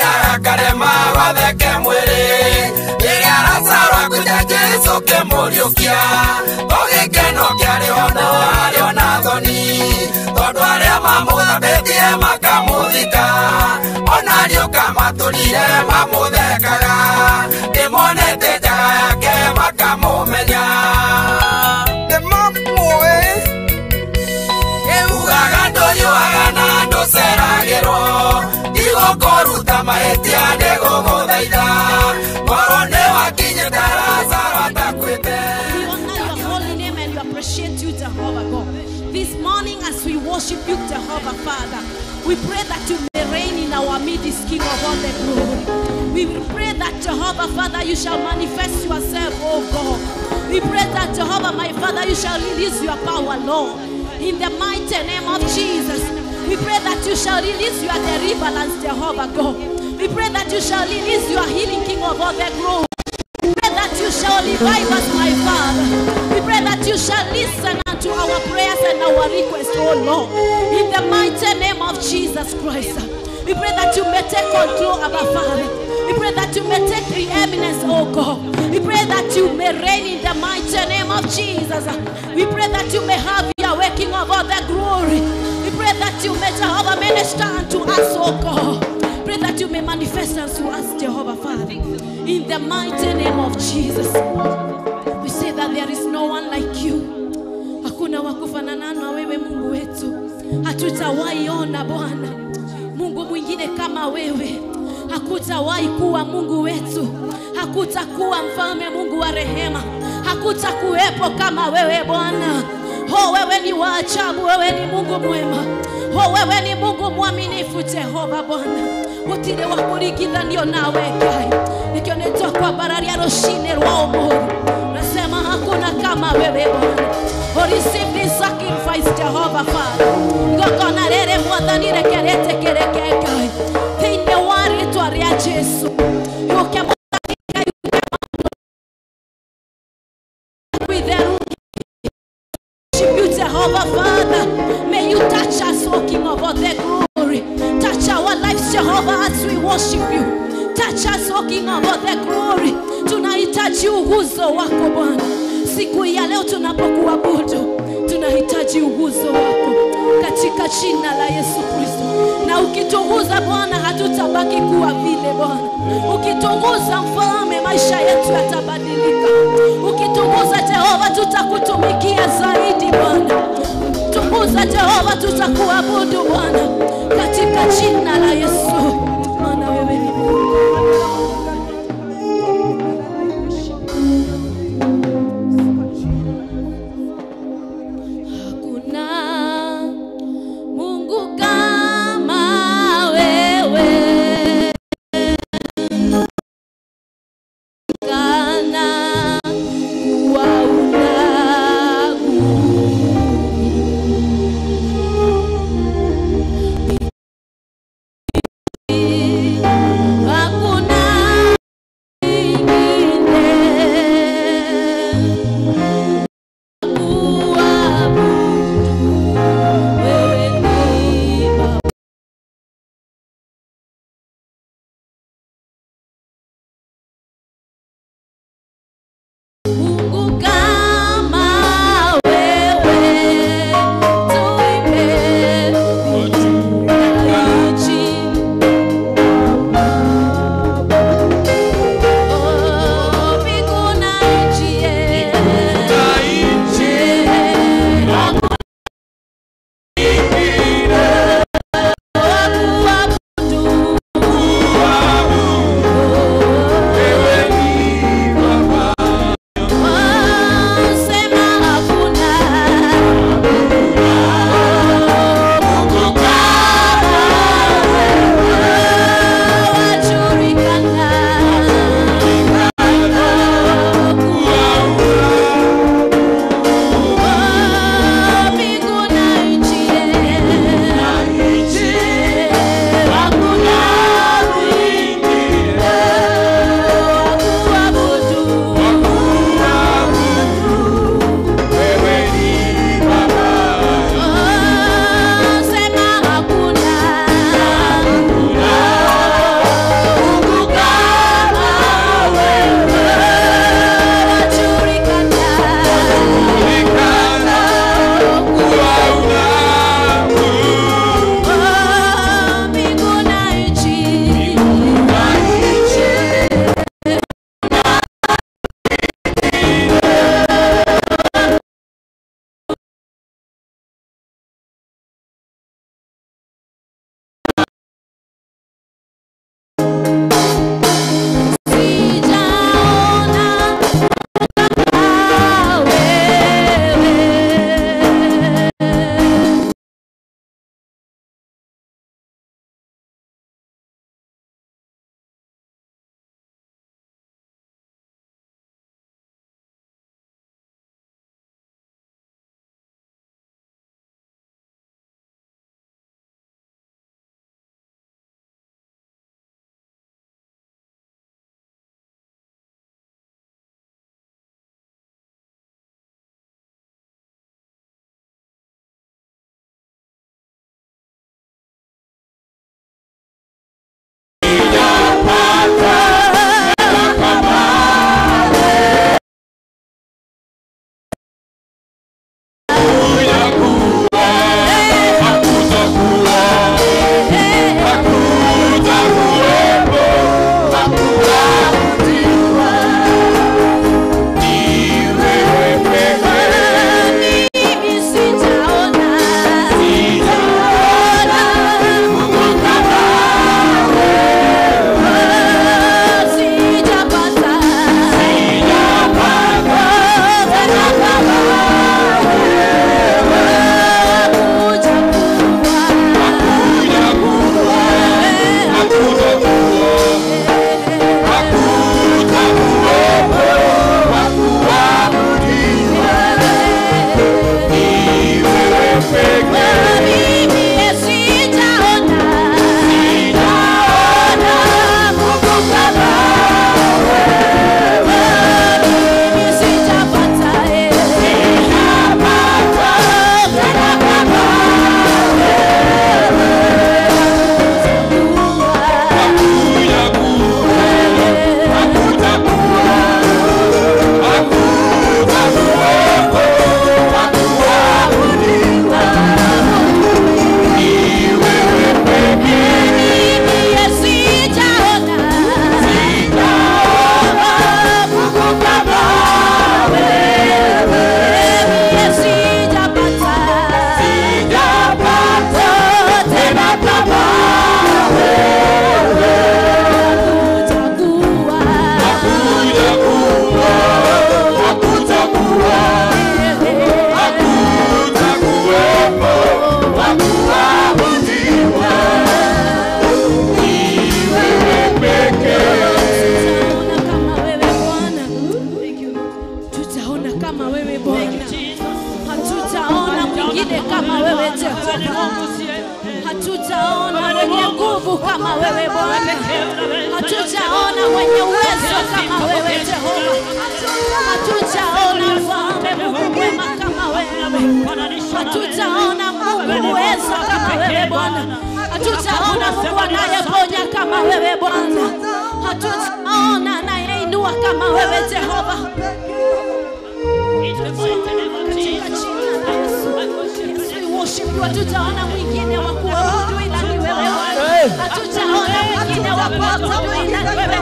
Aya karema watheke mwiri Iria rasarwa kuja Jesu kemuriukia Ogikeno kiari ono ario na thoni Tondu aria mamuthambitie makamuthika Ona riuka maturire mamuthekaga Ndimonete njaga yake makamumenya Ndimamuoe Eugaga nduyuaga na nduceragirwo Igokoruta mahetia ndiguguthaitha Morone wakinye darasa watakwite This morning as we worship you, Jehovah Father, we pray that you may reign in our midst, King of all the glory. We pray that Jehovah Father, you shall manifest yourself, oh God. We pray that Jehovah my Father, you shall release your power, Lord. In the mighty name of Jesus, we pray that you shall release your deliverance, Jehovah God. We pray that you shall release your healing, King of all the glory. We pray that you shall revive us, my Father. We pray that you shall listen unto our prayers and our requests, oh Lord. In the mighty name of Jesus Christ. We pray that you may take control of our Father. We pray that you may take preeminence, oh God. We pray that you may reign in the mighty name of Jesus. We pray that you may have your waking of all the glory. We pray that you may Jehovah minister unto us, oh God. Pray that you may manifest unto us, Jehovah Father. In the mighty name of Jesus. We say that there is no one like you. Hakuna wakufanana na wewe Mungu wetu. Hatutawahi ona Bwana Mungu mwingine kama wewe. Hakutawahi kuwa Mungu wetu. Hakutakuwa mfalme Mungu wa rehema. Hakutakuwepo kama wewe Bwana. Oh, wewe ni wa ajabu, wewe ni Mungu mwema. Oh, wewe ni Mungu mwaminifu Jehova Bwana. Utire wa kurigitha ndio nawe Ngai. Nikionetwa kwa barari ya roshine rwao Mungu. Nasema hakuna kama wewe Bwana. Oh, receive this sacrifice Jehovah Father. Ngokona rere mwathani rekerete kereke Ngai. Thine wari twaria Jesu. Yoke Jehovah Father, may you touch us, O King of all the glory. Touch our lives, Jehovah, as we worship you. Touch us, O King of all the glory. Tunahitaji uguzo wako Bwana. Siku ya leo tunapokuabudu, tunahitaji uguzo wako katika jina la Yesu Kristo. Na ukituguza Bwana, hatutabaki kuwa vile Bwana. Ukituguza mfalme, maisha yetu yatabadilika. Ukituguza Jehova, tutakutumikia zaidi Bwana. Tukuza Jehova, tutakuabudu Bwana katika jina la Yesu. Maana wewe ni Mungu. Hatujaona mwenye uwezo kama wewe Jehova. Hatujaona mfalme Mungu mwema kama wewe. Hatujaona Mungu uwezo kama wewe Bwana. Hatujaona Mungu anayeponya kama wewe Bwana. Hatujaona anayeinua kama wewe Jehova. Hatujaona mwingine wa kuabudu ila ni wewe. Hatujaona mwingine wa kuabudu ila ni wewe.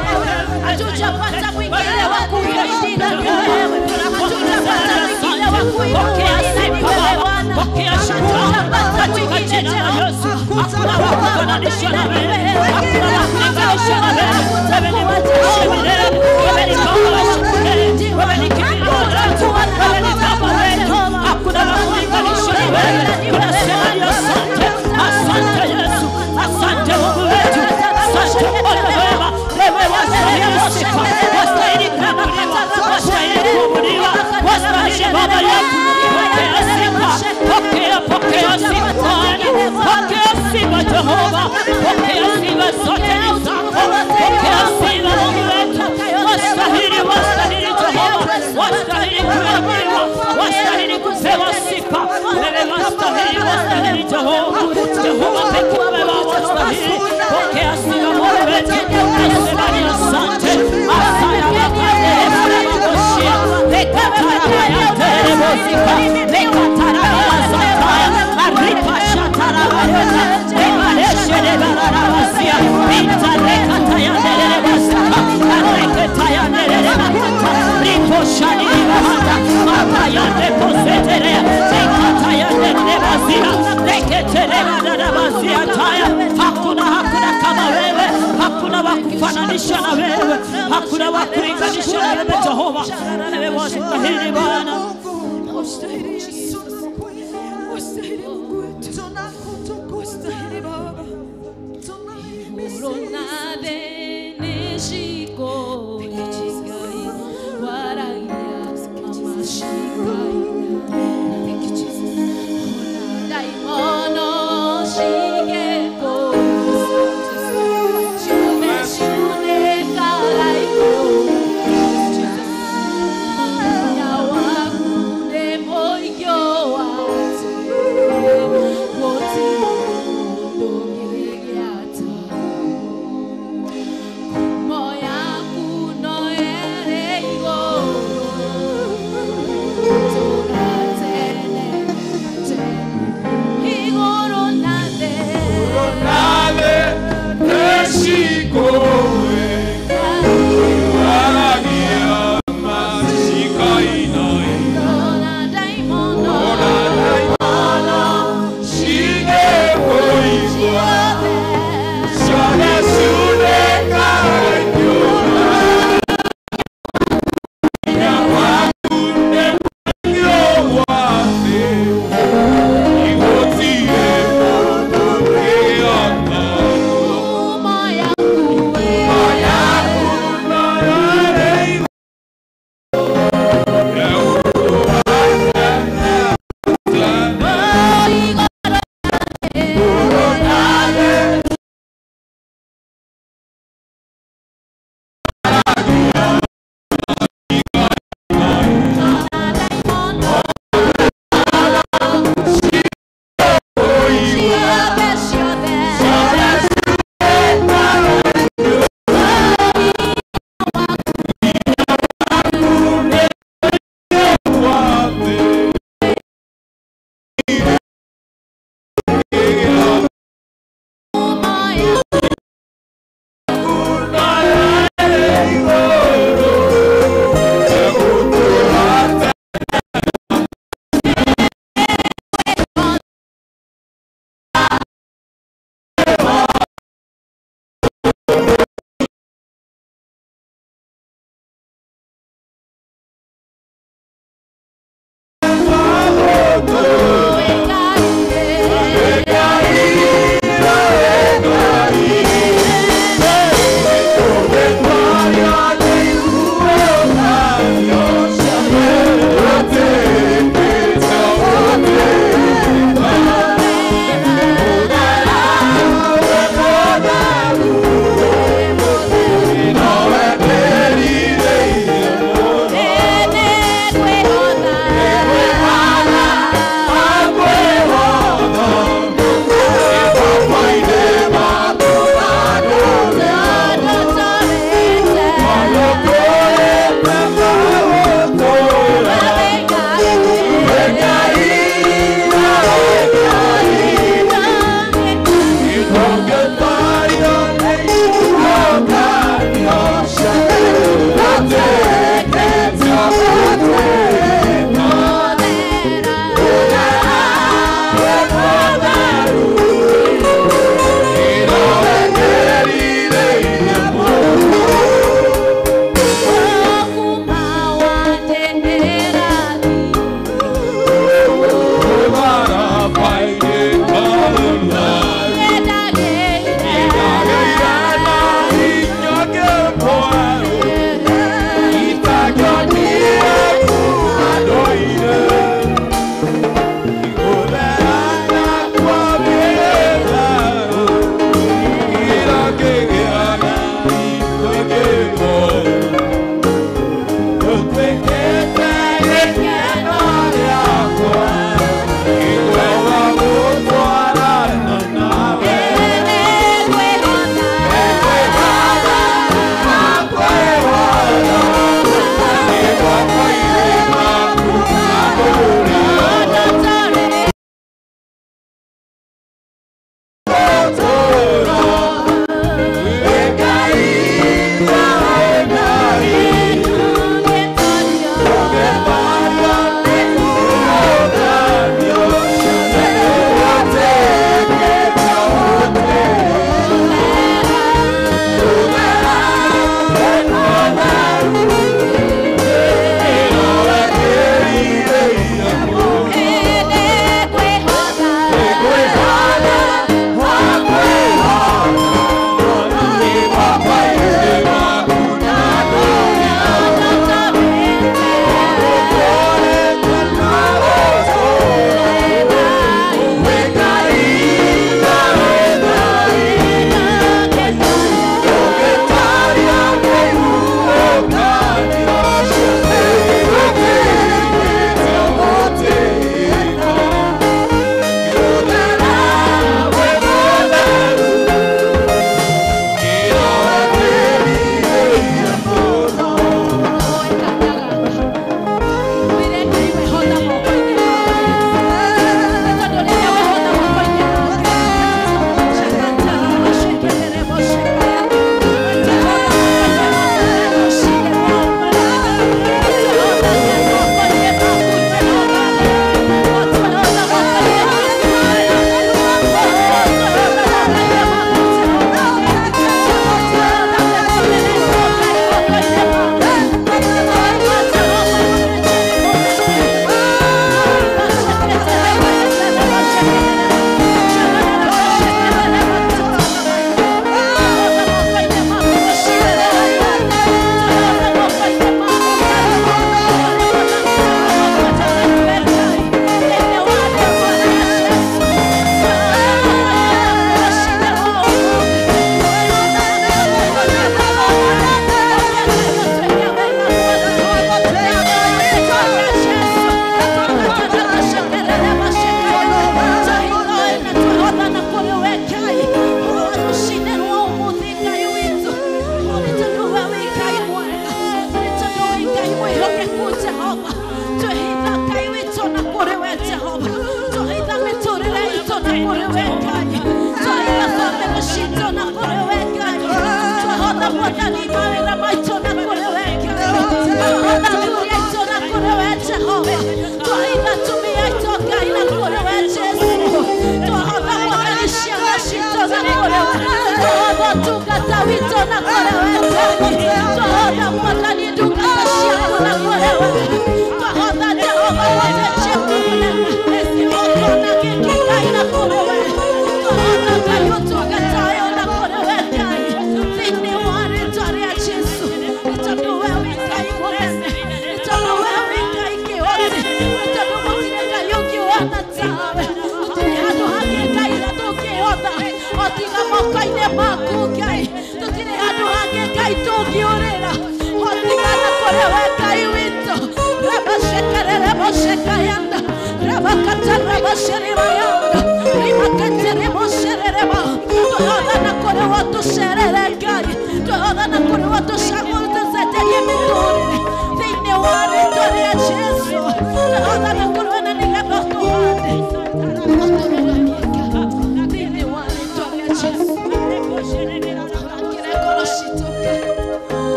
Hatujapata mwingine wa kuhimidi ila ni wewe. Hatujapata mwingine wa kuinua ila ni wewe Bwana. Hatujapata mwingine Yesu. Hakuna wa kufananisha na wewe. Hakuna wa kulinganisha na wewe. Wewe ni mtumishi milele. Wewe ni Baba wa shukrani. Wewe ni kimbilio letu. Wewe ni Baba wetu. Hakuna wa kulinganisha na wewe. Tunasema ni asante. Asante Yesu. Asante Mungu wetu. Asante Bwana wema. Wewe wastahili sifa. Wastahili kuabudiwa. Wastahili kuabudiwa. Wastahili Baba yetu. Pokea sifa. Pokea sifa Bwana. Pokea sifa Jehova. Pokea sifa zote ni zako. Pokea sifa Mungu wetu. Wastahili Jehova. Wastahili kuabudiwa. Wastahili kupewa sifa. Wewe wastahili Jehova. Jehova pekee wewe wastahili. Pokea sifa Mungu wetu. Nasema ni asante. Asante Baba Yesu. Lekatara ya teremosika. Lekatara ya sataya. Aripa shatara barona. Emareshe de bararabasia. Pinta lekataya neremosika. Lekataya neremosika. Ripo shani bahata. Mataya neposetere. Lekataya neremosika. Leketere bararabasia taya. Hakuna kama wewe. Hakuna wa kufananisha na wewe. Hakuna wa kulinganisha na wewe Jehova. Wewe wastahili Bwana. Wastahili Yesu. Wastahili Mungu wetu. Wastahili Baba. Voy yo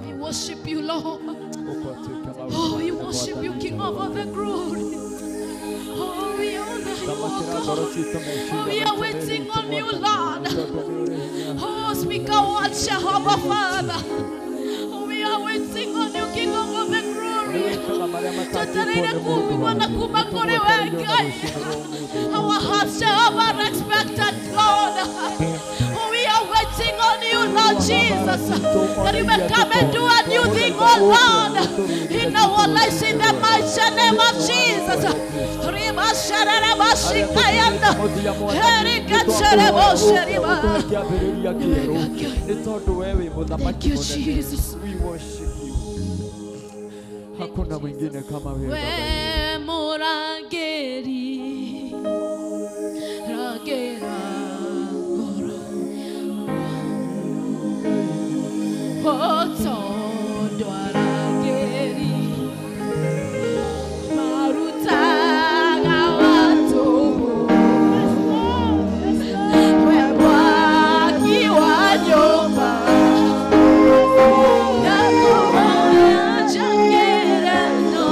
We worship you, Lord. Oh, we worship you, King of all the glory. Oh, we honor you, oh, we are waiting on you, Lord. Oh, speak a word, Jehovah, Father. Oh, we are waiting on you, King of all the glory. Our hearts, Jehovah, are expectant, Lord. Oh, we are waiting on you, Lord Jesus, that you will come and do a new thing, oh Lord, in our lives, in the mighty name of Jesus. Thank you, Jesus. We worship you. Hakuna mwingine kama wewe. We murangeri ragera Otondo arangeri marutaga watu webwaki wa nyumba nakuwa jangera no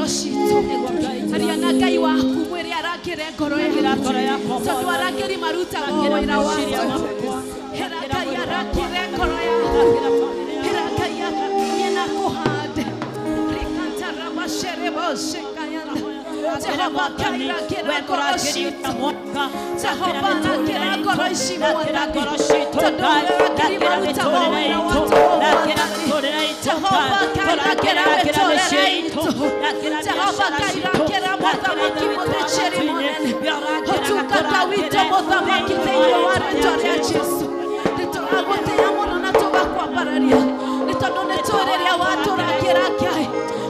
citå aria na Ngai waku mwĩre arangĩre ngoro yaku tondũ arangĩri marutaga wĩra wao hera Ngai arangĩre ngoro yaku hera Ngai akamie na kũhande rikantara macerebo shekayanda Jehova Ngai arangĩre ngoro citũ Jehova arangĩre ngoro ici mwathani tondũ arangĩri marutaga wĩra wao Jehova Ngai arangĩre mĩtũrĩre itũ Jehova Ngai arangĩre mũthamaki mũthĩnjĩri mũnene ũtungata witũ mũthamaki thĩinĩ wa rĩĩtwa rĩa Jesũ nĩtũragũtĩĩa mũno na tũgakwambararia nĩ tondũ nĩ tũrĩrĩa watũrangĩra Ngai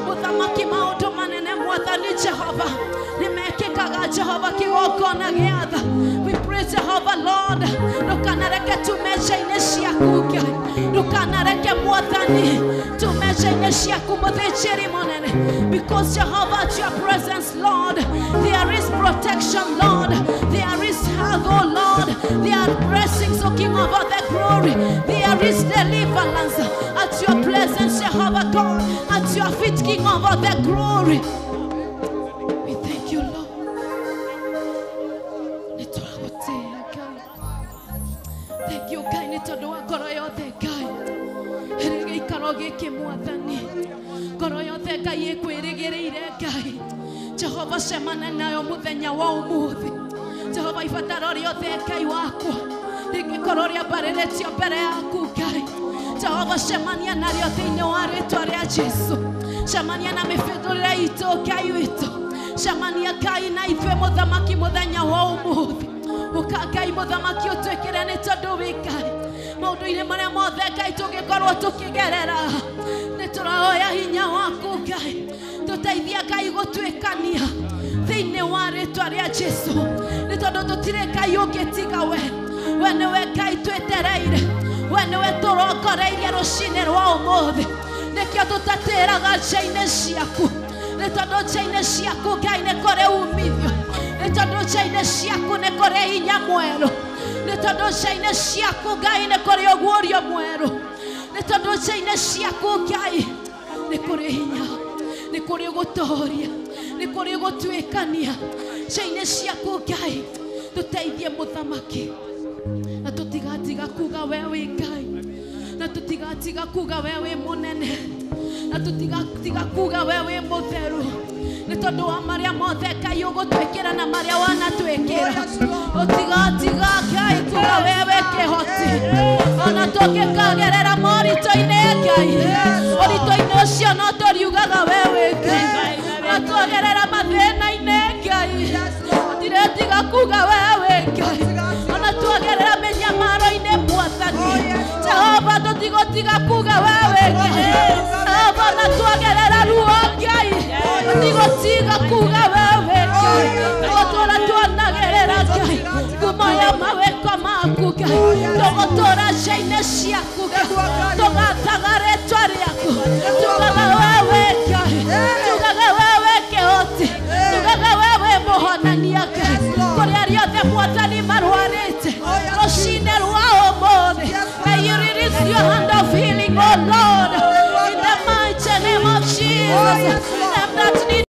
mũthamaki maũndũ manene mwathani Jehova nĩmekĩkaga Jehova kĩgongona gĩa tha we pray Jehova Lord ndũkanareke tumece-inĩ ciaku Ngai ndũkanareke mwathani tumece-inĩ ciaku mũthĩnjĩri mũnene because Jehovah at your presence Lord there is protection Lord there is health oh Lord there are blessings oh King of all the glory there is deliverance at your presence Jehovah God at your feet King of all the glory we thank you Lord nĩtũragũtĩĩa Ngai thank you Ngai nĩ tondũ wa ngoro yothe Ngai ĩrĩ gĩikaro gĩkĩ mwathani ngoro yothe Ngai ĩkwĩrĩgĩrĩire Ngai Jehova cemana nayo mũthenya wa ũmũthĩ Jehova ibataro rĩothe Ngai wakwa rĩngĩkorwo rĩambarĩrĩtio mbere yaku Ngai Jehova cemania narĩo thĩinĩ wa rĩĩtwa rĩa Jesũ cemania na mĩbĩndũrĩre itũ Ngai witũ cemania Ngai na ithuĩ mũthamaki mũthenya wa ũmũthĩ ũka Ngai mũthamaki ũtwĩkĩre nĩ tondũ wĩ Ngai maũndũ-inĩ marĩa mothe Ngai tũngĩkorwo tũkĩgerera nĩ tũrahoya hinya waku Ngai tũteithia Ngai gũtwĩkania thĩinĩ wa rĩĩtwa rĩa Jesũ nĩ tondũ tũtirĩ Ngai ũngĩ tiga we we nĩwe Ngai twĩtereire we nĩwe tũrongoreirie rũcinĩ rwa ũmũthĩ nĩkĩo tũtatĩraga nja-inĩ ciaku nĩ tondũ nja-inĩ ciaku Ngai nĩ kũrĩ umithio nĩ tondũ nja-inĩ ciaku nĩ kũrĩ hinya mwerũ nĩ tondũ nja-inĩ ciaku Ngai nĩ kũrĩ ũguũrio mwerũ nĩ tondũ nja-inĩ ciaku Ngai nĩ kũrĩ hinya nĩ kũrĩ gũtooria nĩ kũrĩ gũtwĩkania nja-inĩ ciaku Ngai tũteithie mũthamaki na tũtigatiga kuga we wĩ Ngai na tũtigatiga kuga we wĩ mũnene na tũtigatiga kuga we wĩ mũtheru nĩ tondũ wa marĩa mothe Ngai ũgũtwĩkĩra na marĩa wanatwĩkĩra ũtigatiga Ngai kuga we wĩ kĩhoti ona tũngĩkagerera moritũ-inĩ Ngai ũritũ-inĩ ũcio no tũriugaga we wĩ Ngai na twagerera mathĩna-inĩ Ngai tũtiretiga kuga we wĩ Ngai ona twagerera mĩnyamaro-inĩ mwathani Jehova tũtigũtiga kuga we wĩ Ngai Jehova na twagerera ruo Ngai tũtigũtiga kuga we wĩ Ngai tũgũtũra twanagerera Ngai kumoya mawĩko maku Ngai tũgũtũra nja-inĩ ciaku Ngai tũgathaga rĩĩtwa rĩaku tugaga we wĩ Ngai tugaga we wĩ kĩhoti tugaga we wĩ mũhonania Ngai kũrĩa rĩothe mwathani marwarĩte rũcinĩ rwa ũmũthĩ may you release your hand of healing oh Lord in the mighty name of Jesus them that need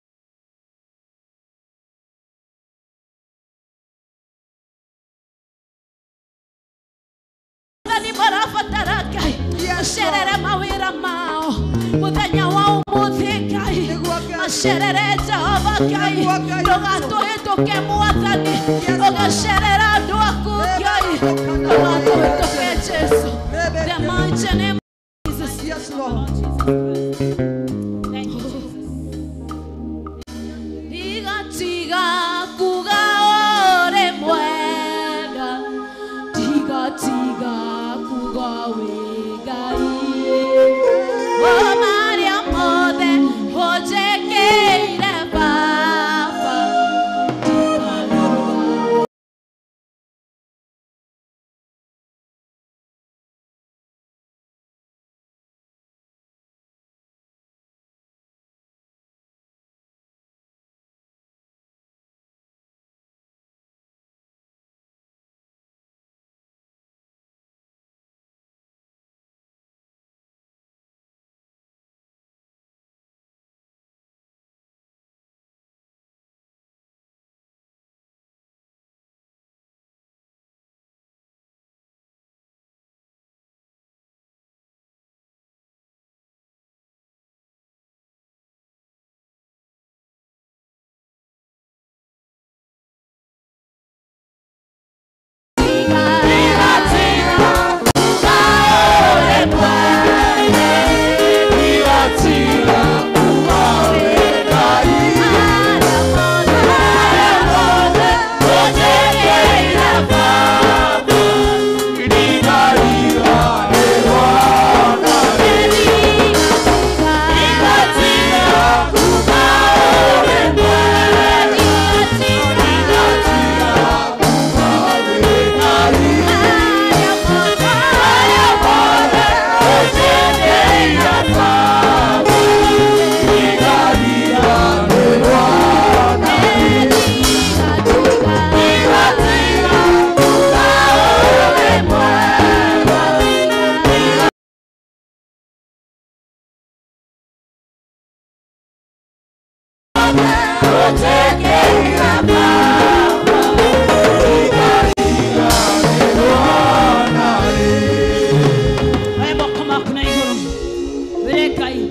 marabatara Ngai macerere mawĩra mao mũthenya wa ũmũthĩ Ngai macerere Jehova Ngai ndũgatũhĩtũke mwathani ũgacerera andũ aku Ngai ndũgatũhĩtũke Jesũ the mighty name of Jesus Yes Lord Tigatiga kuga ore mwega tigatiga kuga we Ngai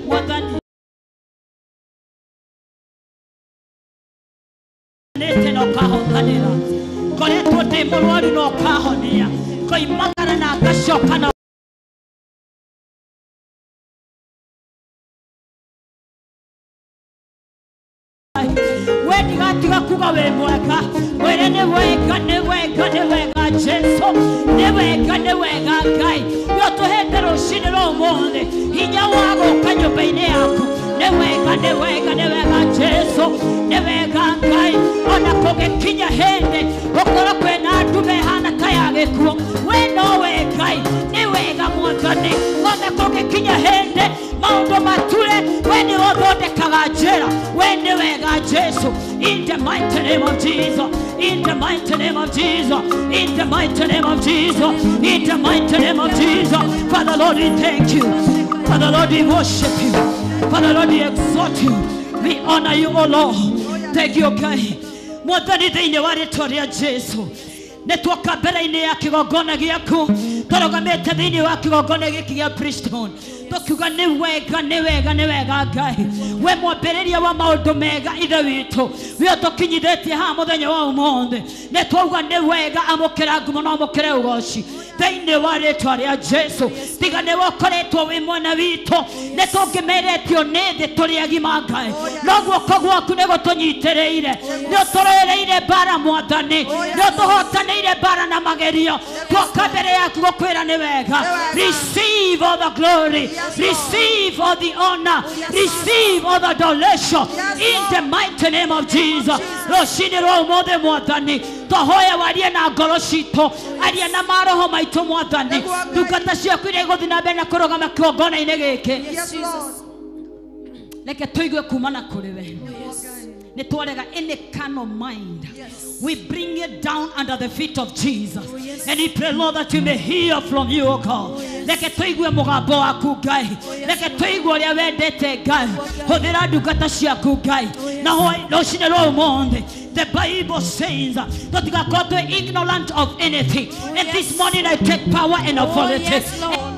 Mwathani nete no kahothanira koretwo ndi murwaru no kahonia koimagara na ngacoka na wetiga kuga we mwega were ne wega Jesu ne wega Ngai yo tuhete rushini ro monde hinya wago kanyumba-ini yaku ne wega Jesu ne wega Ngai ona kugikinya hende okora kwena ndume hana kaya gikuo we no wega ne wega Mwathani ona kugikinya hende maundu mature we ni othondekaga njira we ni wega Jesu in the mighty name of Jesus, in the mighty name of Jesus, in the mighty name of Jesus, in the mighty name of Jesus. Father Lord, we thank you. Father Lord, we worship you. Father Lord, we exalt you. We honor you, O Lord. Thank you, God. Mwathani thĩinĩ wa rĩĩtwa rĩa Jesu nĩtwoka mbere-inĩ ya kĩgongona gĩaku tũrũgamĩte thĩinĩ wa kĩgongona gĩkĩ gĩa priesthood tukiuga nĩ wega Ngai we mwambĩrĩria wa maũndũ mega ithe witũ we ũtũkinyithĩtie haha mũthenya wa ũmũthĩ nĩtwauga nĩ wega amũkĩra ngumo na amũkĩre ũgooci thĩinĩ wa rĩĩtwa rĩa Jesu tiga nĩwe ũkoretwo wĩ mwena witũ nĩtũngĩmeretio nĩ thĩ tũrĩ agima Ngai no guoko gwaku nĩgũtũnyitĩrĩire nĩũtũrũĩrĩire mbara Mwathani nĩũtũhotanĩire mbara na magerio twoka mbere yaku gũkwĩra nĩ wega receive all the glory, receive all the honor, receive all the adoration in the mighty name of Jesus. Rũcinĩ rwa ũmũthĩ Mwathani tũhoya warie na ngoro citũ aria na maroho maitũ Mwathani ndungata ciaku iria igũthiĩ na mbere na kũrũgama kĩgongona-inĩ gĩkĩ reke tũigue kumana kũrĩ we nĩtwarega any kind of mind. We bring it down under the feet of Jesus. And we pray, Lord, that you may hear from you, O God. Reke tũigue mũgambo waku Ngai reke tũigue ũrĩa wendete Ngai hũthĩra ndungata ciaku Ngai na rũcinĩ rwa ũmũthĩ the Bible says that God got ignorant of anything. And this morning I take power and authority.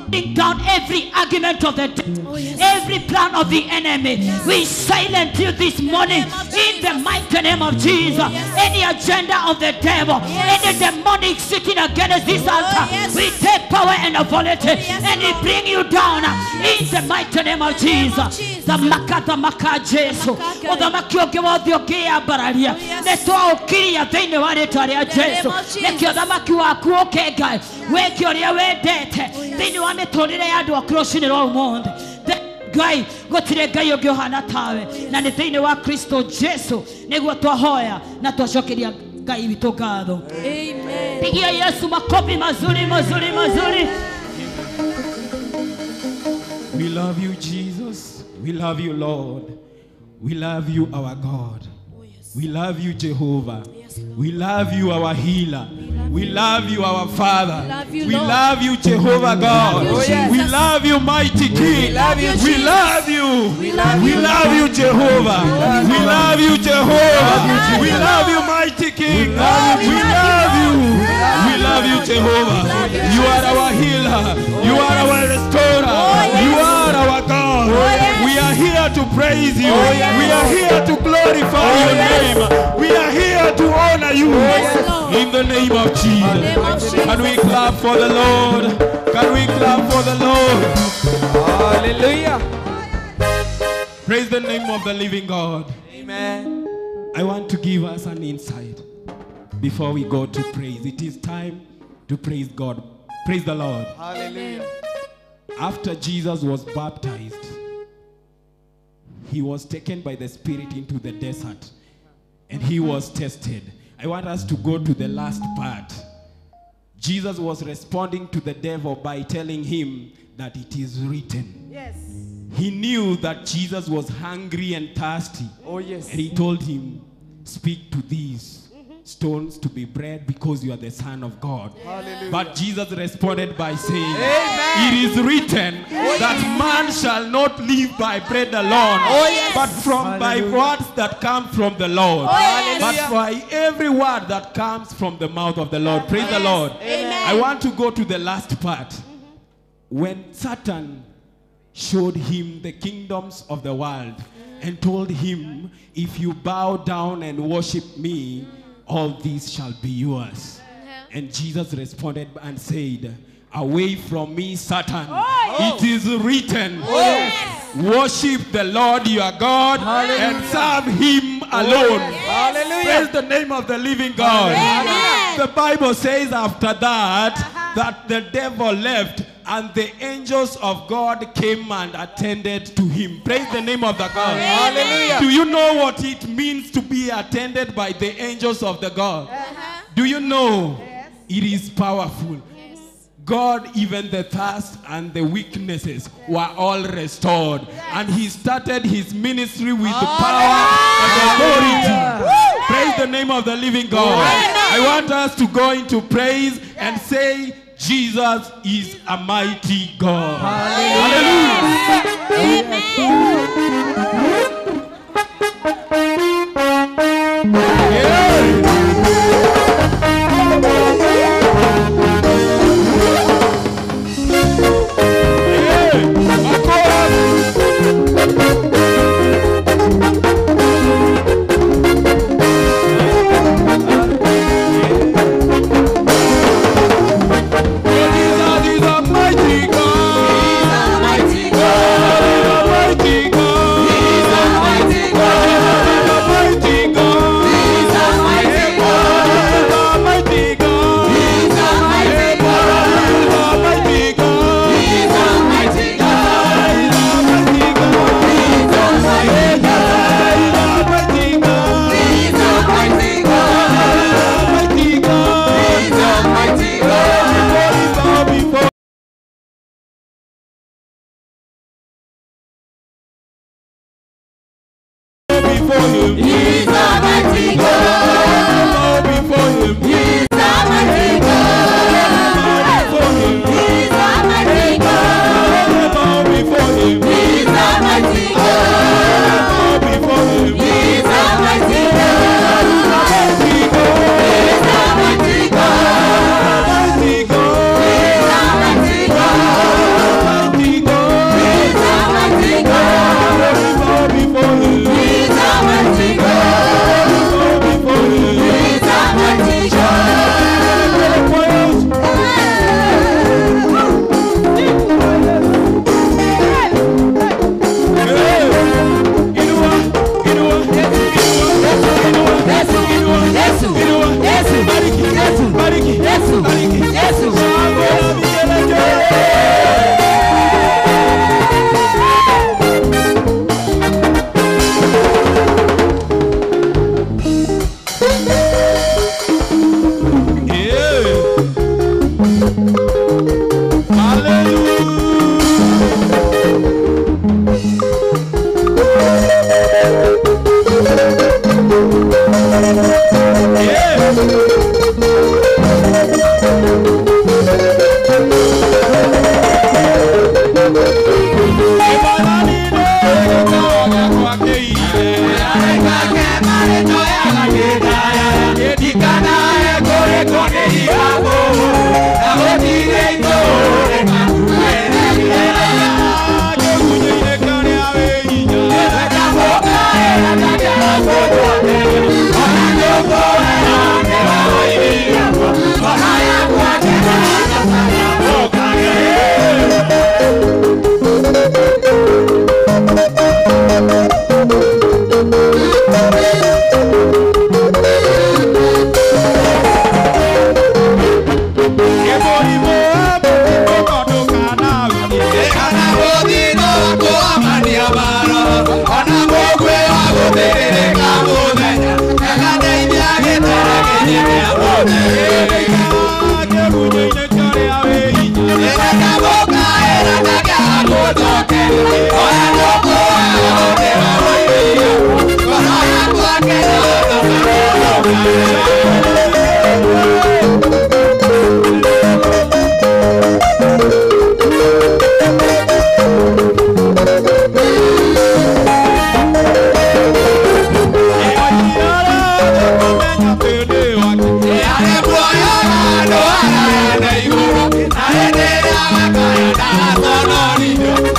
Bring down every argument of the devil, every plan of the enemy. We silence you this morning in the mighty name of Jesus. Any agenda of the devil, any demonic sitting against this altar, we take power and authority and we bring you down in the mighty name of Jesus. The Maka Jesu, or the Makio Gea Bararia, the Tokiria thing what it are Jesu, let your Damakua Kuoke, wake your way dead. Then you want me to do a crossing in all monde. Guy, go to the guy of Johanna Tawe, Nanethine wa Cristo Jesu, Nego to Hoya, not to Shokia Guy Vitogado. Amen. Pigia Yesu makopi mazuri. We love you, Jesus. We love you, Lord. We love you, our God. We love you, Jehovah. We love you, our healer. We love you, our Father. We love you, Jehovah God. We love you, mighty King. We love you, Jehovah. We love you, Jehovah. We love you, mighty King. We love you, Jehovah. You are our healer. You are our restorer. You are our God. We are here to praise you. We are here to glorify your name. We are here to honor you in the name of Jesus. Can we clap for the Lord? Can we clap for the Lord? Hallelujah. Praise the name of the living God. Amen. I want to give us an insight before we go to praise. It is time to praise God. Praise the Lord. Hallelujah. After Jesus was baptized, he was taken by the Spirit into the desert and he was tested. I want us to go to the last part. Jesus was responding to the devil by telling him that it is written. Yes. He knew that Jesus was hungry and thirsty. Oh yes. And he told him, speak to these stones to be bread because you are the Son of God. Hallelujah. But Jesus responded by saying, amen. It is written that man shall not live by bread alone, but from by words that come from the Lord. But by every word that comes from the mouth of the Lord. Praise the Lord. Amen. I want to go to the last part. When Satan showed him the kingdoms of the world and told him, if you bow down and worship me, all these shall be yours. And Jesus responded and said, away from me, Satan. It is written, worship the Lord your God and serve him alone. Praise the name of the living God. The Bible says after that, that the devil left and the angels of God came and attended to him. Praise the name of the God. Hallelujah. Do you know what it means to be attended by the angels of the God? Do you know? It is powerful. God, even the thirst and the weaknesses were all restored. And he started his ministry with power and authority. Praise the name of the living God. I want us to go into praise and say, Jesus is a mighty God.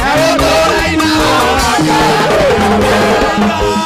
Hey! Hallelujah.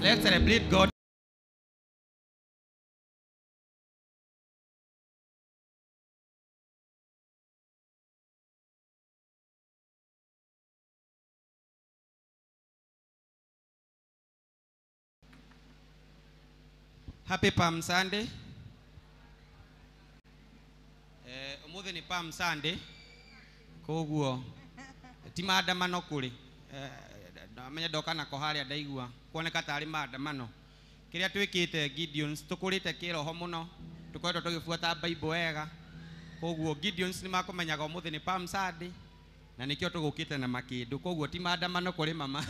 Let's celebrate God. Happy Palm Sunday. Umuthi ni Palm Sunday. Koguo ti maandamano kuri menya doka na koharia ndaigua kuoneka tari maandamano kiria twikite Gideons tukurite kiroho muno tukoretwo tugifuata Bible wega koguo Gideons ni makomenyaga umuthi ni Palm Sunday na nikio tugukite na makindu koguo ti maandamano kuri mama.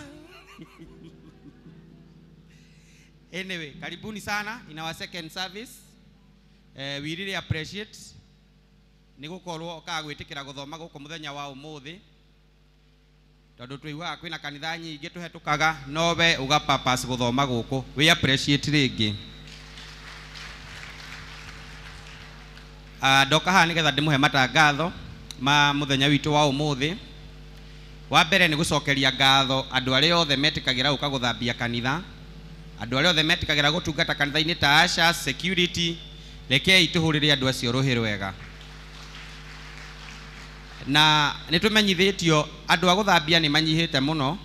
Anyway, karibuni sana in our second service. We really appreciate nigukorwo ka gwitikira guthoma guku muthenya wa umuthi tondu twiwa kwina kanitha nyingi tuhetukaga nowe uga purpose guthoma guku. We appreciate ringi ndoka haha nigetha ndimuhe matangatho ma muthenya witu wa umuthi. Wa mbere ni gucokeria ngatho andu aria othe metikagira uka guthambia kanitha, andu aria othe metikagira gutungata kanitha-ini ta asha security. Rekei tuhurire andu acio ruhi rwega na nitumenyithitio andu a guthambia ni manyihite muno,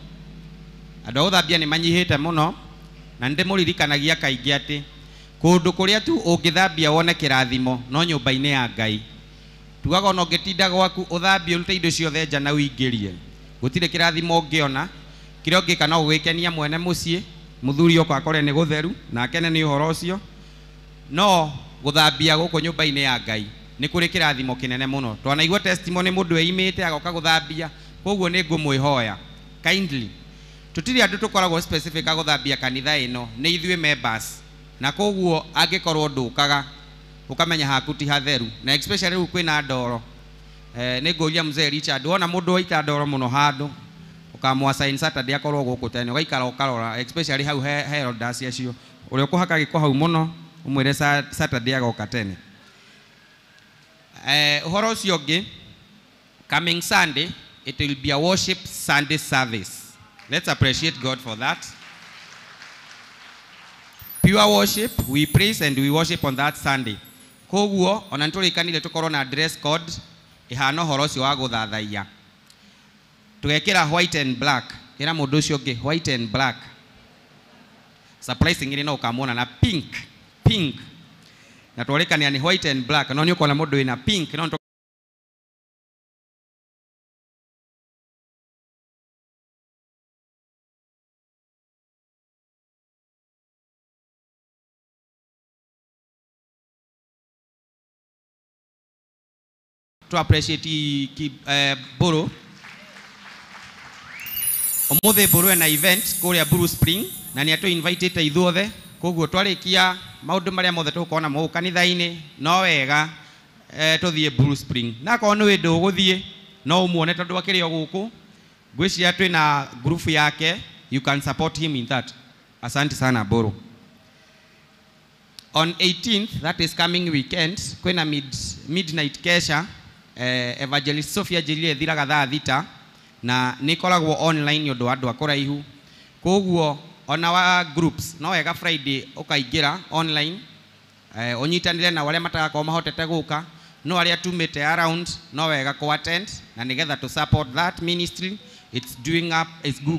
andu a guthambia ni manyihite muno, na ndimuririkanagia kaingi ati kundu kuria tu ungithambia wone kirathimo no nyumba-ini ya Ngai. Tugaga ona ungitinda gwaku uthambie urute indo ciothe nja na uingirie, gutire kirathimo ungiona. Kiria ungika no gwikenia mwene mucii, muthuri okwa akore ni gutheru na akene ni uhoro ucio, no guthambia guku nyumba-ini ya Ngai ni kuri kirathimo kinene muno. Twanaigua testimony mundu eimite agoka guthambia, koguo ni ngumwihoya kindly tutiri andu tukoragwo specific aguthambia kanitha ino ni ithuĩ members, na koguo angikorwo ndukaga ukamenya haku ti hatheru, na especially riu kwina ndoro. Ni nguria mzee Richard, wona mundu waita ndoro muno handu ukamwa sign Saturday akorwo guku tene ugaikara ukarora, especially hau Herodas acio uria kuhaka giko hau muno umwire Saturday agoka tene. Uhoro ucio ungi coming Sunday it will be a worship Sunday service. Let's appreciate God for that. Pure worship, we praise and we worship on that Sunday. Koguo ona nturikanire tukorwo na dress code ihana uhoro ucio wa guthathaia, tugekira white and black. Ira mundu ucio ungi white and black, surprisingly no ukamwona na pink na twarekania ni white and black, no ni ukona mundu ina pink no to appreciate Buru. Umuthi Buru na event kuria Buru Spring na ni atu invited ithuothe, koguo twarikia maundu maria mothe tukona mu kanitha-ini no wega tuthie Buru Spring. Na ko ni windu guthie no umuone tondu akiri o guku ngwiciria twina group yake, you can support him in that. Asante sana Buru. On 18th, that is coming weekend, kwina midnight kesha. Evangelist Sophia Jilie thiraga thaa thita na nikoragwo online yondu andu akoraihu, koguo ona wa groups no wega Friday ukaingira online unyitanire na wale matagakorwo mahotete guka, no aria tumite around no wega ko attend na nigetha to support that ministry. It's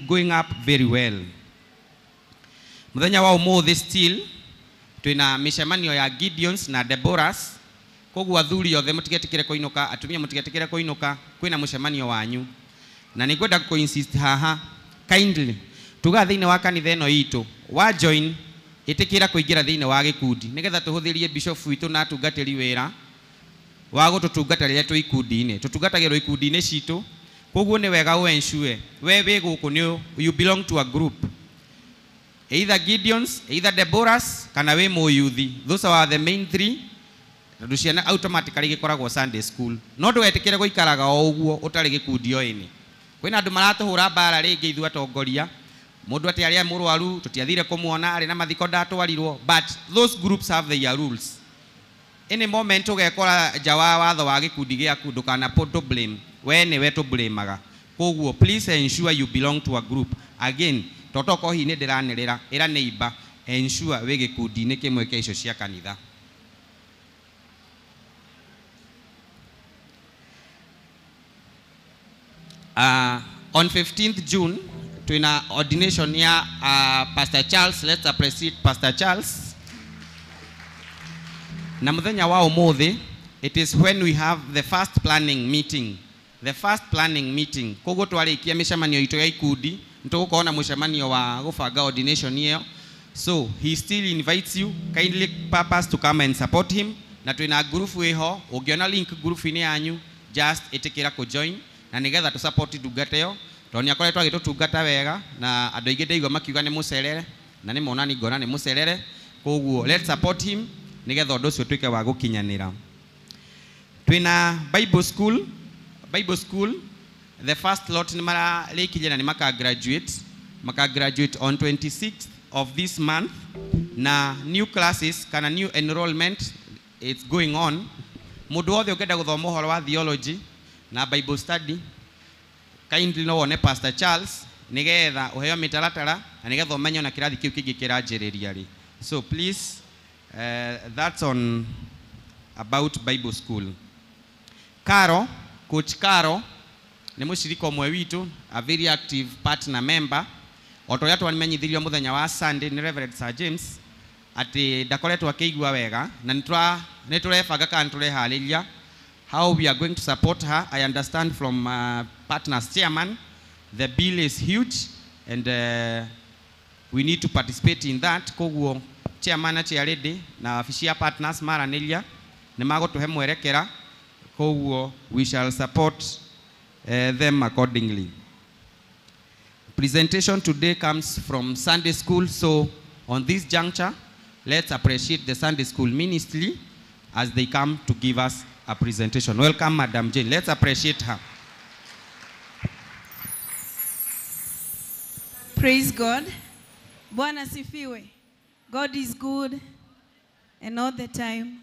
going up very well. Muthenya wa umuthi still twina mishemanio ya Gideons na Deborahs, koguo athuri othe mutigetikire kuinuka, atumia mutigetikire kuinuka, kwina mushemanio wanyu na nikwenda ku insist haha kindly tuga thiine wa kanitha ino itu wa join itikira kuingira thiine wa gikundi nigetha tuhuthirie bishop witu na atungatiri wira wa gututungatarire tu ikundi-ini tutungatagirwo ikundi-ini citu. Koguo ni wega uensure we wi guku ni you belong to a group, either Gideons, either Deborahs kana we mo youthi. Those are the main three. Tondu ciana automatically gikoragwo Sunday school, no ndwetikire guikaraga o uguo utari gikundi o ini. Kwina andu maratuhura bara ringi ithu atongoria, mundu ati aria murwaru tutiathire kumuona ari na mathiko ndatwarirwo, but those groups have their rules. Any moment ugekora jawa watho wa gikundi giaku ndukana put to blame, we ni we to blame-aga. Koguo please ensure you belong to a group. Again totoko hi ni ndiranirira ira neighbor, ensure we gikundi-ini kimwe kia icio cia kanitha. On 15th June, twina ordination ya Pastor Charles. Let's appreciate Pastor Charles. Na muthenya wa umuthi, it is when we have the first planning meeting. The first planning meeting. Koguo twarikia mishemanio itu ya ikundi, ntugukorwo mushemanio wa gubanga ordination iyo. So he still invites you kindly purpose to come and support him na twina group iho ungiona link group ini yanyu just itikira ku join na nigetha tu support ndungata yo toni akoretwo agitutungata wega na andu aingi ndeigwa makiuga ni mucerere na ni mona ni ngona ni mucerere koguo let's support him nigetha undu ucio twike wa gukinyanira. Twina Bible school the first lot ni mara lekije na ni maka graduate on 26th of this month na new classes kana new enrollment it's going on. Mundu wothe ukenda guthoma uhoro wa theology na Bible study kindly no one Pastor Charles nigetha uheo mitaratara na nigetha umenyo na kirathi kiu kingi kiranjiriria ri. So please that's on about Bible school. Coach Caro ni mushirika omwe witu, a very active partner member. Otoria twamenyithirio muthenya wa Sunday ni Reverend Sir James ati ndakoretwo akigua wega na niturebanga kana turehariria how we are going to support her. I understand from partners chairman the bill is huge and we need to participate in that. Koguo chairman ati already na official partners maraniria ni magotuhe mwerekera, koguo we shall support them accordingly. Presentation today comes from Sunday school, so on this juncture let's appreciate the Sunday school ministry as they come to give us a presentation. Welcome Madam Jane, let's appreciate her. Praise God. Bwana sifiwe. God is good and all the time.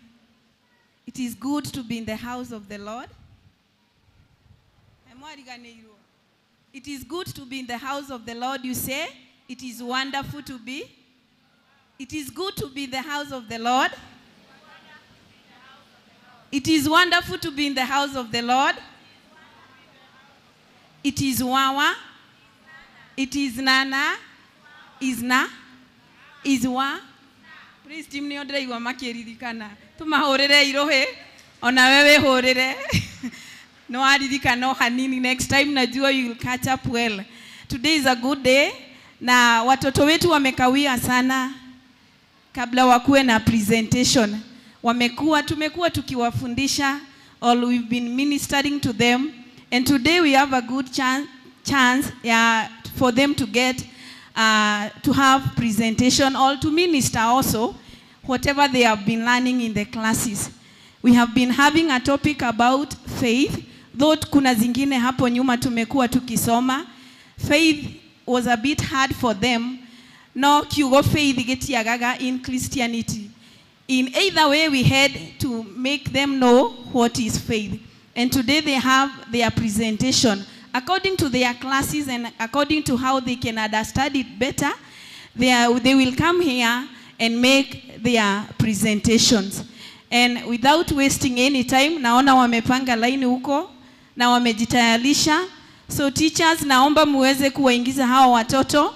It is good to be in the house of the Lord. It is good to be in the house of the Lord, you say. It is wonderful to be. It is good to be in the house of the Lord. It is wonderful to be in the house of the Lord. It is wawa. It is nana. Is na. Is wa. Praise team ni ondre iwa makiririkana. Tumahorere irohe. Ona wewe horere. No aririka no hanini. Next time najua you will catch up well. Today is a good day. Na watoto wetu wamekawia sana kabla wakuwe na presentation. Tumekuwa tukiwafundisha, or we've been ministering to them, and today we have a good chance for them to get to have presentation or to minister also whatever they have been learning in the classes. We have been having a topic about faith, though kuna zingine hapo nyuma tumekuwa tukisoma. Faith was a bit hard for them. No kiugo faith getiagaga in Christianity. In either way, we had to make them know what is faith. And today they have their presentation. According to their classes and according to how they can understand it better, they will come here and make their presentations. And without wasting any time, naona wamepanga line huko na wamejitayarisha. So teachers, naomba muweze kuwaingiza hawa watoto.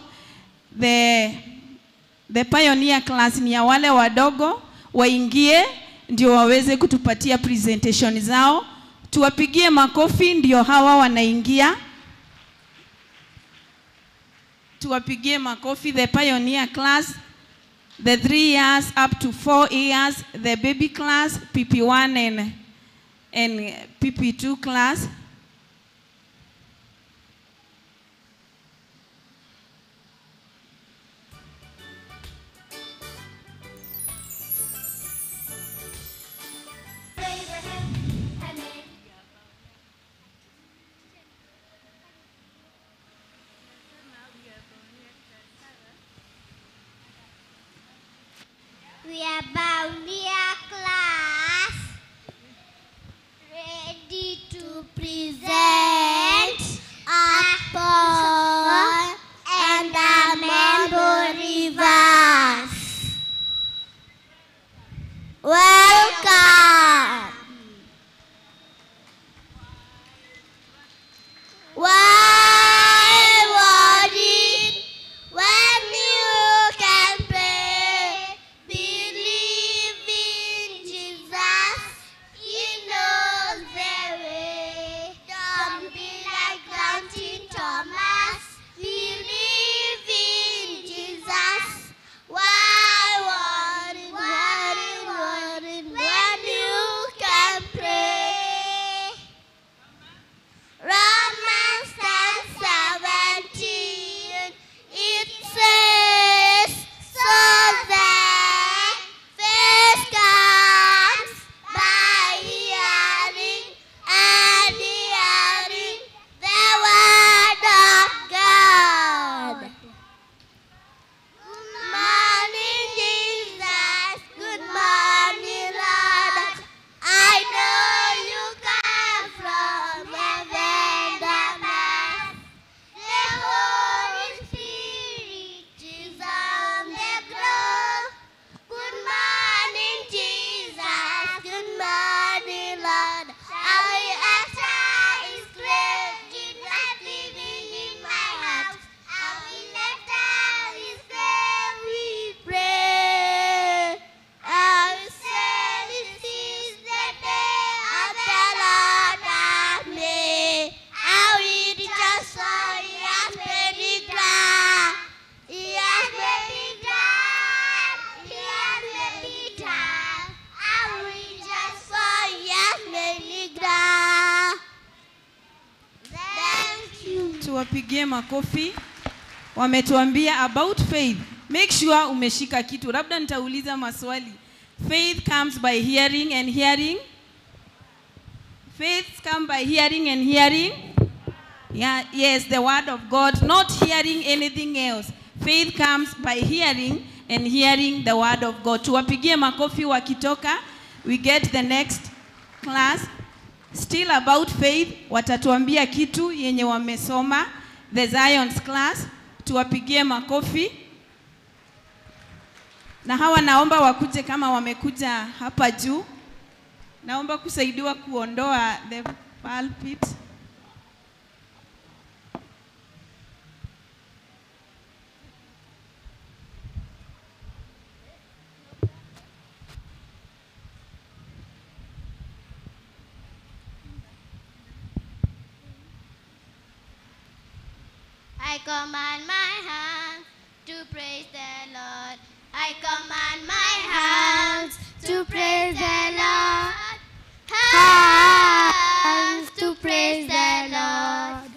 The pioneer class ni ya wale wadogo, waingie ndio waweze kutupatia presentation zao. Tuwapigie makofi ndio hawa wanaingia. Tuwapigie makofi. The pioneer class, the 3 years up to 4 years, the baby class, PP1 and PP2 class. We are Boundia class ready to present a poem and a memory verse. Welcome. Why worry when you can pray? Believe in Jesus, He knows the way. Tuwapigie makofi. Wametuambia about faith. Make sure umeshika kitu. Labda nitauliza maswali. Faith comes by hearing and hearing. Faith comes by hearing and hearing. Yeah, yes, the word of God, not hearing anything else. Faith comes by hearing and hearing the word of God. Tuwapigie makofi wakitoka. We get the next class. Still about faith, watatuambia kitu yenye wamesoma. The Zion's class. Tuwapigie makofi. Na hawa naomba wakuje kama wamekuja hapa juu. Naomba kusaidiwa kuondoa the pulpit. I command my hands to praise the Lord. I command my hands to praise the Lord. Hands to praise the Lord.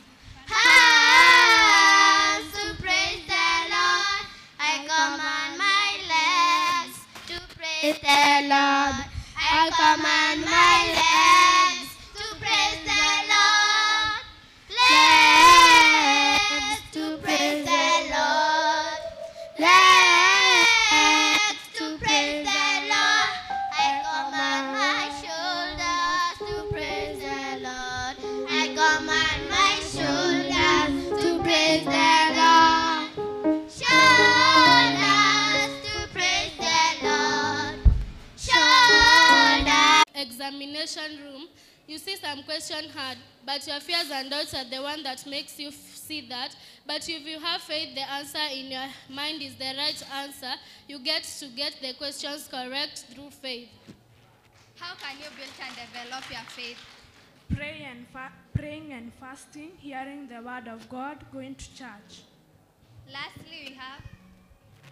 Hands to praise the Lord. I command my legs to praise the Lord. I command my legs to praise the Lord. Legs to praise the Lord. Legs to praise the Lord. I command my shoulders to praise the Lord. I command my shoulders to praise the Lord. Shoulders to praise the Lord. Shoulders. Examination room. You see some question hard, but your fears and doubts are the one that makes you see that. But if you have faith, the answer in your mind is the right answer. You get to get the questions correct through faith. How can you build and develop your faith? Praying and fasting, hearing the word of God, going to church. Lastly, we have,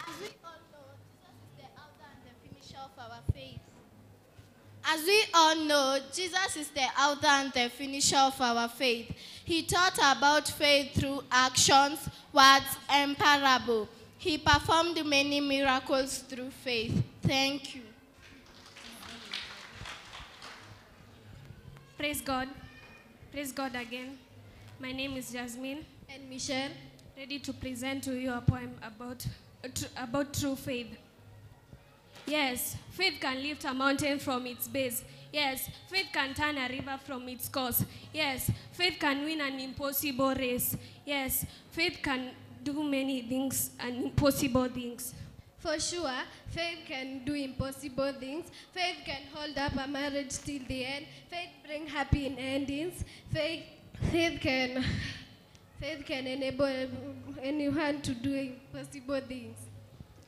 As we all know, Jesus is the author and the finisher of our faith. As we all know, Jesus is the author and the finisher of our faith. He taught about faith through actions, words, and parable. He performed many miracles through faith. Thank you. Praise God. Praise God again. My name is Jasmine. And Michelle. Ready to present to you a poem about true faith. Yes, faith can lift a mountain from its base. Yes, faith can turn a river from its course. Yes, faith can win an impossible race. Yes, faith can do many things and impossible things. For sure, faith can do impossible things. Faith can hold up a marriage till the end. Faith bring happy endings. Faith can enable anyone to do impossible things.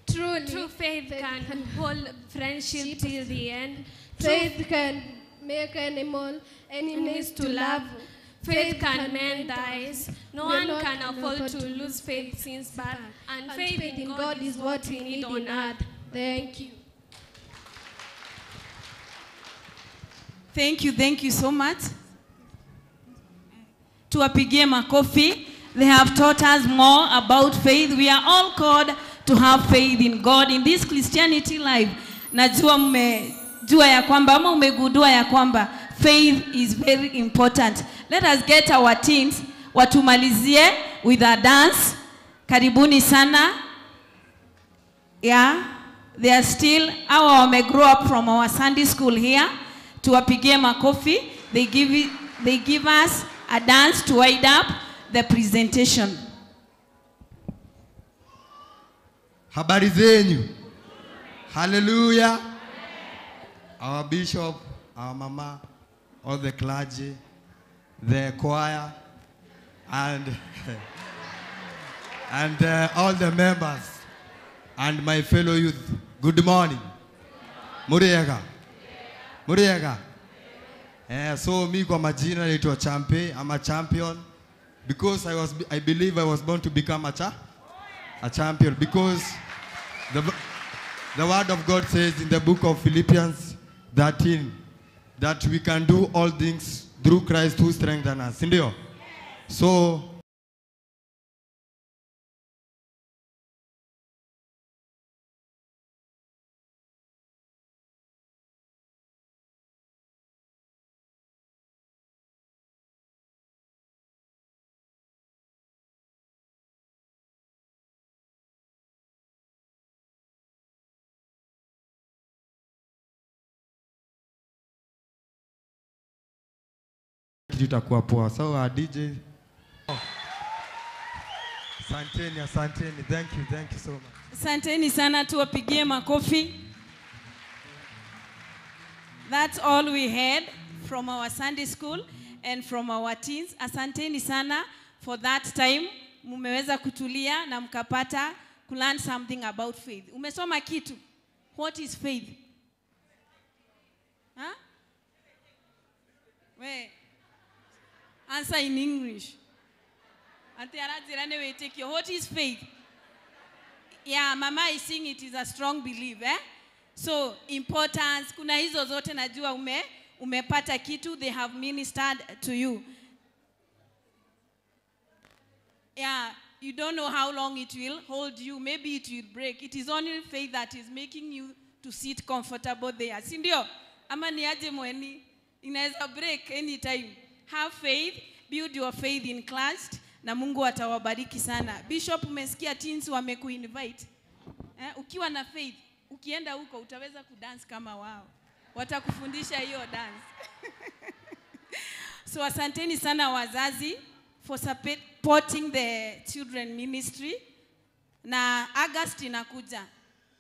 Truly, True faith can hold friendship till the end. Faith can make enemies to love. Faith can mend the eyes. No one can afford to lose faith since birth. And faith in God is what we need on earth. Thank you. Thank you so much. Tuwapigie makofi. They have taught us more about faith. We are all called to have faith in God in this Christianity life. Najua mmejua ya kwamba ama umegundua ya kwamba faith is very important. Let us get our teams watumalizie with a dance. Karibuni sana. Yeah, they are still wame grow up from our Sunday school here. Tuwapigie makofi. They give us a dance to wind up the presentation. Habari zenyu. Hallelujah. Our bishop, our mama, all the clergy, the choir, and all the members, and my fellow youth. Good morning. Muriega. Muriega. So me kwa majina naitwa Champe. I'm a champion because I believe I was born to become a champion, because the word of God says in the book of Philippians 13 that we can do all things through Christ who strengthens us. So kitu itakuwa poa. So DJ, asanteni, thank you so much. Asanteni sana, tuwapigie makofi. That's all we had from our Sunday school and from our teens. Asanteni sana for that time. Mumeweza kutulia na mkapata learn something about faith. Umesoma kitu? What is faith? Huh? Wait. Answer in English. What is faith? Yeah, Mama is saying it is a strong belief, eh? So, importance, kuna hizo zote najua umepata kitu, they have ministered to you. Yeah, you don't know how long it will hold you, maybe it will break. It is only faith that is making you to sit comfortable there. Sindio? Ama ni aje mweni, inaweza break anytime. Have faith, build your faith in Christ, na Mungu atawabariki sana. Bishop, umesikia teens wamekuinvite. Ukiwa na faith, ukienda huko utaweza kudance kama wao. Watakufundisha hiyo dance. So asanteni sana wazazi for supporting the children ministry. Na August inakuja.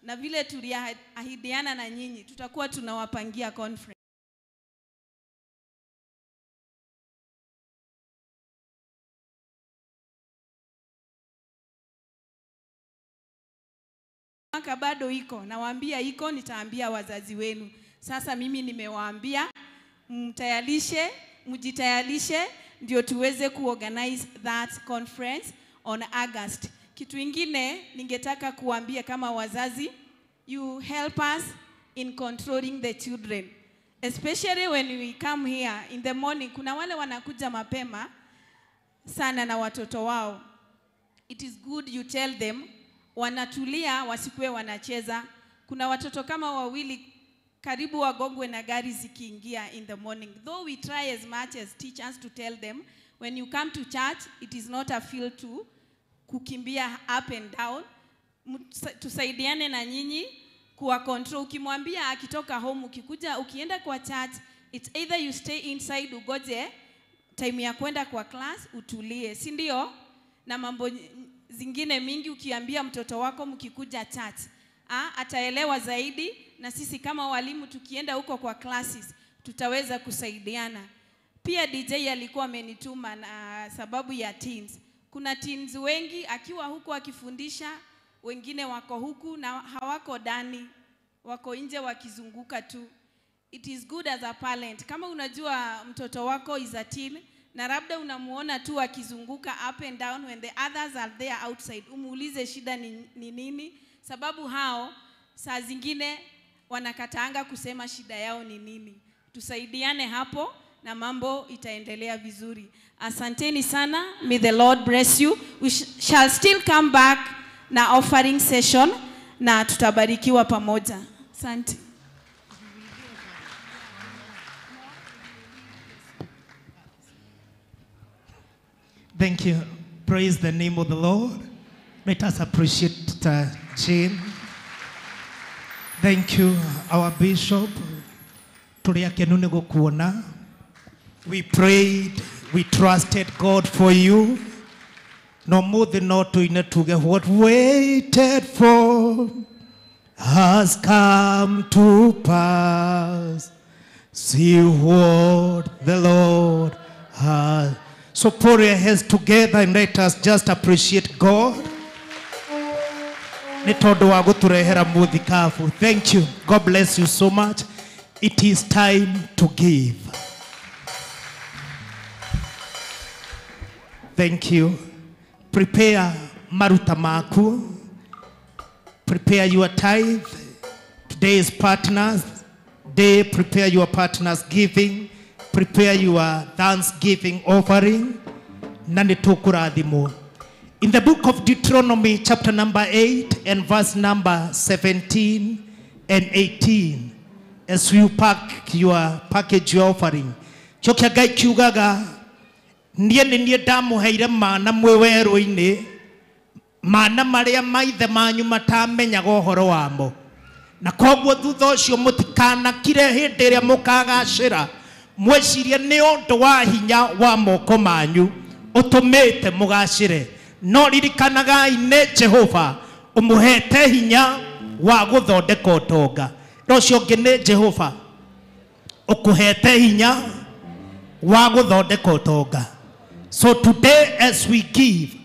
Na vile tuliahidiana na nyinyi, tutakuwa tunawapangia conference. Mwaka bado iko, nawaambia iko, nitaambia wazazi wenu. Sasa mimi nimewaambia mjitayarishe ndio tuweze kuorganize that conference on August. Kitu ingine ningetaka kuambia kama wazazi, you help us in controlling the children. Especially when we come here in the morning, kuna wale wanakuja mapema sana na watoto wao. It is good you tell them wanatulia, wasikue wanacheza. Kuna watoto kama wawili karibu wagongwe na gari zikiingia in the morning. Though we try as much as teachers to tell them, when you come to church, it is not a field to kukimbia up and down. Tusaidiane na nyinyi kuwa control. Ukimwambia akitoka home, ukikuja, ukienda kwa church, it's either you stay inside ugoje time ya kwenda kwa class, utulie. Si ndio? Na mambo zingine mingi ukiambia mtoto wako mkikuja church, ataelewa zaidi, na sisi kama walimu tukienda huko kwa classes tutaweza kusaidiana. Pia DJ alikuwa amenituma na sababu ya teens. Kuna teens wengi akiwa huko akifundisha, wengine wako huku na hawako ndani, wako nje wakizunguka tu. It is good as a parent, kama unajua mtoto wako is a teen na labda unamuona tu akizunguka up and down when the others are there outside, umuulize shida ni nini, sababu hao saa zingine wanakataanga kusema shida yao ni nini. Tusaidiane hapo na mambo itaendelea vizuri. Asanteni sana. May the Lord bless you. We shall still come back na offering session na tutabarikiwa pamoja. Asante. Thank you. Praise the name of the Lord. Let us appreciate Jane. Thank you, our bishop. We prayed, we trusted God for you. No more than not to get what waited for has come to pass. See what the Lord has. So put your hands together and let us just appreciate God. Thank you. God bless you so much. It is time to give. Thank you. Prepare maruta maku. Prepare your tithe. Today is partners day. Prepare your partners giving. Prepare your thanksgiving offering. In the book of Deuteronomy chapter number 8 and verse number 17 and 18, as you pack your package, your offering, chokia gai kiugaga nie damu heire mana mweweru-ini, mana maria maithe manyu matamenyaga ũhoro wamo, na koguo thutha ũcio mũtikanakire hĩndĩ ĩrĩa mũkagacĩra mwecirie nĩ ũndũ wa hinya wa moko manyu ũtũmĩte mũgacĩre, no ririkanagai nĩ Jehova ũmũhete hinya wa gũthondeka ũtonga. Rũciũ ũngĩ nĩ Jehova ũkũhete hinya wa gũthondeka ũtonga. So today as we give,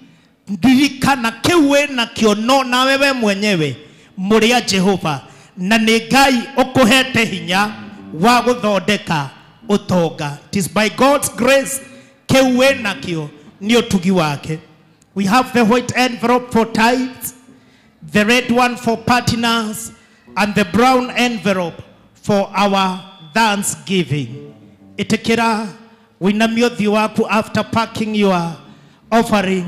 ririkana kĩu wĩna kĩo no na wewe mwenyewe mũrĩa Jehova, na nĩ Ngai ũkũhete hinya wa gũthondeka ũtonga. It is by God's grace kĩu wĩna kĩo nĩ ũtugi wake. We have the white envelope for tithes, the red one for partners, and the brown envelope for our thanksgiving. Itekera winamio thi waku after packing your offering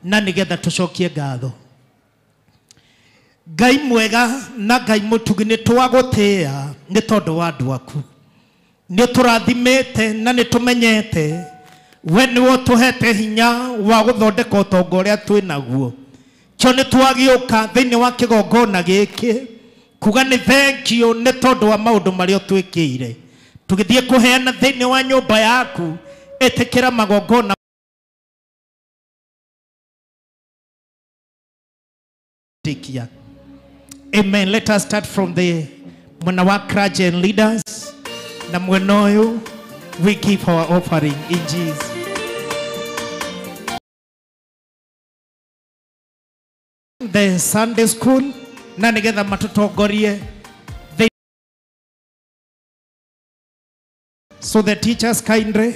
na nigetha tucokie ngatho. Ngai mwega na Ngai mutugi nĩ twagũtĩĩa nĩ tondũ wa andũ aku. Nĩ tũrathimĩte na nĩ tũmenyete we nĩwe ũtũhete hinya wa gũthondeka ũtonga ũrĩa twĩ naguo. Kĩo nĩ twagĩũka thĩinĩ wa kĩgongona gĩkĩ kuga nĩ thengiũ nĩ tondũ wa maũndũ marĩa ũtwĩkĩire. Tũgĩthiĩ kũheana thĩinĩ wa nyũmba yaku, ĩtĩkĩra magongona tikia. Amen. Let us start from the mwena wa clergy and leaders. Na mwena ũyũ we give our offering in Jesus. The Sunday school na nigetha matutongorie. So the teachers kindly.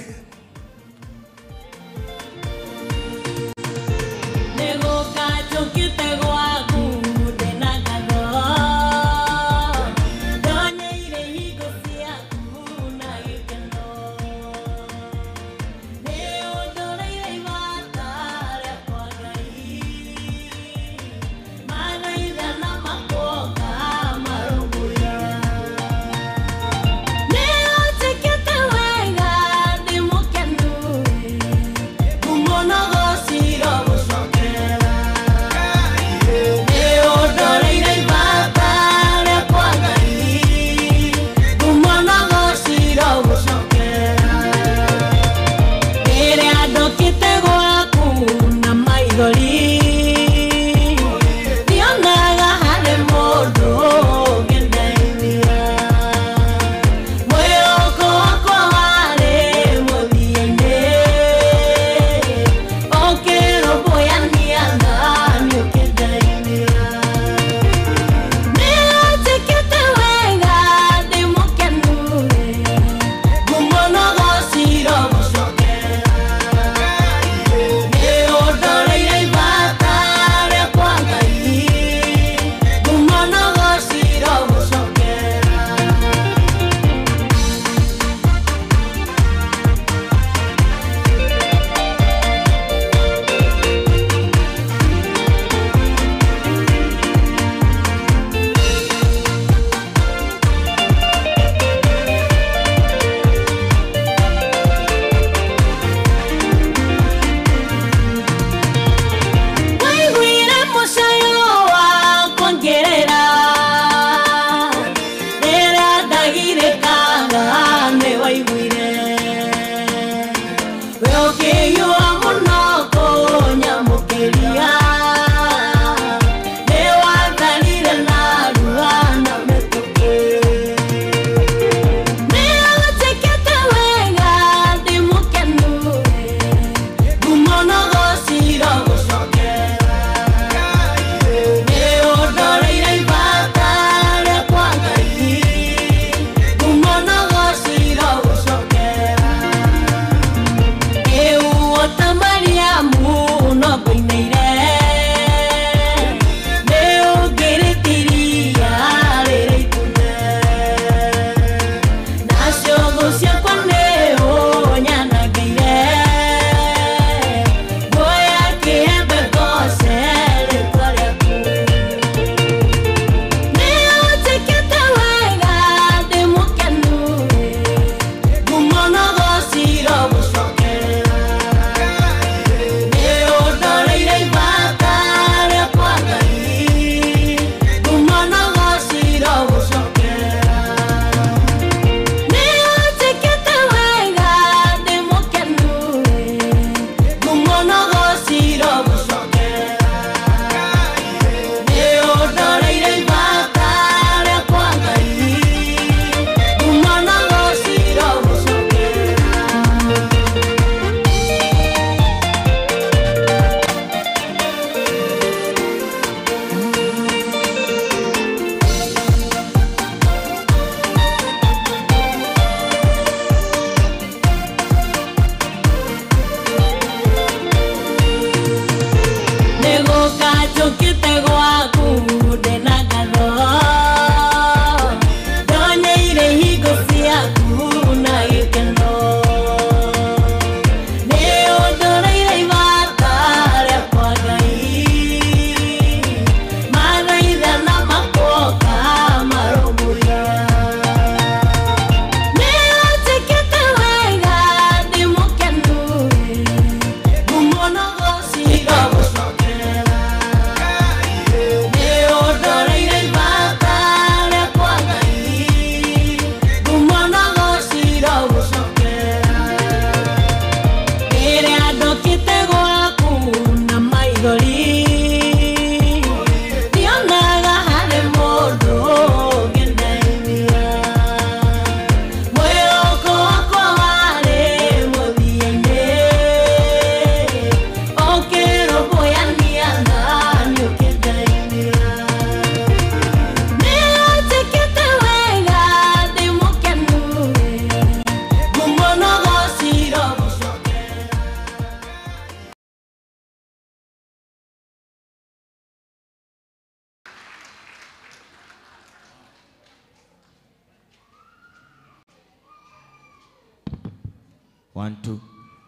1 2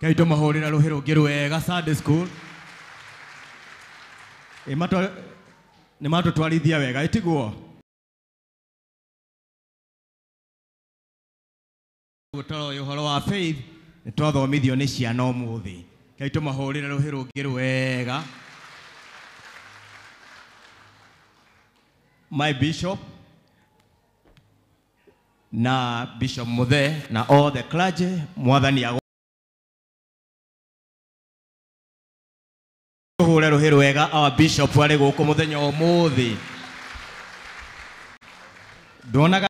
kaito mahorera ruhero ngirwega Sunday school nĩ matũtwarithia wega itigwo gũtara ũhoro wa faith nĩ twathomithio nĩ ciana ũmũthĩ kaito mahorera ruhero ngirwega. My bishop na Bishop Muthe na all the clergy mwathani hore ruhero wega our bishop ari guku muthenya umuthi ndonaga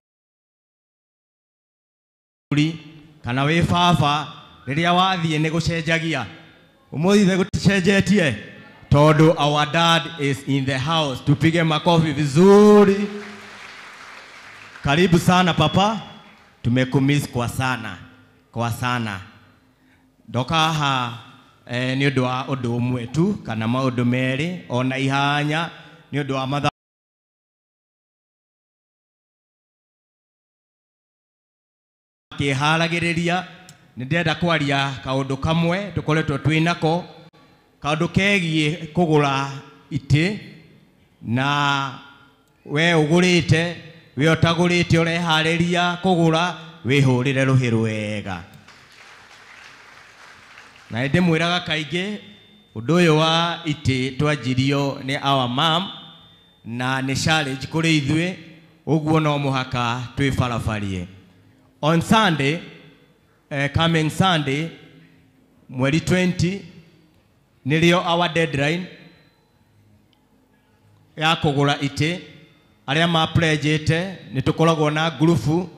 kana we baba riria wathie ni gucenjagia umuthi the guticenjetie todo our dad is in the house tupige makofi vizuri. Karibu sana papa, tumekumiss kwa sana. Ndoka haha ni undu wa undu umwe tu kana maundu meri ona ihanya ni undu wa matha kiharagiriria ni ndenda kwaria kaundu kamwe tukoretwo twinako kaundu kegie kugura ite na we ugurite we otagurite urehariria kugura wihurire ruhiru wega na ende mwiraga kaingi undu uyu wa ite twanjirio ni our mom na ni challenge kuri ithwe uguo no muhaka twi barabarie on Sunday coming Sunday mweri 20 nilio our deadline ya kugura ite aria ma pledgete ni tukoragwo na group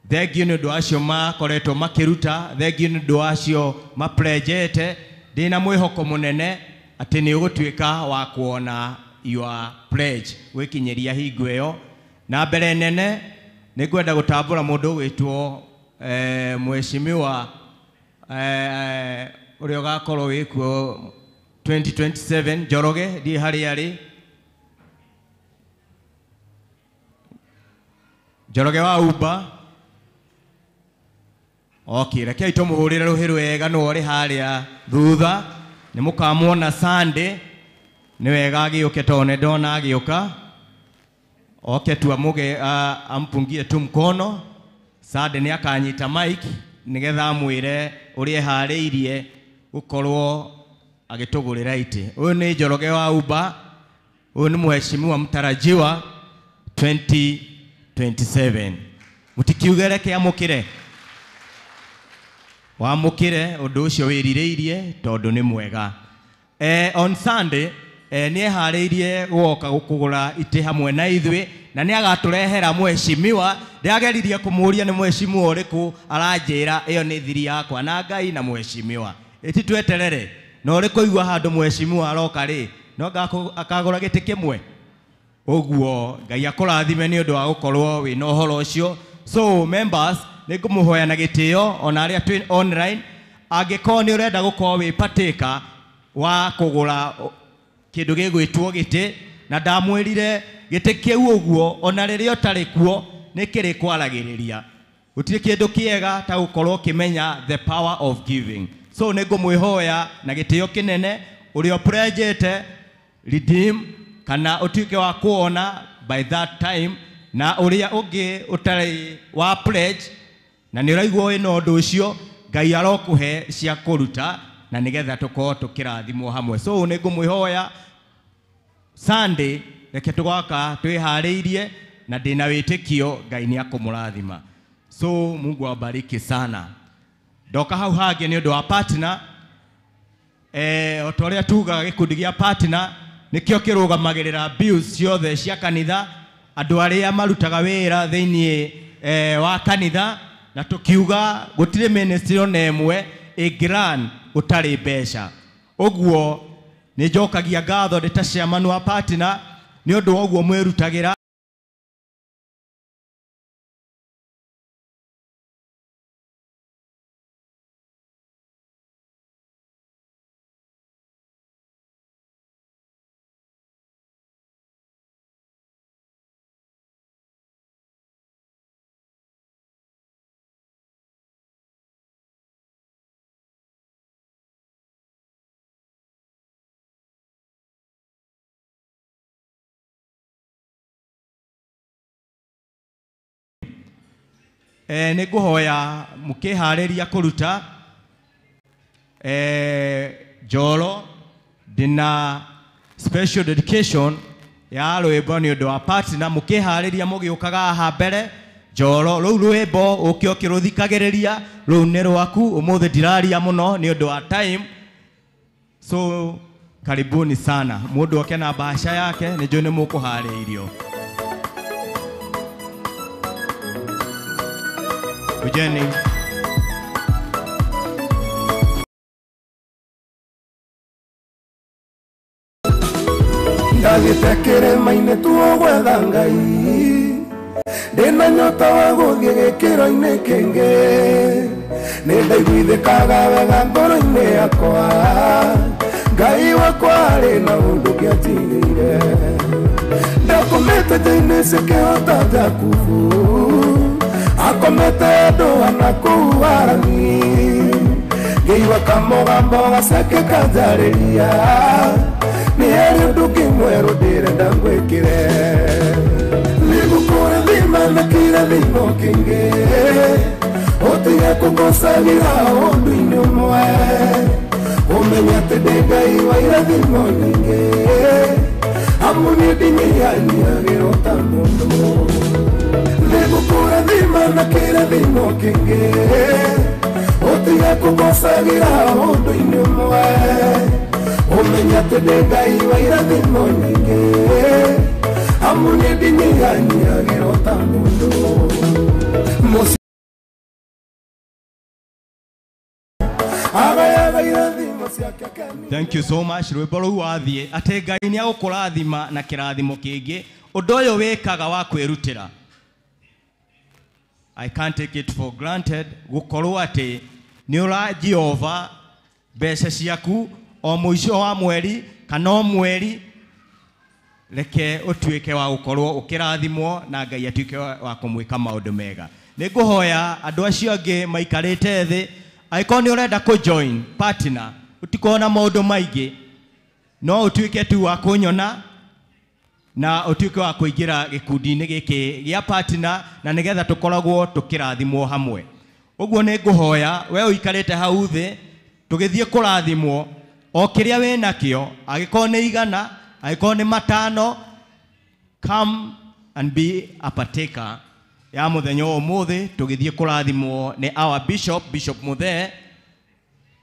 thengio ni ndu acio makoretwo makiruta thengio ni ndu acio ma pledgete ndina mwihoko munene ati ni ugutwika wa kuona your pledge wikinyeria hingo iyo na mbere nene ni ngwenda gutambura mundu witwo mheshimiwa uria ugakorwo wikuo 2027 Njoroge ndi hari ari Njoroge wa Uba okay rekei tumuhurire ruhiru wega no ri haria thutha ni mukamuona Sunday ni wega agiuke tone ndona agiuka okay tu amuge ampungie tu mkono Sunday ni akanyita mic nigetha amwire urie hariirie gukorwo agitugurira ite uyu ni Njoroge wa Uba uyu ni mheshimiwa mtarajiwa 2027 mutikiugere ke amukire wamukire undu ucio wirireirie tondu ni mwega on Sunday ni hariirie guoka gukugura ite hamwe na ithwe na ni agaturehera mheshimiwa ndiageririe kumuria ni mheshimiwa uriku aranjira iyo ni thiri yakwa na Ngai na mheshimiwa iti tweterere no uriku igwa handu mheshimiwa aroka ri no akagura giti kimwe oguo Ngai akurathime ni undu wa gukorwo wi no horo ucio so members ni ngumuhoya na gitio ona aria twin online angiko ni urenda gukorwo wi patika wa kugura kindu gigwitwo giti na ndamwirire giti kiu uguo ona riria utari kuo ni kiri kwaragiriria gutire kindu kiega ta gukorwo kimenya the power of giving so ni ngumwihoya na gitio kinene urio pledgete redeem kana utuike wa kuona by that time na uria ungi utari wa pledge na ni raigwo ino undu ucio Ngai arokuhe cia kuruta na nigetha tukorwo tukirathimwo hamwe so ni ngumwihoya Sunday reke tugaka twihariirie na ndina witikio Ngai ni akumurathima so Mungu awabariki sana ndoka hau hangi ni undu wa partner otoria tuga gikundi gia partner nikio kirugamagirira bills ciothe cia kanitha andu aria marutaga wira thiini wa kanitha na tukiuga gutire ministry ona emwe igran utari besha oguo ni njokagia ngatho ndita chairman wa partner ni undu oguo mwirutagira nĩ ngũhoya mũkĩharĩria kũruta Njoro ndĩna special dedication ya rwĩmbo nĩ ũndũ wa partner mũkĩharĩria mũgĩũkaga haha mbere Njoro rũu rwĩmbo ũkĩo kĩrũthikagĩrĩria rũu nĩ rwaku ũmũthĩ ndiraria mũno nĩ ũndũ wa time so karibuni sana mũndũ oke na bahasha yake nĩ njũĩ nĩ mũkũharĩirio Ujeni Ndagĩte kĩrĩma-inĩ tuogwetha Ngai ndĩna nyota wa gũthiĩ gĩkĩro-inĩ kĩngĩ nĩndaiguithĩkaga wega ngoro-inĩ yakwa Ngai wakwa arĩ na ũndũ kĩatigĩire ndakomete thĩinĩ cikĩhota Jakubu akomete ndũana kũu Harani ngĩigua kamũgambo gaceke kanjarĩria nĩ harĩ ũndũ kĩmwerũ ndĩrenda ngwĩkĩre nĩgũkũrathima na kĩrathimo kĩngĩ ũtige kũgocagĩra ũndũ-inĩ ũmwe ũmenye atĩ ndĩ Ngai wa irathimo nyingĩ amu nĩ ndinyihanyiagĩrwo ta mũndũ nĩgũkũrathima na kĩrathimo kĩngĩ ũtige kũgocagĩra ũndũ-inĩ ũmwe ũmenye atĩ ndĩ Ngai wa irathimo nyingĩ amu nĩ ndinyihanyiagĩrwo ta mũndũ Thank you so much rwĩmbo rũu wathiĩ atĩ Ngai nĩ agũkũrathima na kĩrathimo kĩngĩ ũndũ ũyũ wĩkaga wa kwĩrutĩra I can't take it for granted gũkorwo atĩ nĩ ũranjiova mbeca ciaku o mũico wa mweri kana o mweri reke ũtuĩke wa gũkorwo ũkĩrathimwo na Ngai atuĩke wa kũmwĩka maũndũ mega nĩ ngũhoya andũ acio angĩ maikarĩte thĩ angĩkorwo nĩ ũrenda kũjoin partner ũtikorwo na maũndũ maingĩ no ũtuĩke tu wa kũnyona na ũtuĩke wa kũingĩra gĩkundi-inĩ gĩkĩ gĩa partner na nĩgetha tũkoragwo tũkĩrathimwo hamwe ũguo nĩ ngũhoya we ũikarĩte hau thĩ tũgĩthiĩ kũrathimwo o kĩrĩa wĩ nakĩo angĩkorwo nĩ igana angĩkorwo nĩ matano come and be a partaker ya mũthenya ũmũthĩ tũgĩthiĩ kũrathimwo nĩ our Bishop Muthee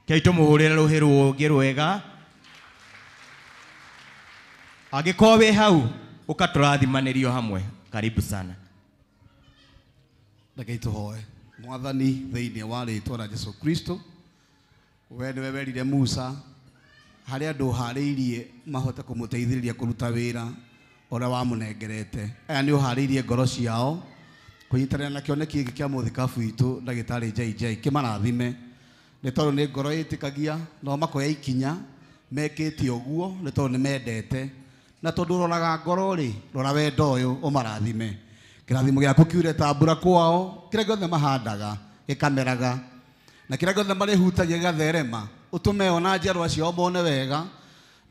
kei tũmũhũrĩre rũhĩ rũngĩ rwega angĩkorwo wĩ hau ũkatũrathimanĩrio hamwe karibu sana Rekei tũhoe Mwathani thĩinĩ wa rĩĩtwa rĩa Jesũ Kristo we nĩwe werire Musa harĩa andũ harĩirie mahote kũmũteithĩrĩria kũruta wĩra ũrĩa wamũnengerete aya nĩ ũharĩirie ngoro ciao kũnyitanĩra na kĩoneki gĩkĩ kĩa mũthikabu witũ ndagĩtarĩ JJ kĩmarathime nĩ tondũ nĩ ngoro ĩtĩkagia no makoya ikinya mekĩte ũguo nĩ tondũ nĩ mendete na tondũ ũroraga ngoro rĩ rora wendo ũyũ ũmarathime kĩrathimo gĩaku kiure ta mbura kwao kĩrĩa gĩothe mahandaga gĩkameraga na kĩrĩa gĩothe marĩhutagia gĩgatherema ũtũme ona njiarwa ciao mone wega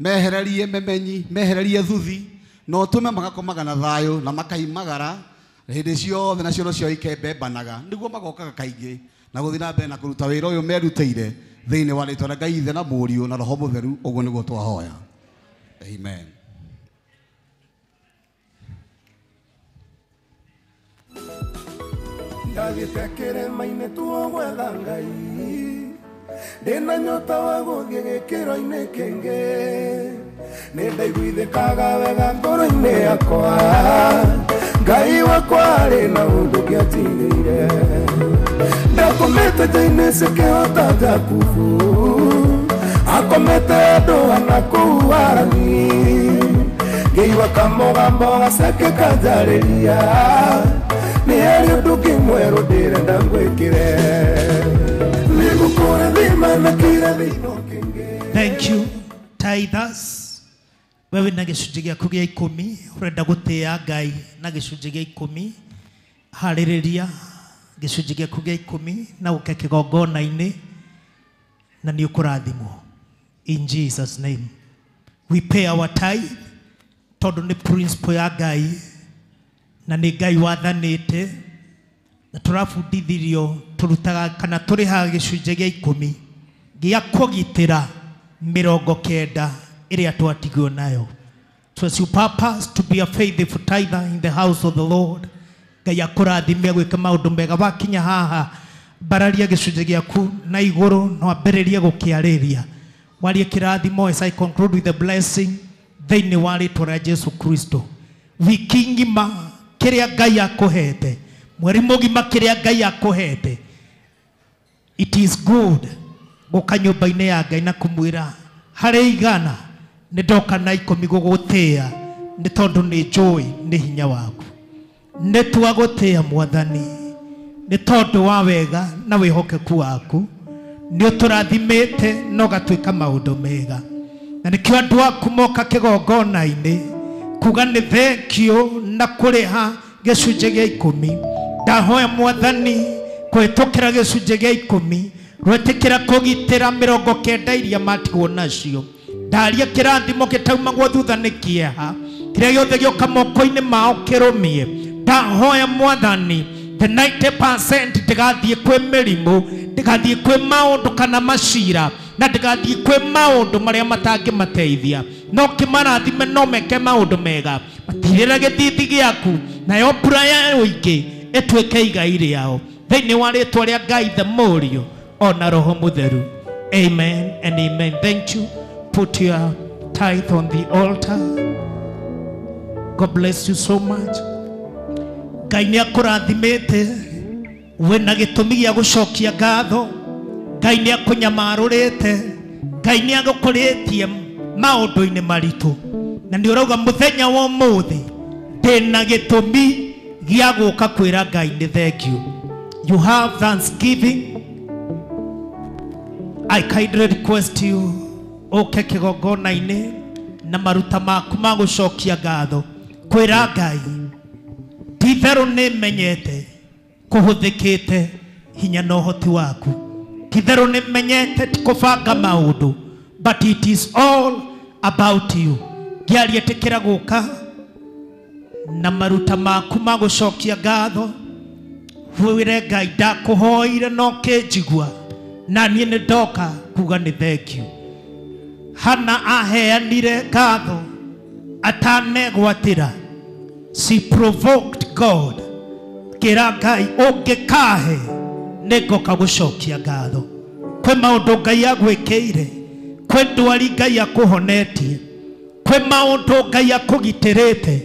mehererie memenyi mehererie thuthi na ũtũme magakomaga na thayũ na makaimagara hĩndĩ ciothe na cioro ciao ikembembanaga nĩguo magokaga kaingĩ na gũthiĩ na mbere na kũruta wĩra ũyũ merutĩire thĩinĩ wa rĩĩtwa rĩa Ngai Ithe na Mũriũ na Roho Mũtheru ũguo nĩguo twahoya amen Ndagĩte kĩrĩma-inĩ tuogwetha Ngai ndĩna nyota wa gũthiĩ gĩkĩro-inĩ kĩngĩ nĩndaiguithĩkaga wega ngoro-inĩ yakwa Ngai wakwa arĩ na ũndũ kĩatigĩire ndakomete thĩinĩ cikĩhota Jakubu akomete ndũana kũu Harani ngĩigua kamũgambo gaceke kanjarĩria nĩ harĩ ũndũ kĩmwerũ ndĩrenda ngwĩkĩre nĩgũkũrathima na kĩrathimo kĩngĩ Thank you tithers wewe na gĩcunjĩ gĩaku gĩa 10 ũrenda gũtĩĩa Ngai na gĩcunjĩ gĩa 10 harĩrĩria gĩcunjĩ gĩaku gĩa 10 na ũke kĩgongona-inĩ na nĩ ũkũrathimwo in Jesus name we pay our tithe tondũ nĩ principle ya Ngai na nĩ Ngai wathanĩte na turabundithirio turutaga kana turi ha gicunje gĩa 10 gĩa kũgitĩra 90 ĩrĩa twatigwo nayo. So as you purpose to be a faithful tither in the house of the Lord, Ngai akũrathime gwĩka maũndũ mega. Wakinya haha bararia gĩcunjĩ gĩaku na igũrũ no ambĩrĩrie gũkĩarĩria warie kĩrathimo as I conclude with the blessing thĩinĩ wa rĩtwa rĩa Jesu Kristo. Wiki ngima kĩrĩa Ngai akũhete, mweri mũgima kĩrĩa Ngai akũhete, it is good gũka nyũmba-inĩ ya Ngai na kũmwĩra harĩ igana nĩ ndoka na 10 gũgũtĩĩa nĩ tondũ nĩ njũĩ nĩ hinya waku. Nĩ twagũtĩĩa Mwathani nĩ tondũ wa wega na wĩhokeku waku, nĩ ũtũrathimĩte na ũgatuĩka maũndũ mega. Na nĩkĩo andũ aku moka kĩgongona-inĩ kuga nĩ thengiũ na kũrĩha gĩcunjĩ gĩa 10. Ndahoya Mwathani kũhĩtũkĩra gĩcunjĩ gĩa 10 rwetĩkĩra kũgitĩra 90 iria matigwo nacio. Ndaria kĩrathimo gĩtaumagwo thutha nĩ kĩeha, kĩrĩa gĩothe gĩoka moko-inĩ mao kĩrũmie. Ndahoya Mwathani the 90% ndĩgathiĩ kwĩ mĩrimũ, ndĩgathiĩ kwĩ maũndũ kana macira, na ndĩgathiĩ kwĩ maũndũ marĩa matangĩmateithia, no kĩmarathime no meke maũndũ mega. Matirĩra gĩthithi gĩaku nayo mbura ya ũingĩ ĩtuĩke igai rĩao thĩinĩ wa rĩtwa rĩa Ngai the Mũriũ ona Roho Mũtheru. Amen and amen. Thank you. Put your tithe on the altar. God bless you so much. Ngai nĩ akũrathimĩte wĩna gĩtũmi gĩa gũcokia ngatho. Ngai nĩ akũnyamarũrĩte. Ngai nĩ agũkũrĩtie maũndũ-inĩ maritũ, na nĩ ũrauga mũthenya wa ũmũthĩ ndĩna gĩtũmi gĩa gũka kwĩra Ngai nĩ thengiũ. You have thanksgiving. I kindly request you ũke kĩgongona-inĩ na maruta maku ma gũcokia ngatho kwĩra Ngai ti-itherũ nĩ menyete kũhũthĩkĩte hinya na ũhoti waku. Ti-itherũ nĩ menyete ti kũbanga maũndũ, but it is all about you. Ngĩaria tĩkĩra gũka na maruta maku ma gũcokia ngatho wĩre Ngai ndakũhoire no kĩnjigua na niĩ nĩ ndoka kuga nĩ thengiũ. Hana aheanire ngatho atanegwatĩra. She provoked God. Kĩra Ngai ũngĩkahe nĩngoka gũcokia ngatho. Kwĩ maũndũ Ngai agwĩkĩire, kwĩ ndwari Ngai akũhonetie, kwĩ maũndũ Ngai akũgitĩrĩte.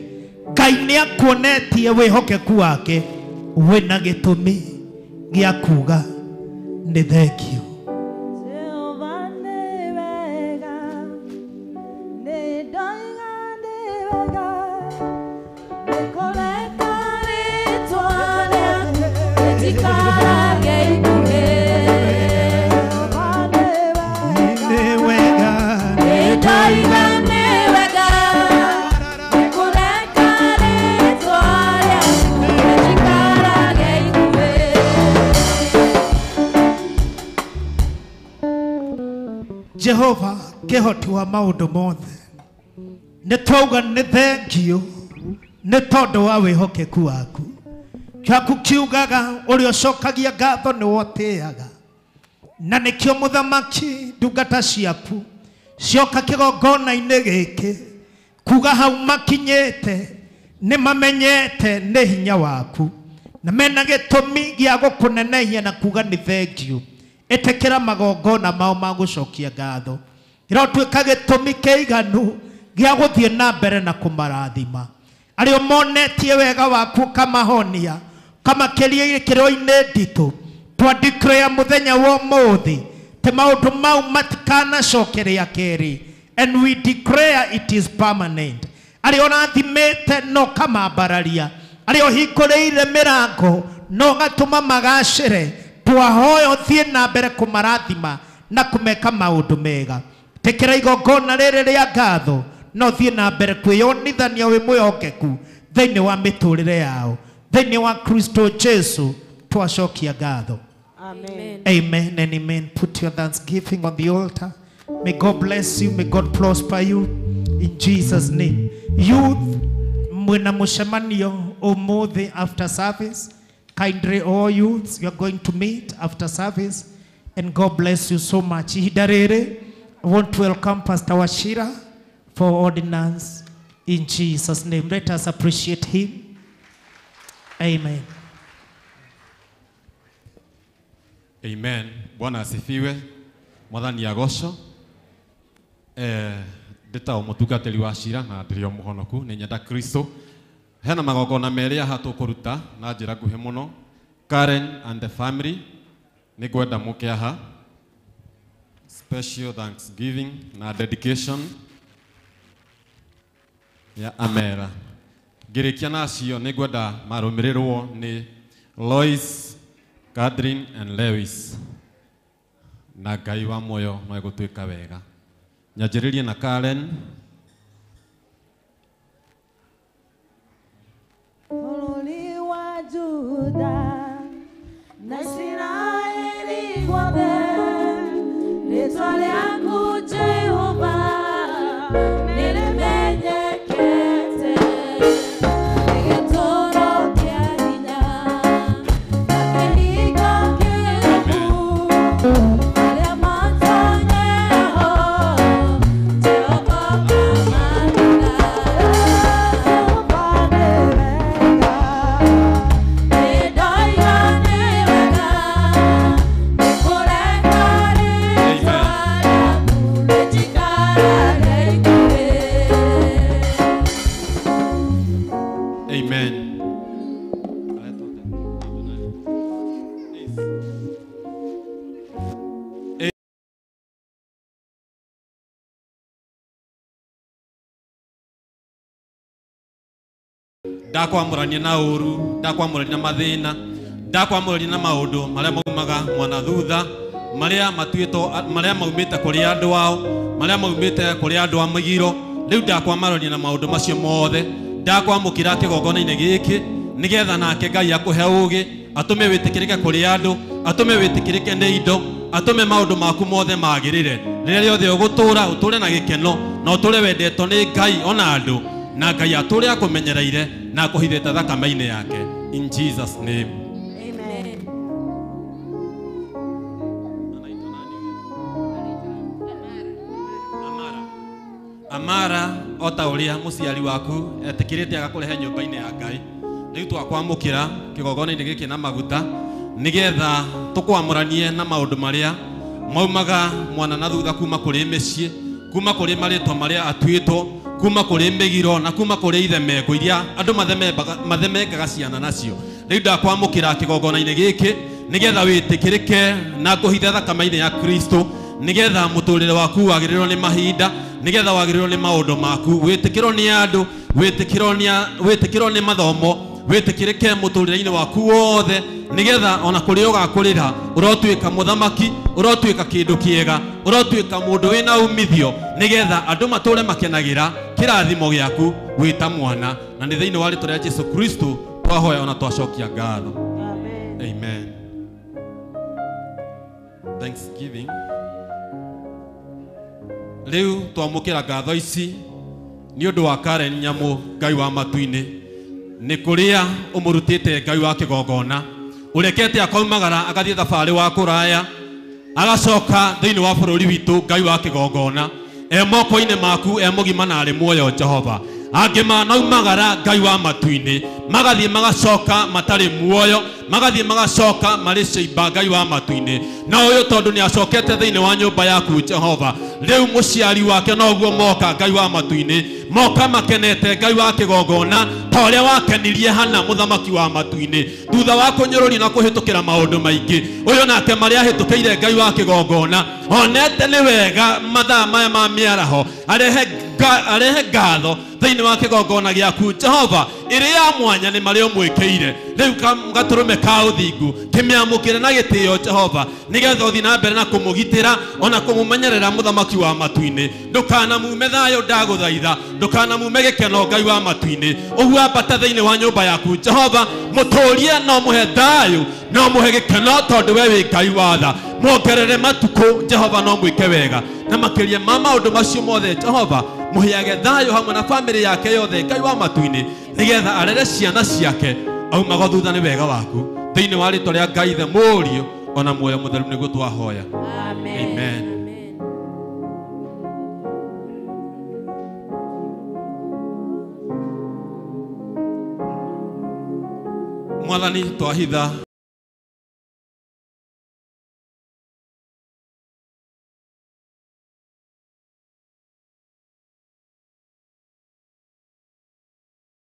Ngai nĩ akuonetie wĩhokeku wake, wĩna gĩtũmi gĩa kuga nĩ thengiũ. Jehova kĩhoti wa maũndũ mothe, nĩ twauga nĩ thengiũ nĩ tondũ wa wĩhokeku waku. Gĩaku kiugaga ũrĩa ũcokagia ngatho nĩ wotĩaga, na nĩkĩo mũthamaki ndungata ciaku cioka kĩgongona-inĩ gĩkĩ kuga hau makinyĩte nĩ mamenyete nĩ hinya waku, na mena gĩtũmi gĩa gũkũnenehia na kuga nĩ thengiũ. Ĩtĩkĩra magongona mao ma gũcokia ngatho ĩrotuĩka gĩtũmi kĩiganu gĩa gũthiĩ na mbere na kũmarathima. Arĩa monetie wega waku kamahonia kamakĩria gĩkĩro-inĩ nditũ, twa-declare mũthenya wa ũmũthĩ te maũndũ mau matikanacoke rĩa kerĩ, and we declare it is permanent. Arĩa ũrathimĩte no kamambararia, arĩa ũhingũrĩire mĩrango no gatũma magacĩre. Twahoya ũthiĩ na mbere kũmarathima na kũmeka maũndũ mega. Tĩkĩra igongona rĩrĩ rĩa ngatho no thiĩ na mbere kwĩyonithania wĩ mwĩhokeku thĩinĩ wa mĩtũrĩre yao. Thĩinĩ wa Kristo Jesu twacokia ngatho. Amen. Amen and amen. Put your thanksgiving on the altar. May God bless you. May God prosper you in Jesus' name. Youth, mwena mũcemanio ũmũthĩ after service. kindly all youths, you are going to meet after service. And God bless you so much. Hidarere, I want to welcome Pastor Washira for ordinance in Jesus' name. Let us appreciate him. Amen. Amen. Bwana asifiwe. Mwathani agocwo. Ndeta umutungatiri wa Shira na ndiri omuhonoku ni nyenda Kristo. Hena magogona meri aha tukuruta na njira nguhi muno. Karen and the family ni gwenda muke aha. Special thanksgiving na dedication ya Amera. Ngirikia nacio ni gwenda marumirirwo ni Lois, Catherine and Lewis. Na Ngai wa moyo no egutwika wega. Nyanjiririe na Karen. Bũrũri wa Juda na Isiraeli guothe, rĩĩtwa rĩaku Jehova nĩrĩmenyekete, nĩ gĩtũũro kĩa hinya na kĩhingo kĩrũmu. Arĩa matonyeho Jehova amanina. Jehova nĩ wega, nĩndoiga nĩ wega, nĩkũreka rĩĩtwa rĩaku rĩjikarage ikuhĩ. Amen. Ndakwamũrania na ũru, ndakwamũrania na mathĩna, ndakwamũrania na maũndũ marĩa maumaga mwana thutha, marĩa maumĩte kũrĩ andũ ao, marĩa maumĩte kũrĩ andũ a mũgiro. Rĩu ndakwamũrania na maũndũ macio mothe, ndakwamũkĩra kĩgongona-inĩ gĩkĩ nĩgetha nake Ngai akũhe ũũgĩ, atũme wĩtĩkĩrĩke kũrĩ andũ, atũme wĩtĩkĩrĩke nĩ indo, atũme maũndũ maku mothe magĩrĩre. Rĩrĩa rĩothe ũgũtũũra, ũtũũre na gĩkeno na ũtũũre wendetwo nĩ Ngai ona andũ, na Ngai atũũre akũmenyereire na akũhithĩte thakame-inĩ yake. In Jesus name. Amen. Amara ota ũrĩa mũciari waku etĩkĩrĩte agakũrehe nyũmba-inĩ ya Ngai. Rĩu twakwamũkĩra kĩgongona-inĩ gĩkĩ na maguta nĩgetha tũkwamũranie na maũndũ marĩa maumaga mwana na thutha kuma kũrĩ mĩciĩ, kuma kũrĩ marĩtwa marĩa atuĩtwo, kuma kũrĩ mĩgiro na kuma kũrĩ ithemeko iria andũ mathemengaga ciana nacio. Rĩu ndakwamũkĩra kĩgongona-inĩ gĩkĩ nĩgetha wĩtĩkĩrĩke na ngũhithe thakame-inĩ ya Kristo, nĩgetha mũtũrĩre waku wagĩrĩrwo nĩ mahinda, nĩgetha wagĩrĩrwo nĩ maũndũ maku, wĩtĩkĩrwo nĩ andũ, wĩtĩkĩrwo nĩ mathomo, wĩtĩkĩrĩke mũtũrĩre-inĩ waku wothe, nĩgetha ona kũrĩa ũgakũrĩra ũrotuĩka mũthamaki, ũrotuĩka kĩndũ kĩega, ũrotuĩka mũndũ wĩna umithio, nĩgetha andũ matũre makenagĩra kĩrathimo gĩaku wĩta mwana. Na nĩ thĩinĩ wa rĩĩtwa rĩa Jesu Kristo twahoya ona twacokia ngatho. Amen. Thanksgiving. Rĩu twamũkĩra ngatho ici nĩ ũndũ wa Karen Nyamũ, Ngai wa matu-inĩ, nĩ kũrĩa ũmũrutĩte Ngai wa kĩgongona, ũrekete akaumagara agathiĩ thabarĩ wa kũraya, agacoka thĩinĩ wa bũrũri witũ Ngai wa kĩgongona, moko-inĩ maku mũgima na arĩ muoyo Jehova. Angĩ manaumagara Ngai wa matu-inĩ, magathiĩ magacoka matarĩ muoyo, magathiĩ magacoka marĩ ciimba Ngai wa matu-inĩ. Na ũyũ tondũ nĩ acokete thĩinĩ wa nyũmba yaku Jehova, rĩu mũciari wake noguo moka Ngai wa matu-inĩ, moka makenete Ngai wa kĩgongona ta ũrĩa wakenirie Hana mũthamaki wa matu-inĩ, thutha wa kũnyũrũrio na kũhĩtũkĩra maũndũ maingĩ. Ũyũ nake marĩa ahĩtũkĩire Ngai wa kĩgongona, onete nĩ wega mathaa maya ma mĩaraho arehe ngatho thĩinĩ wa kĩgongona gĩaku Jehova, ĩrĩ ya mwanya nĩ marĩa ũmwĩkĩire. Rĩu gatũrũme ka ũthingu kĩmĩamũkĩre na gĩtĩo Jehova, nĩgetha ũthiĩ na mbere na kũmũgitĩra ona kũmũmenyerera mũthamaki wa matu-inĩ. Ndũkanamume thayũ ndagũthaitha, ndũkanamume gĩkeno Ngai wa matu-inĩ. Ũguo ambata thĩinĩ wa nyũmba yaku Jehova, mũtũũrie no mũhe thayũ, no mũhe gĩkeno tondũ we wĩ Ngai wa tha. Mwongerere matukũ Jehova, no mwĩke wega na makĩria ma maũndũ macio mothe Jehova, mũheage thayũ hamwe na bamĩrĩ yake yothe Ngai wa matu-inĩ, nĩgetha arere ciana ciake aumaga thutha nĩ wega waku. thĩinĩ wa rĩtwa rĩa Ngai the Mũriũ ona muoyo mũtheru nĩguo twahoya. Amen. Mwathani twahitha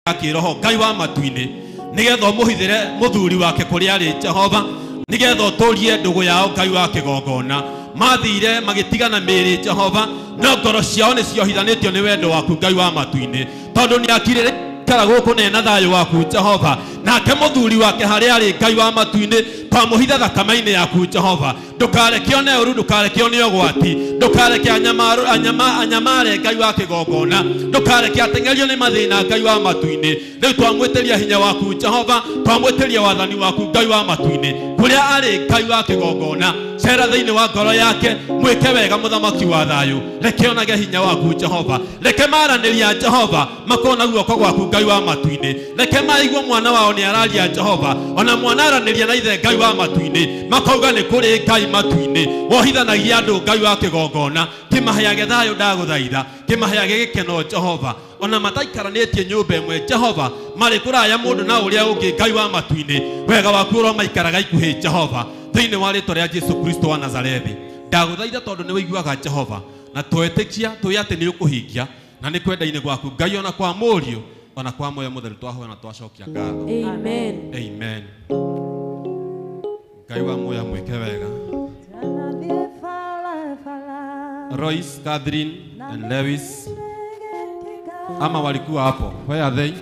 akiroho Ngai wa matu-inĩ nigetha mũhithĩre mũthuri wake kũrĩa arĩ Jehova, nigetha ũtũrie ndũgũ yao Ngai wa kĩgongona. Mathire magĩtigana mĩĩrĩ Jehova, no ngoro ciao nĩ ciohithanĩtio nĩ wendo waku Ngai wa matu-inĩ, tondũ nĩ akirĩre kara gũkũ nena thayũ waku Jehova, nake mũthuri wake harĩa arĩ Ngai wa matu-inĩ twamũhitha thakame-inĩ yaku Jehova. Ndũkareke one ũru, ndũkareke one ũgwati, ndũkareke anyamare Ngai wa kĩgongona, ndũkareke ateng'erio nĩ mathĩna Ngai wa matu-inĩ. Rĩu twamwĩtĩria hinya waku Jehova, twamwĩtĩria wathani waku Ngai wa matu-inĩ kũrĩa arĩ Ngai wa kĩgongona. Cera thĩinĩ wa ngoro yake, mwĩke wega mũthamaki wa thayũ, reke onage hinya waku Jehova, reke maranĩria Jehova makona guoko gwaku Ngai wa matu-inĩ, reke maigua mwana wao nĩ araria Jehova, ona mwana aranĩria na ithe Ngai wa matu-inĩ, makauga nĩ kũrĩ Ngai matu-inĩ wohithanagia andũ Ngai wa kĩgongona. Kĩmaheage thayũ ndagũthaitha, kĩmaheage gĩkeno Jehova, ona mataikaranĩtie nyũmba ĩmwe Jehova, marĩ kũraya mũndũ na ũrĩa ũngĩ Ngai wa matu-inĩ, wega waku ũromaikaraga ikuhĩ Jehova, thĩinĩ wa rĩtwa rĩa Jesũ Kristo wa Nazarethi. Ndagũthaitha tondũ nĩ wĩiguaga Jehova, na twetĩkia tũĩ atĩ nĩ ũkũhingia, na nĩ kwenda-inĩ gwaku Ngai ona kwa Mũriũ ona kwa muoyo mũtheru twahoya na twacokia ngatho. Amen. Amen. Ngai wa muoyo mwĩke wega. Royce, Catherine and Lewis ama walikuwa hapo? Where are they?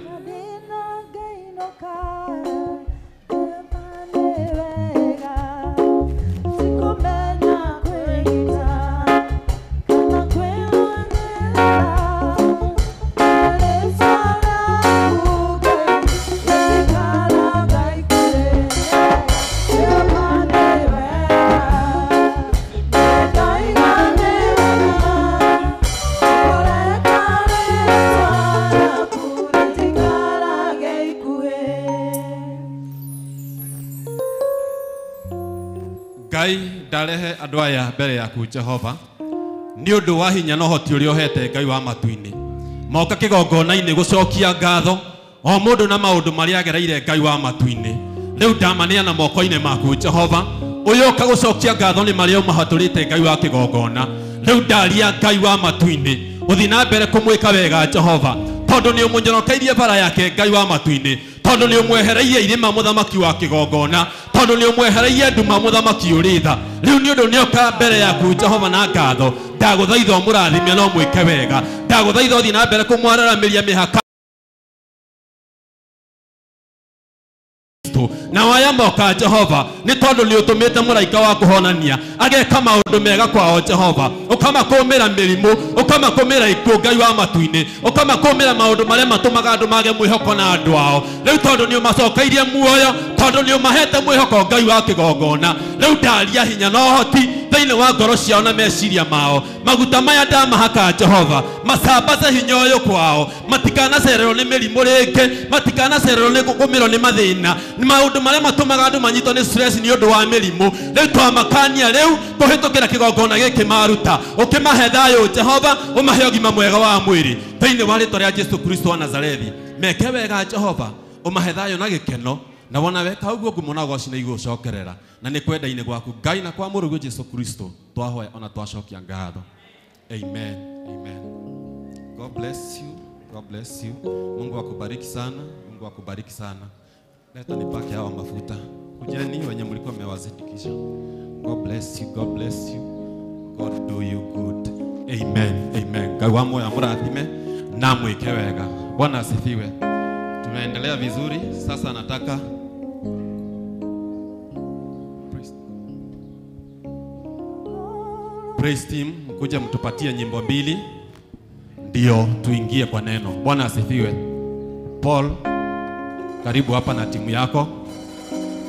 Ngai ndarehe andũ aya mbere yaku Jehova nĩ ũndũ wa hinya na ũhoti ũrĩa ũhete Ngai wa matu-inĩ, moka kĩgongona-inĩ gũcokia ngatho o mũndũ na maũndũ marĩa agereire Ngai wa matu-inĩ. Rĩu ndamaneana moko-inĩ maku Jehova, ũyũ ũka gũcokia ngatho nĩ marĩa ũmahatũrĩte Ngai wa kĩgongona. Rĩu ndaria Ngai wa matu-inĩ ũthiĩ na mbere kũmwĩka wega Jehova, tondũ nĩ ũmũnyorokeirie bara yake Ngai wa matu-inĩ, tondũ nĩ ũmwehereirie irĩma mũthamaki wa kĩgongona, tondũ nĩ ũmwehereirie nduma mũthamaki ũrĩ tha. Rĩu nĩ ũndũ nĩoka mbere yaku Jehova na ngatho, ndagũthaitha ũmũrathime no mwĩke wega, ndagũthaitha ũthiĩ na mbere kũmwararamĩria mĩhaka na waya moka Jehova, nĩ tondũ nĩ ũtũmĩte mũraika wa kũhonania ageka maũndũ mega kwao Jehova, ũkamakũmĩra mĩrimũ, ũkamakũmĩra ikuũ Ngai wa matu-inĩ, ũkamakũmĩra maũndũ marĩa matũmaga andũ mage mwĩhoko na andũ ao. Rĩu tondũ nĩ ũmacokeirie muoyo, tondũ nĩ ũmahete mwĩhoko Ngai wa kĩgongona, rĩu ndaria hinya na ũhoti thĩinĩ wa ngoro ciao na meciria mao. Maguta maya ndamahaka Jehova, macambace hinya ũyũ kwao, matikanacererwo nĩ mĩrimũ rĩngĩ, matikanacererwo nĩ kũgũmĩrwo nĩ mathĩna, maũndũ marĩa matũmaga andũ manyitwo nĩ stress nĩ ũndũ wa mĩrimũ. Rĩu twamakania rĩu kũhĩtũkĩra kĩgongona gĩkĩ maruta, ũkĩmahe thayũ Jehova, ũmahe ũgima mwega wa mwĩrĩ thĩinĩ wa rĩtwa rĩa Jesũ Kristo wa Nazarethi. Meke wega Jehova, ũmahe thayũ na gĩkeno, na wona weka ũguo ngumo na ũgooci nĩ igũcokerera, na nĩ kwenda-inĩ gwaku Ngai na kwa Mũrũguo Jesũ Kristo twahoya ona twacokia ngatho. Amen. Amen. God bless you. God bless you. Mungu akubariki sana. Mungu akubariki sana. Leta nipake hawa mafuta. Kujeni wenye mlikuwa mmewazindikisha. God bless you. God bless you. God do you good. Amen. Amen. Ngai wa moyo amurathime na mwĩke wega. Bwana asifiwe. Tunaendelea vizuri. Sasa nataka praise team kuja mtupatie nyimbo mbili ndio tuingie kwa neno. Bwana asifiwe. Paul, karibu hapa na timu yako.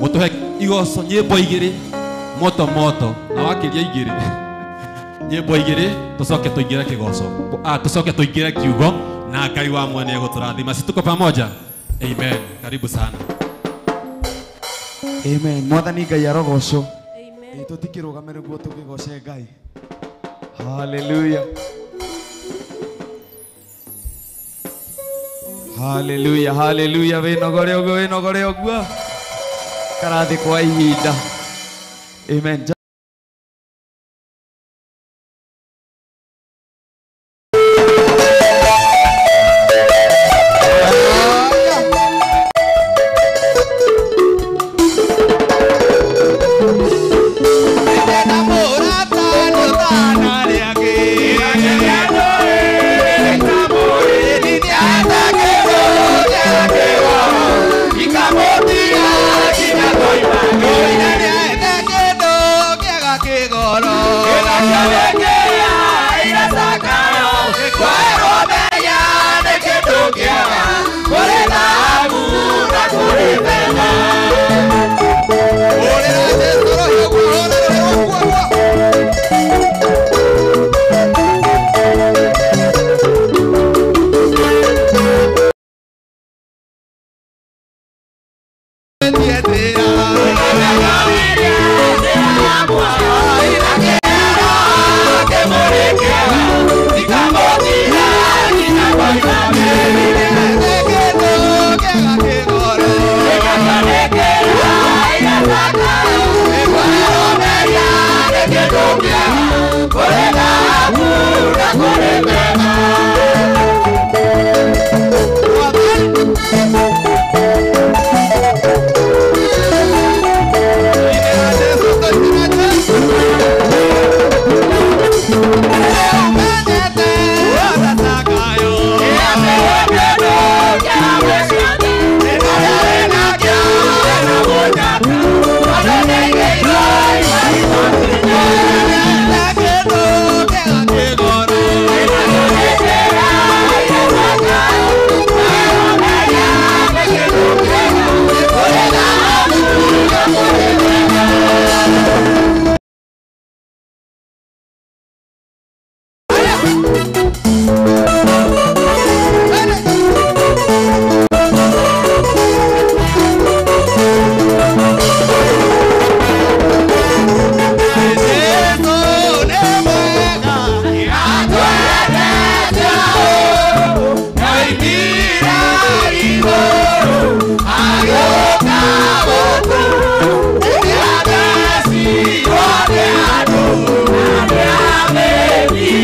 Mutuhe igoco nyimbo igiri moto moto na wakiria igiri. Nyimbo igiri tucoke tuingire kigoco. Tucoke tuingire kiugo na Ngai wa mwene gũtũrathima. Situko pamoja. Amen. Karibu sana. Amen. Mwathani Ngai arogocwo. Amen. Tutikirugame niguo tukigoce Ngai. Hallelujah. Hallelujah, hallelujah. Winogore oguo. Karathi kwa ihinda. Amen.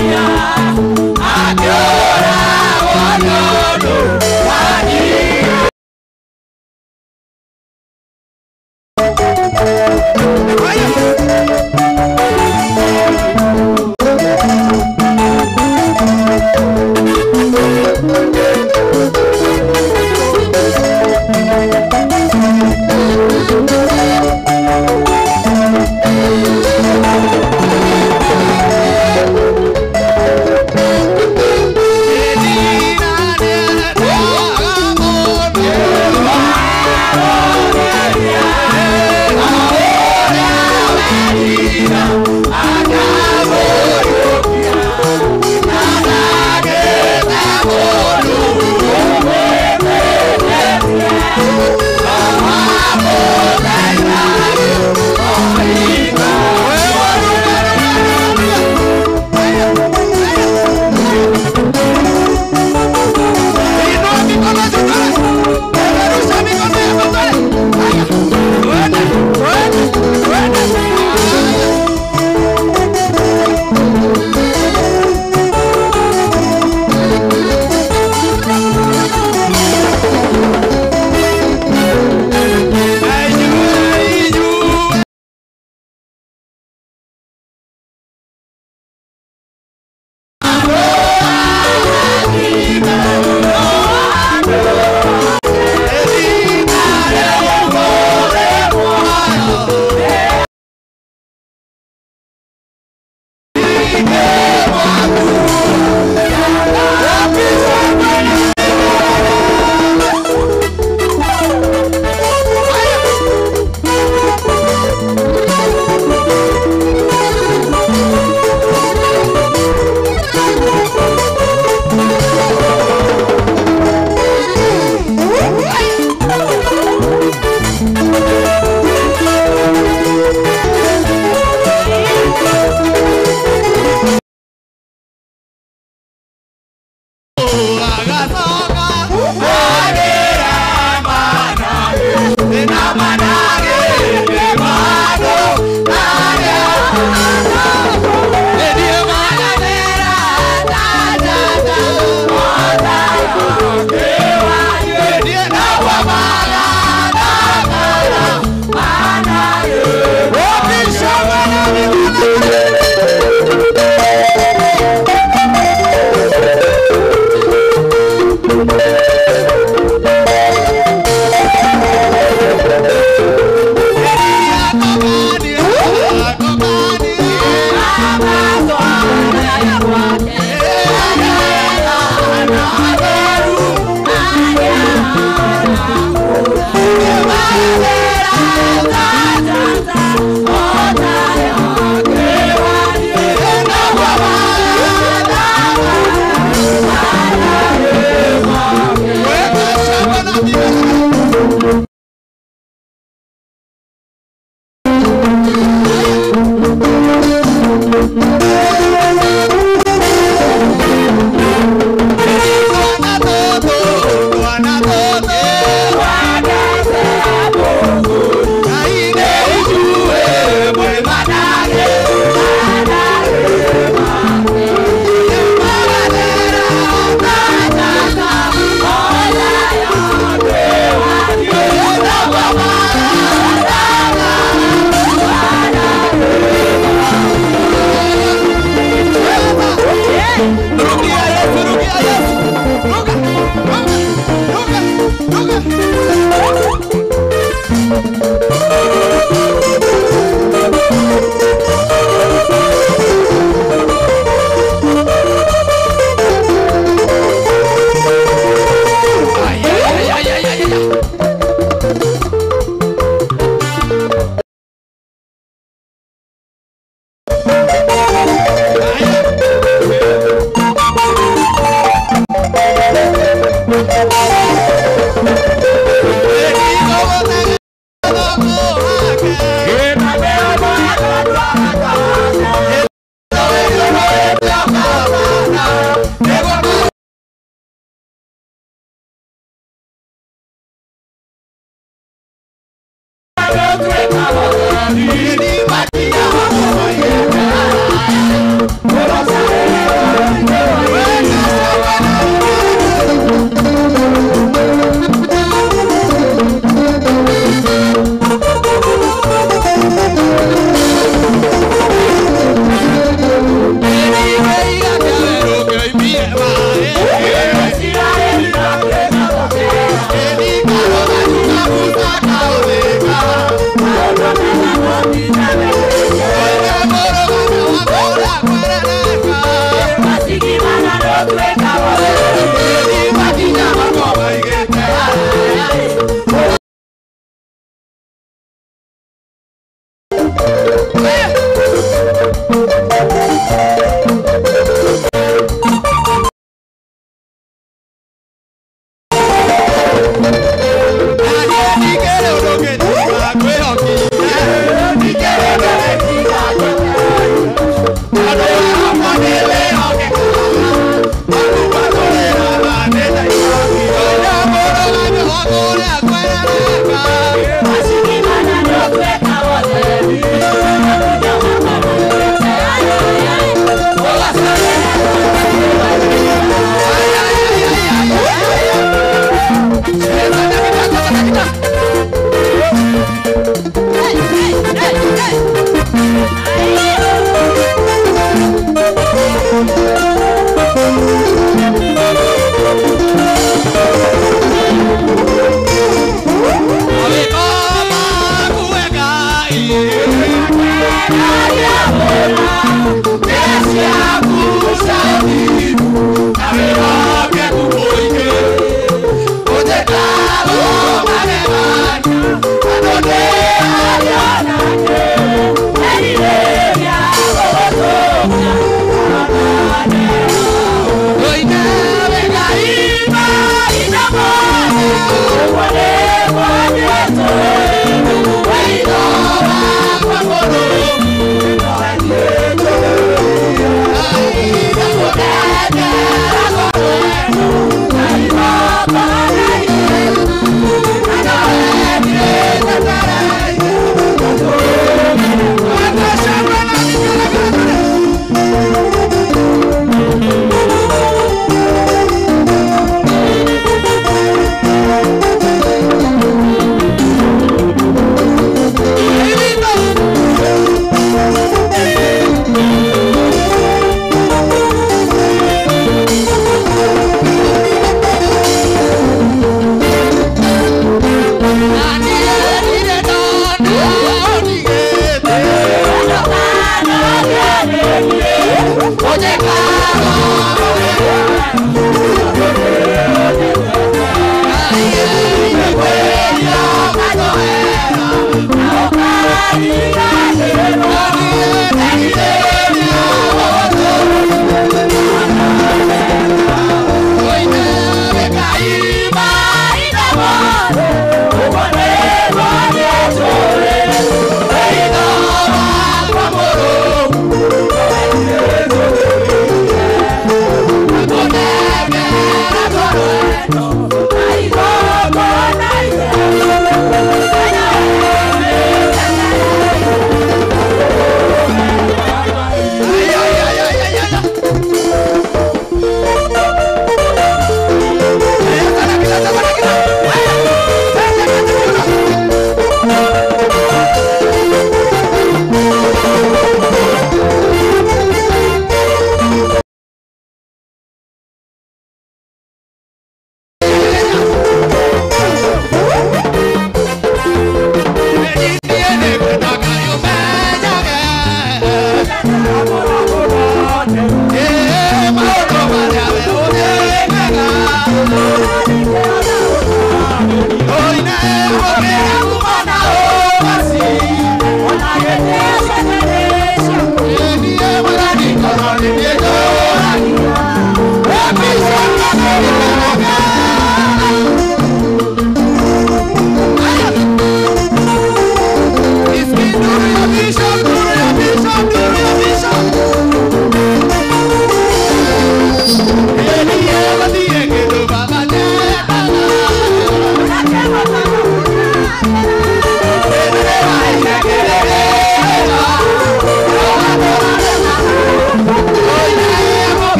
Yeah.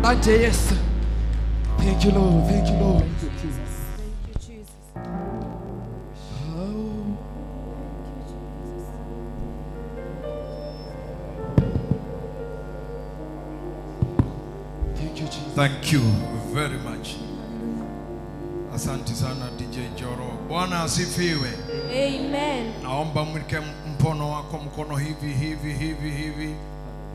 Asante Yesu. Thank you Lord. Thank you Lord. Thank you, Jesus. Thank you Jesus. Thank you very much. Asante sana DJ Joro. Bwana asifiwe. Amen. Naomba mwike mkono wako mkono hivi.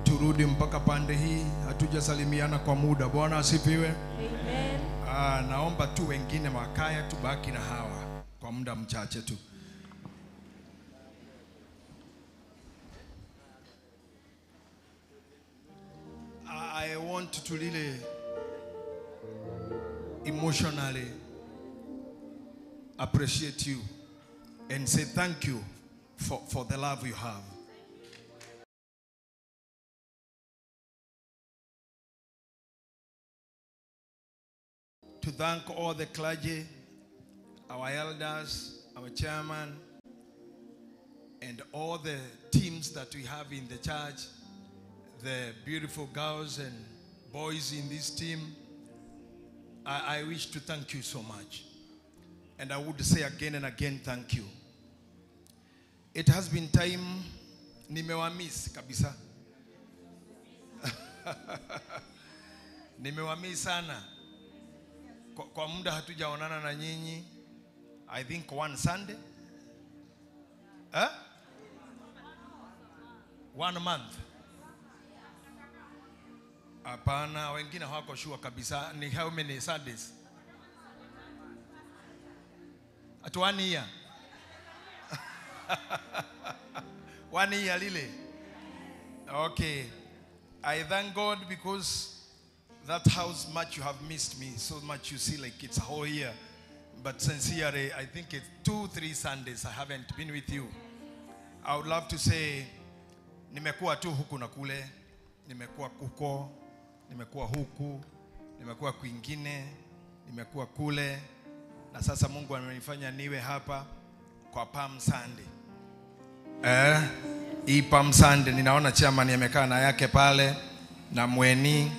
Turudi mpaka pande hii. Hatujasalimiana kwa muda. Bwana asifiwe. Amen. Naomba tu wengine wakaya tubaki na hawa kwa muda mchache tu. I want to really emotionally appreciate you and say thank you for the love you have. To thank all the clergy, our elders, our chairman, and all the teams that we have in the church, the beautiful girls and boys in this team. I wish to thank you so much. And I would say again and again, thank you. It has been time, nimewamiss kabisa. Nimewamiss sana. Kwa muda hatujaonana na nyinyi. I think one Sunday. 1 month. Hapana, wengine hawako sure kabisa. Ni how many Sundays? At 1 year. 1 year lile. Okay. I thank God because that's how much you have missed me. So much you see like it's a whole year. But sincerely, I think it's 2-3 Sundays I haven't been with you. I would love to say, nimekuwa tu huku na kule. Nimekuwa kuko. Nimekuwa huku. Nimekuwa kwingine. Nimekuwa kule. Na sasa Mungu amenifanya niwe hapa kwa Palm Sunday. Hii Palm Sunday ninaona chairman amekaa na yake pale na Mweni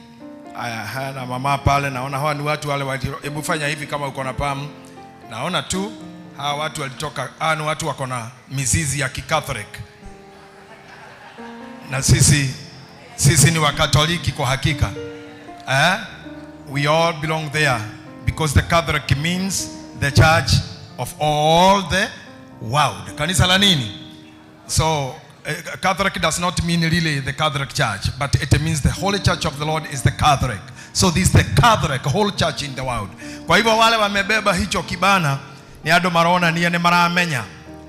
na mama pale, naona hawa ni watu wale hebu fanya hivi kama uko na Palm. Naona tu hawa watu walitoka, ni watu wako na mizizi ya Kikatholik. Na sisi ni Wakatoliki kwa hakika. We all belong there because the Catholic means the church of all the world. Kanisa la nini? So Catholic does not mean really the Catholic Church, but it means the Holy Church of the Lord is the Catholic. So this is the Catholic whole church in the world. Kwa hivyo wale wamebeba hicho kibana ni ando marona ni ane maramenya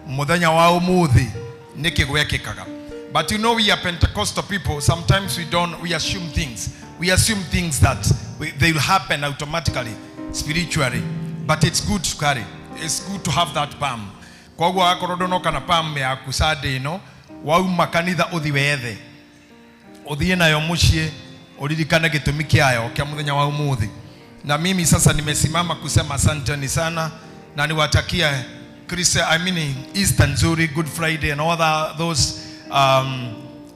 muthenya wa umuthi nikigwekekaga. But you know, we are Pentecostal people. Sometimes we assume things. We assume things that they will happen automatically, spiritually. But it's good to carry. It's good to have that palm. Kwa hivyo akorodono kana palm ya kusade ino wauma kanitha uthi wethe uthie nayo mucie uririkane gitumi kiayo kia muthenya wa umuthi. Na mimi sasa nimesimama kusema asanteni sana na niwatakia Easter nzuri, Good Friday and all those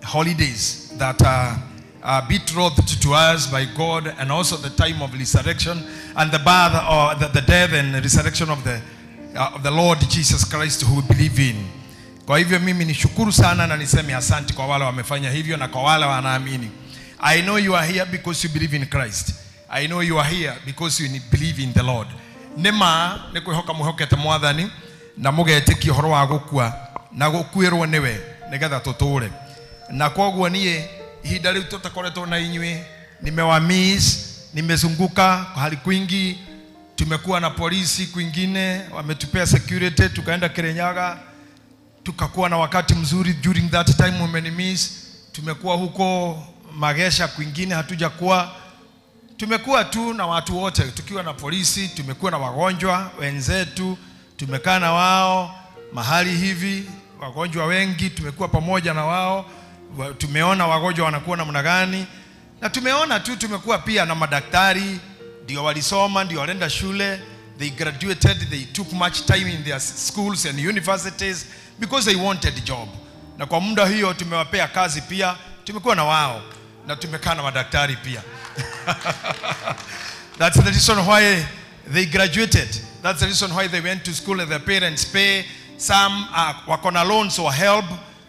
holidays that are betrothed to us by God, and also the time of resurrection and the birth or the death and resurrection of the Lord Jesus Christ who we believe in. Kwa hivyo mimi nishukuru sana na niseme asante kwa wale wamefanya hivyo na kwa wale wanaamini. I know you are here because you believe in Christ. I know you are here because you believe in the Lord. Nima nikwihoka muhokete mwathani na mugetiki horo wa gukua na gukwirwo niwe nigetha tuture. Na kwoguo nie ihinda riu tutakoretwo na inywe nimewamiss, nimezunguka hali kwingi, tumekuwa na polisi kwingine wametupea security, tukaenda Kirinyaga tukakuwa na wakati mzuri during that time umenimiss. Tumekuwa huko Magesha kwingine hatujakuwa. Tumekuwa tu na watu wote, tukiwa na polisi, tumekuwa na wagonjwa wenzetu, tumekaa na wao mahali hivi, wagonjwa wengi tumekuwa pamoja na wao, tumeona wagonjwa wanakuwa namna gani, na tumeona tu tumekuwa pia na madaktari ndio walisoma, ndio walienda shule, they graduated, they took much time in their schools and universities because they wanted a job. Na kwa muda hiyo tumewapea kazi pia, tumekuwa na wao na tumekaa na madaktari pia. That's the reason why they graduated. That's the reason why they went to school and their parents pay. Some wako na loans or help,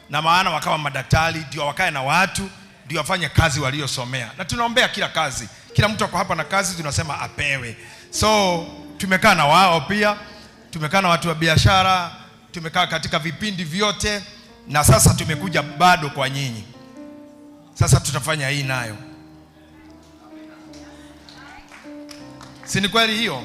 na maana wakawa madaktari, ndio wakae na watu, ndio wafanye kazi waliosomea. Na tunaombea kila kazi. Kila mtu ako hapa na kazi tunasema apewe. So tumekaa na wao pia, tumekaa na watu wa biashara, tumekaa katika vipindi vyote, na sasa tumekuja bado kwa nyinyi. Sasa tutafanya hii nayo. Si ni kweli hiyo?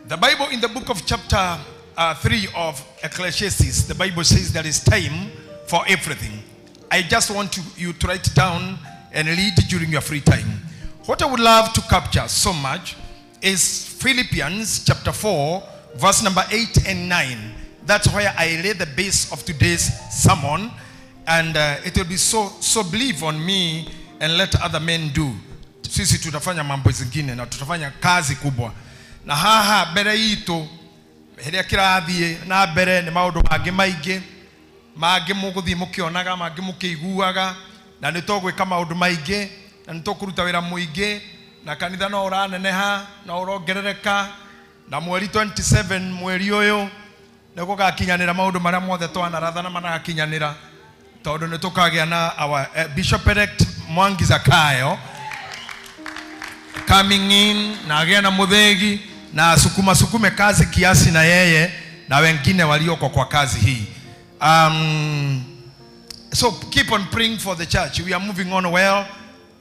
The Bible in the book of chapter 3 of Ecclesiastes, the Bible says there is time for everything. I just want you to write down and read during your free time. What I would love to capture so much is Philippians chapter 4, verse number 8 and 9. That's where I lay the base of today's sermon. And it will be so believe on me and let other men do. Sisi tutafanya mambo zingine na tutafanya kazi kubwa. Na haha bere itu heria kirathie na bere ni maundu magi muguthie mukionaga magi mukiguaga na nitogwika maundu maingi na nitokuruta wira muingi na kanitha no uraneneha na urongerereka na mweri 27 mweri uyu niko gakinyanira maundu maria mothe twanarathana manakinyanira tondu nitukagia na our bishop elect Mwangi Zakayo coming in na agena muthegi na sukume kazi kiasi na yeye na wengine walioko kwa kazi hii. So keep on praying for the church. We are moving on well.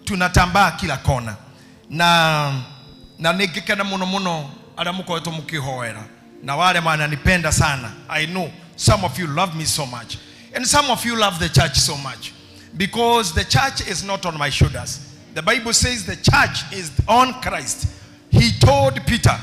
Tunatambaa kila kona. Na nigikena muno ala muko wetu mukihoera. Na wale wananipenda sana. I know some of you love me so much. And some of you love the church so much. Because the church is not on my shoulders. The Bible says the church is on Christ. He told Peter,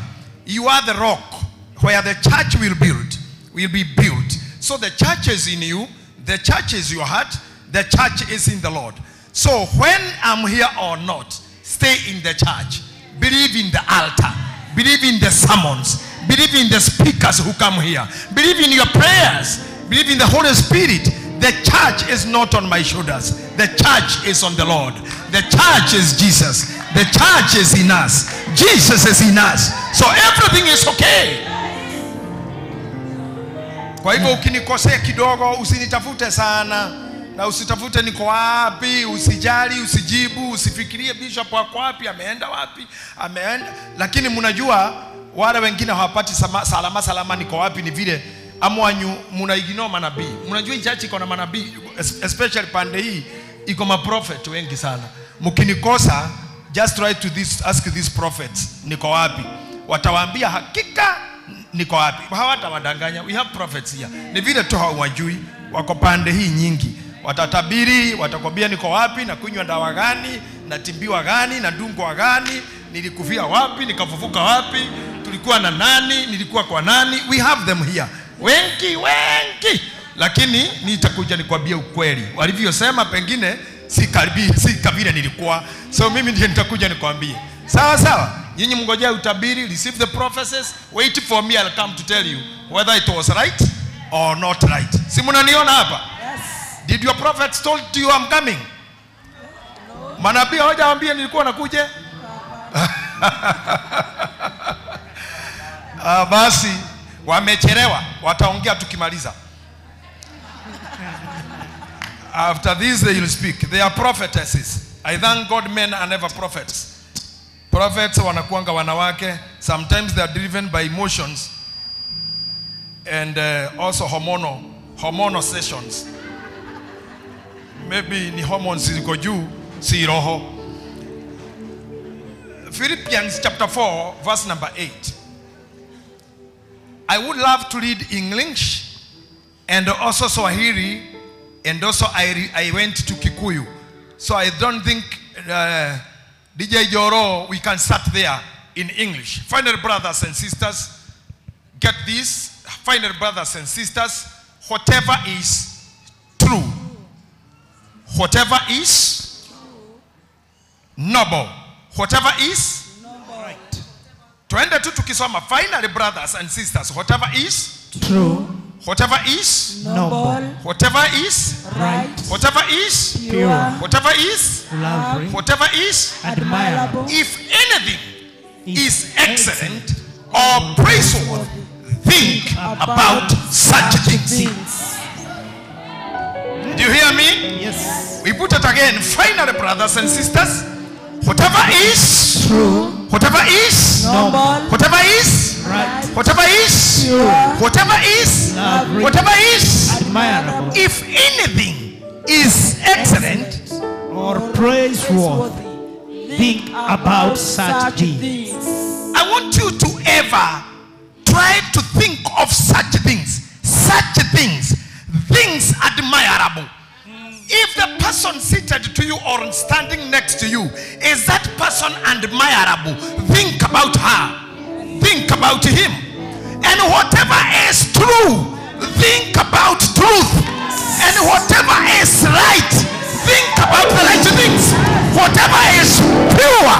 you are the rock where the church will be built. So the church is in you, the church is your heart, the church is in the Lord. So when I'm here or not, stay in the church. Believe in the altar. Believe in the sermons. Believe in the speakers who come here. Believe in your prayers. Believe in the Holy Spirit. The church is not on my shoulders. The church is on the Lord. The church is Jesus. The church is in us. Jesus is in us. So everything is okay. Kwa hivyo ukinikosea kidogo usinitafute sana na usitafute niko wapi, usijali, usijibu, usifikirie bishop wako wapi, ameenda wapi, ameenda. Lakini mnajua wale wengine hawapati salama niko wapi ni vile amwanyu mnaignore manabii. Mnajua church iko na manabii, especially pande hii iko ma prophet wengi sana. Mkinikosa just try to ask these prophets niko wapi. Watawaambia hakika niko wapi. Hawatawadanganya. We have prophets here. Ni vile tu hawajui wako pande hii nyingi. Watatabiri, watakwambia niko wapi na kunywa dawa gani na timbiwa gani na dungwa gani, nilikufia wapi, nikafufuka wapi, tulikuwa na nani, nilikuwa kwa nani. We have them here. Wengi. Lakini nitakuja nikwambie ukweli. Walivyosema pengine si kabila nilikuwa. So mimi ndiye nitakuja nikwambie. Sawa. Nyinyi mngojea utabiri, receive the prophecies, wait for me, I'll come to tell you whether it was right or not right. Si mnaniona hapa? Yes. Did your prophets told you I'm coming? No. Manabii hawajaambia nilikuwa nakuja? Basi wamechelewa, wataongea tukimaliza. After this they will speak. They are prophetesses. I thank God men are never prophets. Prophets wanakuanga wanawake. Sometimes they are driven by emotions and also hormonal sessions. Maybe ni hormones ziko juu, si roho. Philippians chapter 4 verse number 8. I would love to read English and also Swahili, and also I went to Kikuyu. So I don't think DJ Joro, we can start there in English. Final brothers and sisters, get this. Final brothers and sisters, whatever is true, whatever is noble, whatever is right. Tuende tu tukisoma. Finally brothers and sisters, whatever is true, whatever is noble, whatever is right, whatever is pure, whatever is lovely, whatever is admirable, if anything is excellent or praiseworthy, think about such things. Do you hear me? Yes. We put it again. Finally, brothers and sisters, whatever is true, whatever is noble, whatever is right, whatever is pure, whatever is lovely, whatever is admirable, if anything is excellent or praiseworthy, think about such things. I want you to ever try to think of such things admirable. If the person seated to you or standing next to you, is that person admirable? Think about her. Think about him. And whatever is true, think about truth. And whatever is right, think about the right things. Whatever is pure,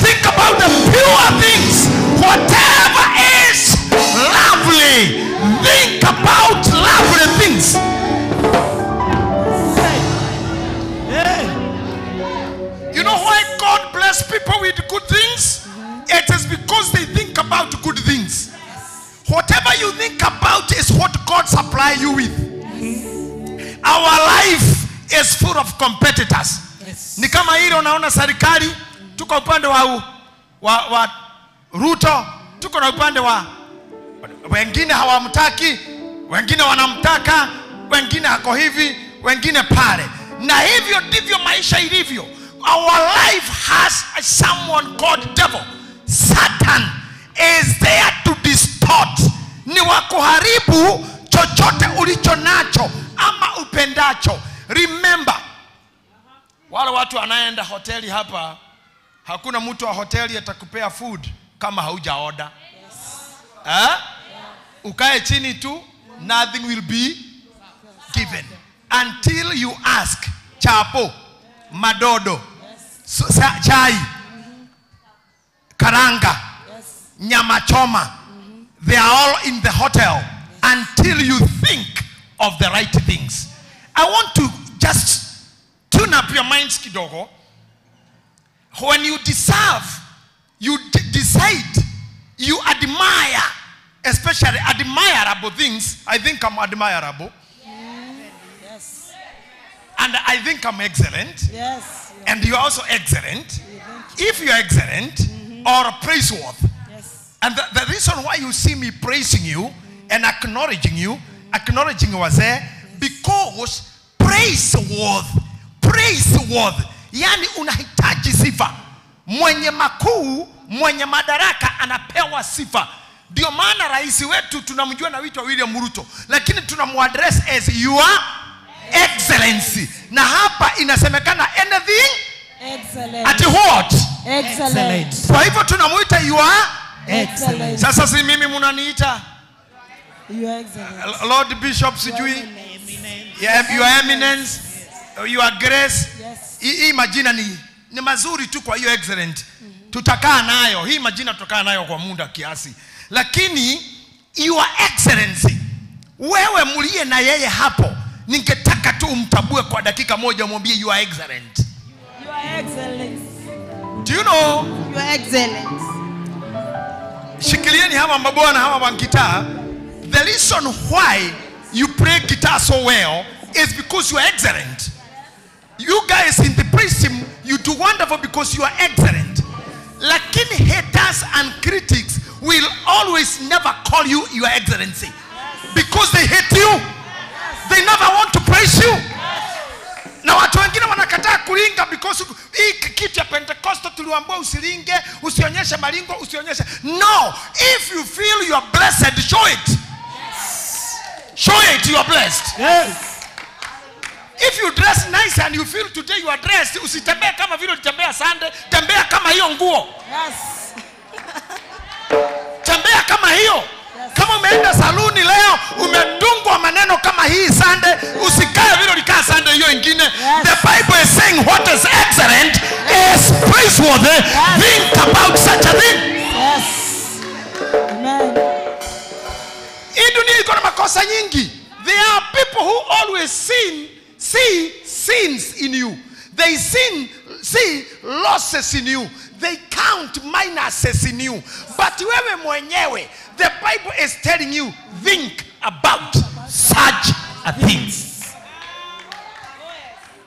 think about the pure things. Whatever is lovely, think about lovely things. You know why God bless people with good things? It is because they think about good things. Whatever you think about is what God supply you with. Our life is full of competitors. Ni kama hilo unaona serikali, tuko upande wa Ruto, tuko na upande wa wengine hawamtaki, wengine wanamtaka, wengine hako hivi, wengine pale. Na hivyo ndivyo maisha ilivyo. Our life has someone called devil. Satan is there to distort. Ni wakuharibu chochote ulicho nacho ama upendacho. Remember, wale watu wanaenda hoteli hapa, hakuna mtu wa hoteli atakupea food kama hauja order. Ukae chini tu, nothing will be given until you ask. Chapo, madodo, chai, karanga, nyama choma, they are all in the hotel until you think of the right things. I want to just tune up your minds kidogo. When you deserve, you decide, you admire, especially admirable things. I think I'm admirable. Yes. And I think I'm excellent. Yes. And you're also excellent. If you're excellent or praiseworthy. Yes. And the reason why you see me praising you and acknowledging you was there because praiseworthy. Yani unahitaji sifa. Mwenye makuu, mwenye madaraka anapewa sifa. Ndio maana rais wetu tunamjua na wito William Ruto, lakini tunamuaddress as your excellency. Na hapa inasemekana anything Excellent. at what? Excellent. Kwa hivyo tunamuita your Excellent. Sasa si mimi munaniita Your Excellency. Lord Bishop sijui your eminence, your grace. Hii majina ni mazuri tu, kwa hiyo excellent tutakaa nayo. Hii majina tutakaa nayo kwa muda kiasi. Lakini your excellency, wewe mulie na yeye hapo, ningetaka tu umtabue kwa dakika moja, mwambie you are excellent. Your Excellency. Do you know? Your Excellency. Shikilieni hawa mabwana hawa wa guitar. The reason why you play guitar so well is because you are excellent. You guys in the praise team, you do wonderful because you are excellent. Lakini haters and critics will always never call you your excellency because they hate you. They never want to praise you. Na watu wengine wanakataa kulinga because hii kitu ya Pentecost tuliambiwa usilinge, usionyeshe malingo, usionyeshe. No, if you feel you are blessed, show it. Show it you are blessed. Yes. If you dress nice and you feel today you are dressed, usitembee kama vile ulitembea Sunday, tembea kama hiyo nguo. Yes. Tembea kama hiyo. Kama umeenda saluni leo, umedungwa maneno kama hii Sunday, usikae vile ulikaa Sunday hiyo ingine. The Bible is saying what is excellent is praiseworthy. Think about such a thing. Yes. Amen. Hii dunia iko na makosa makosa nyingi. There are people who always see sins in you. They see losses in you. They count minuses in you. But wewe mwenyewe, the Bible is telling you, think about such a things.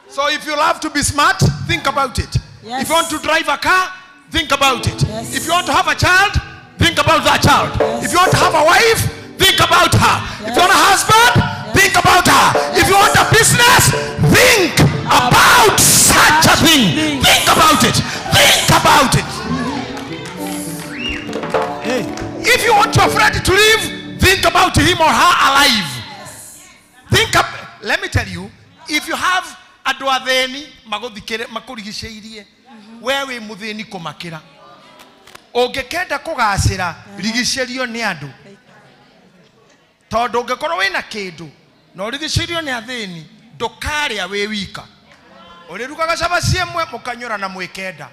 So if you love to be smart, think about it. Yes. If you want to drive a car, think about it. Yes. If you want to have a child, think about that child. Yes. If you want to have a wife, think about her. Yes. If you want a husband, think about her. If you want a business, think about such a thing. Think about it. Think about it. If you want your friend to live, think about him or her alive. Let me tell you, if you have andu atheni makurigiceirie wewe muthini kumakira ungikenda kugacira rigicerio ni andu tondu ungikorwo wina kindu no rigicerio ni athini ndukaria wi wika urirugaga cabaci imwe mukanyura na mwikenda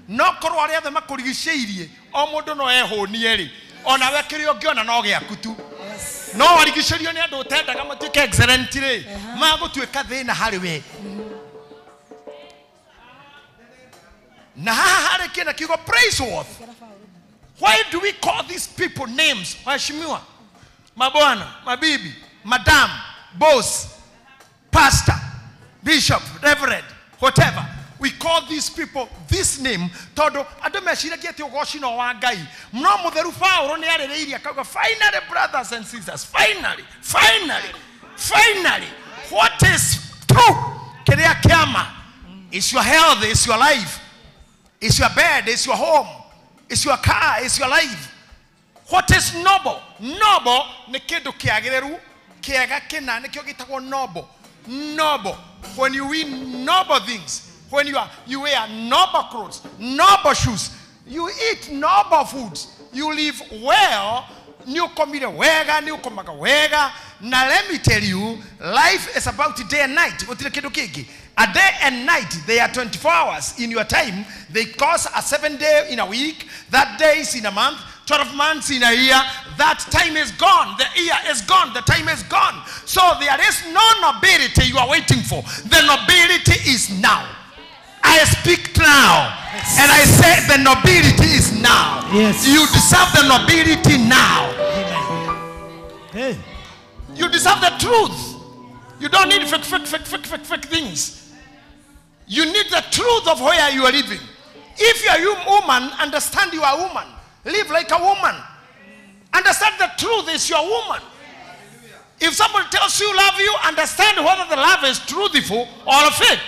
no korwo aria othe makurigiceirie o mundu no ehunie ri ona we kirio ngiona no giaku tu no warigicerio ni andu utendaga matuike excellent ri magutuika thina hari we na hari kina kigo praiseworthy. Why do we call these people names? Waheshimiwa, mabwana, mabibi, madam, boss, pastor, bishop, reverend, whatever. We call these people this name. Todo adomeshiragia ti ugoci no wa Ngai. Mno mutheru Paulo ni arereiria akaga finally brothers and sisters, finally, what is true? Kiria kiama is your health, is your life, is your bed, is your home, is your car, is your life. What is noble? Noble ni kindu kiagireru, kiega kina nikio gitagwo noble. Noble. When you win noble things, when you wear noble clothes, noble shoes, you eat noble foods, you live well, new komire wega, new komaga wega. Now let me tell you, life is about day and night. A day and night, they are 24 hours in your time. They cause a 7 day in a week, that day is in a month, 12 months in a year. That time is gone, the year is gone, the time is gone. So there is no nobility you are waiting for. The nobility is now. I speak now, and I say the nobility is now. Yes. You deserve the nobility now. Hey. You deserve the truth. You don't need fake things. You need the truth of where you are living. If you are a woman, understand you are a woman. Live like a woman. Understand the truth is your woman. If somebody tells you love you, understand whether the love is truthful or fake.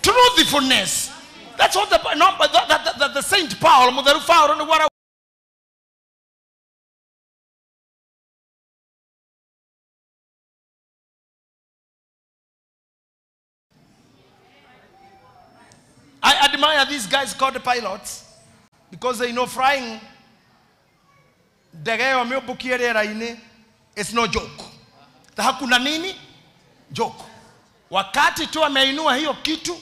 Truthfulness. That's what the Saint Paul, I admire these guys called the pilots because they know flying ndege yo mebukie rĩera-inĩ it's no joke. Hakuna nini? Joke. Wakati tu ameinua hiyo kitu,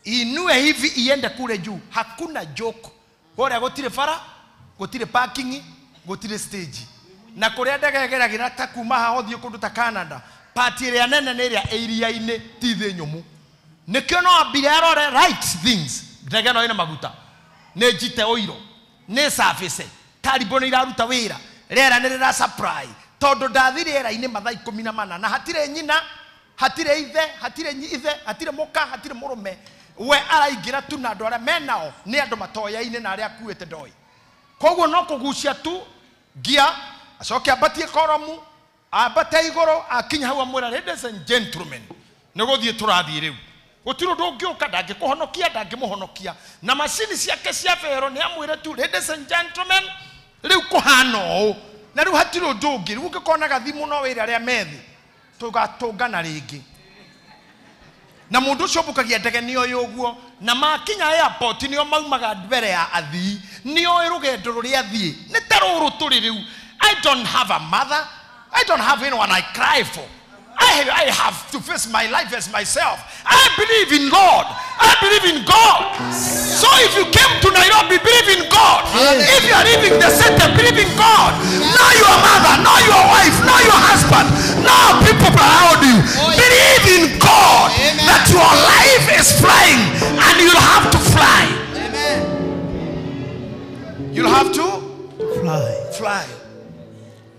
inue hivi iende kule juu. Hakuna joke. Bora gotire fara, gotire parking, gotire stage. Na kuria ndege geragĩra ta kuma haha ũthiĩ kũndũ ta Canada. Party ĩrĩa nene nĩ ĩrĩa ĩria-inĩ ti thĩ nyũmũ. Nikio no ambire arore right things. Ndege no ĩna maguta. Nĩ njite oiro. Nĩ surface. Taribo nĩ iraruta wĩra. Rĩera nĩ rĩra supply. Tondũ ndathire rĩera-inĩ mathaa 14 na hatirĩ nyina, hatirĩ ithe, hatirĩ mũka, hatirĩ mũrũme. We araingĩra tu na andũ arĩa menao nĩ andũ matoya-inĩ na arĩa akuĩte ndoi. Koguo no kũgucia tu gia acoke ambatie koromu, ambate igũrũ, akinya hau amwĩra ladies and gentlemen, nĩ gũthiĩ tũrathiĩ rĩu. Gũtirĩ ũndũ ũngĩũka ndangĩkũhonokia, ndangĩmũhonokia. Na macini ciake cia bero nĩ amwĩre tu ladies and gentlemen, rĩu kũhana ũũ. Na rĩu hatirĩ ũndũ ũngĩ, rĩu ũngĩkona gathimu no wĩra arĩa methi tũgatũngana rĩngĩ. Na mũndũ ũcio ũmbũkagia ndege nĩ oĩ ũguo, na makinya airport nĩo maumaga mbere ya athii, nĩ oĩ rũgendo rũrĩa athiĩ. Nĩ ta rũrũ tũrĩ rĩu. I don't have a mother, I don't have anyone I cry for. I have to face my life as myself. I believe in God. I believe in God. So if you came to Nairobi, believe in God. If you are leaving the center, believe in God. Know your mother, know your wife, know your husband, thai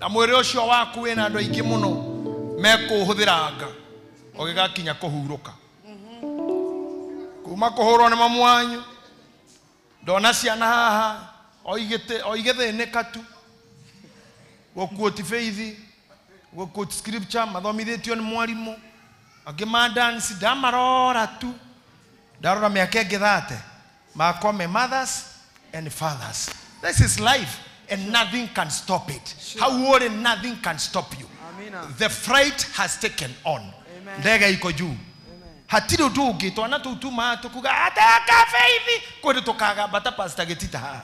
na mwiri ucio waku wina andu aingi muno mekuhuthiranga ogigakinya kuhuruka kuma kuhurwo ni mamu wanyu ndona ciana haha oigithĩnĩka tu gũkuoti faith gũkuoti scripture mathomithĩtio nĩ mwarimũ angĩ madansi ndamarora tu ndarora mĩaka ĩngĩ 30 makwa me mothers and fathers. This is life and nothing can stop it. How worry, nothing can stop you. The freight has taken on. Ndege iko juu. Hatiri utugi twana tutuma tukuga ataka faith kwende tukaga bata pastor getita ha.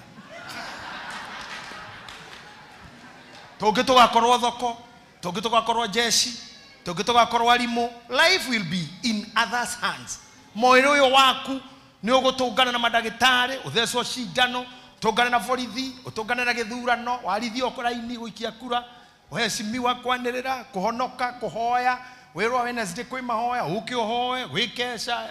Toge tugakorwo thoko, toge tugakorwo jeshi, toge tugakorwo arimu. Life will be in others hands. Moyo uyo waku ni ugutungana na madagitari, uthecwo cindano, utungane na borithi, utungane na githurano, warithio kuraini guikia kura, uhecimiwa kwanirira, kuhonoka, kuhoya, wirwa Wednesday kwi mahoya, ukiohoe, wikesha.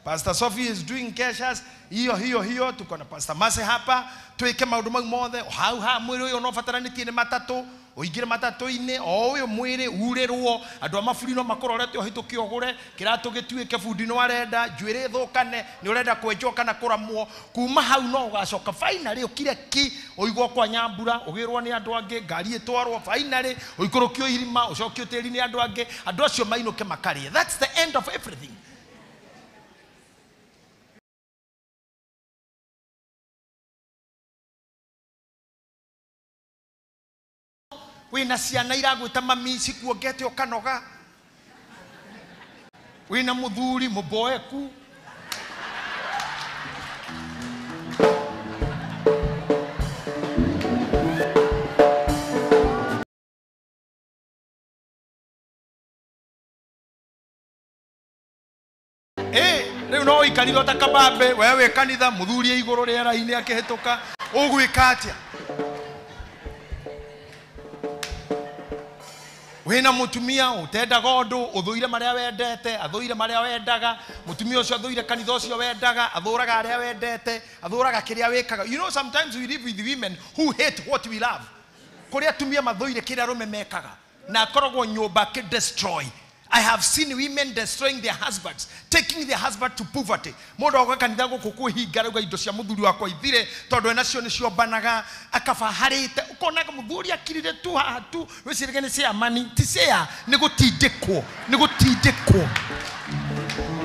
Pastor Sophie is doing keshas. Hiyo tuko na Pastor Mase hapa, tuike maundu mau mothe. Ha mwiri uyu no fataranitie ni matatu, uingire matatu-ini, o uyu mwiri urirwo, andu amafuri no makororete ohituki ogure, kiratu gituike fundi no arenda, njuire thukane, ni urenda kwenjoka na kuramwo. Kuma hau no ugacoka finally ukire ki, uigwo kwa Nyambura, ugirwo ni andu ange, ngari itwarwo finally, uikurukio irima, ucokio tiri ni andu ange, andu acio mainuke makarie. That's the end of everything. Wina ciana iragwita mami cikuongete ukanoga. Wina muthuri muboeku. Riu no ikariro ta kabambe wewe kanitha muthuri iguru riera-ini akihituka ugwika atia? Wena mutumia utenda gondo uthuire maria wendete athuire maria wendaga mutumia ucio athuire kanitha ucio wendaga athuraga aria wendete athuraga kiria wikaga. You know, sometimes we live with women who hate what we love. Kuria tumia mathuire kiria rume mekaga na korogwo nyumba ki destroy. I have seen women destroying their husbands, taking their husband to poverty. Mundu oka kanitha guku kuhinga ruga indo cia muthuri wakwa ithire tondu enacio nicio banaga akafa harite ukonaga muthuri akirire tu haha tu wicirige ni cia mani ti cia ni gutindikwo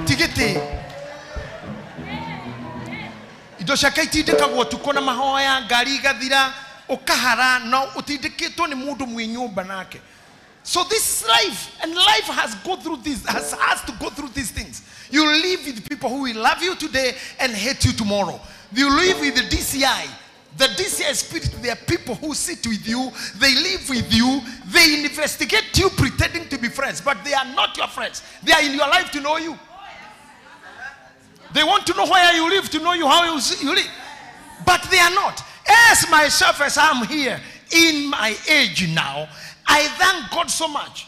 tigiti indo cia kaitindikagwo tuko na mahoya ngari gathira ukahara no utindikitwo ni mundu mwi nyumba nake. So this is life, and life has to go through these things. You live with people who will love you today and hate you tomorrow. You live with the DCI. The DCI spirit, they are people who sit with you, they live with you, they investigate you pretending to be friends, but they are not your friends. They are in your life to know you. They want to know where you live, to know you how you live. But they are not. As myself, as I'm here, in my age now, I thank God so much.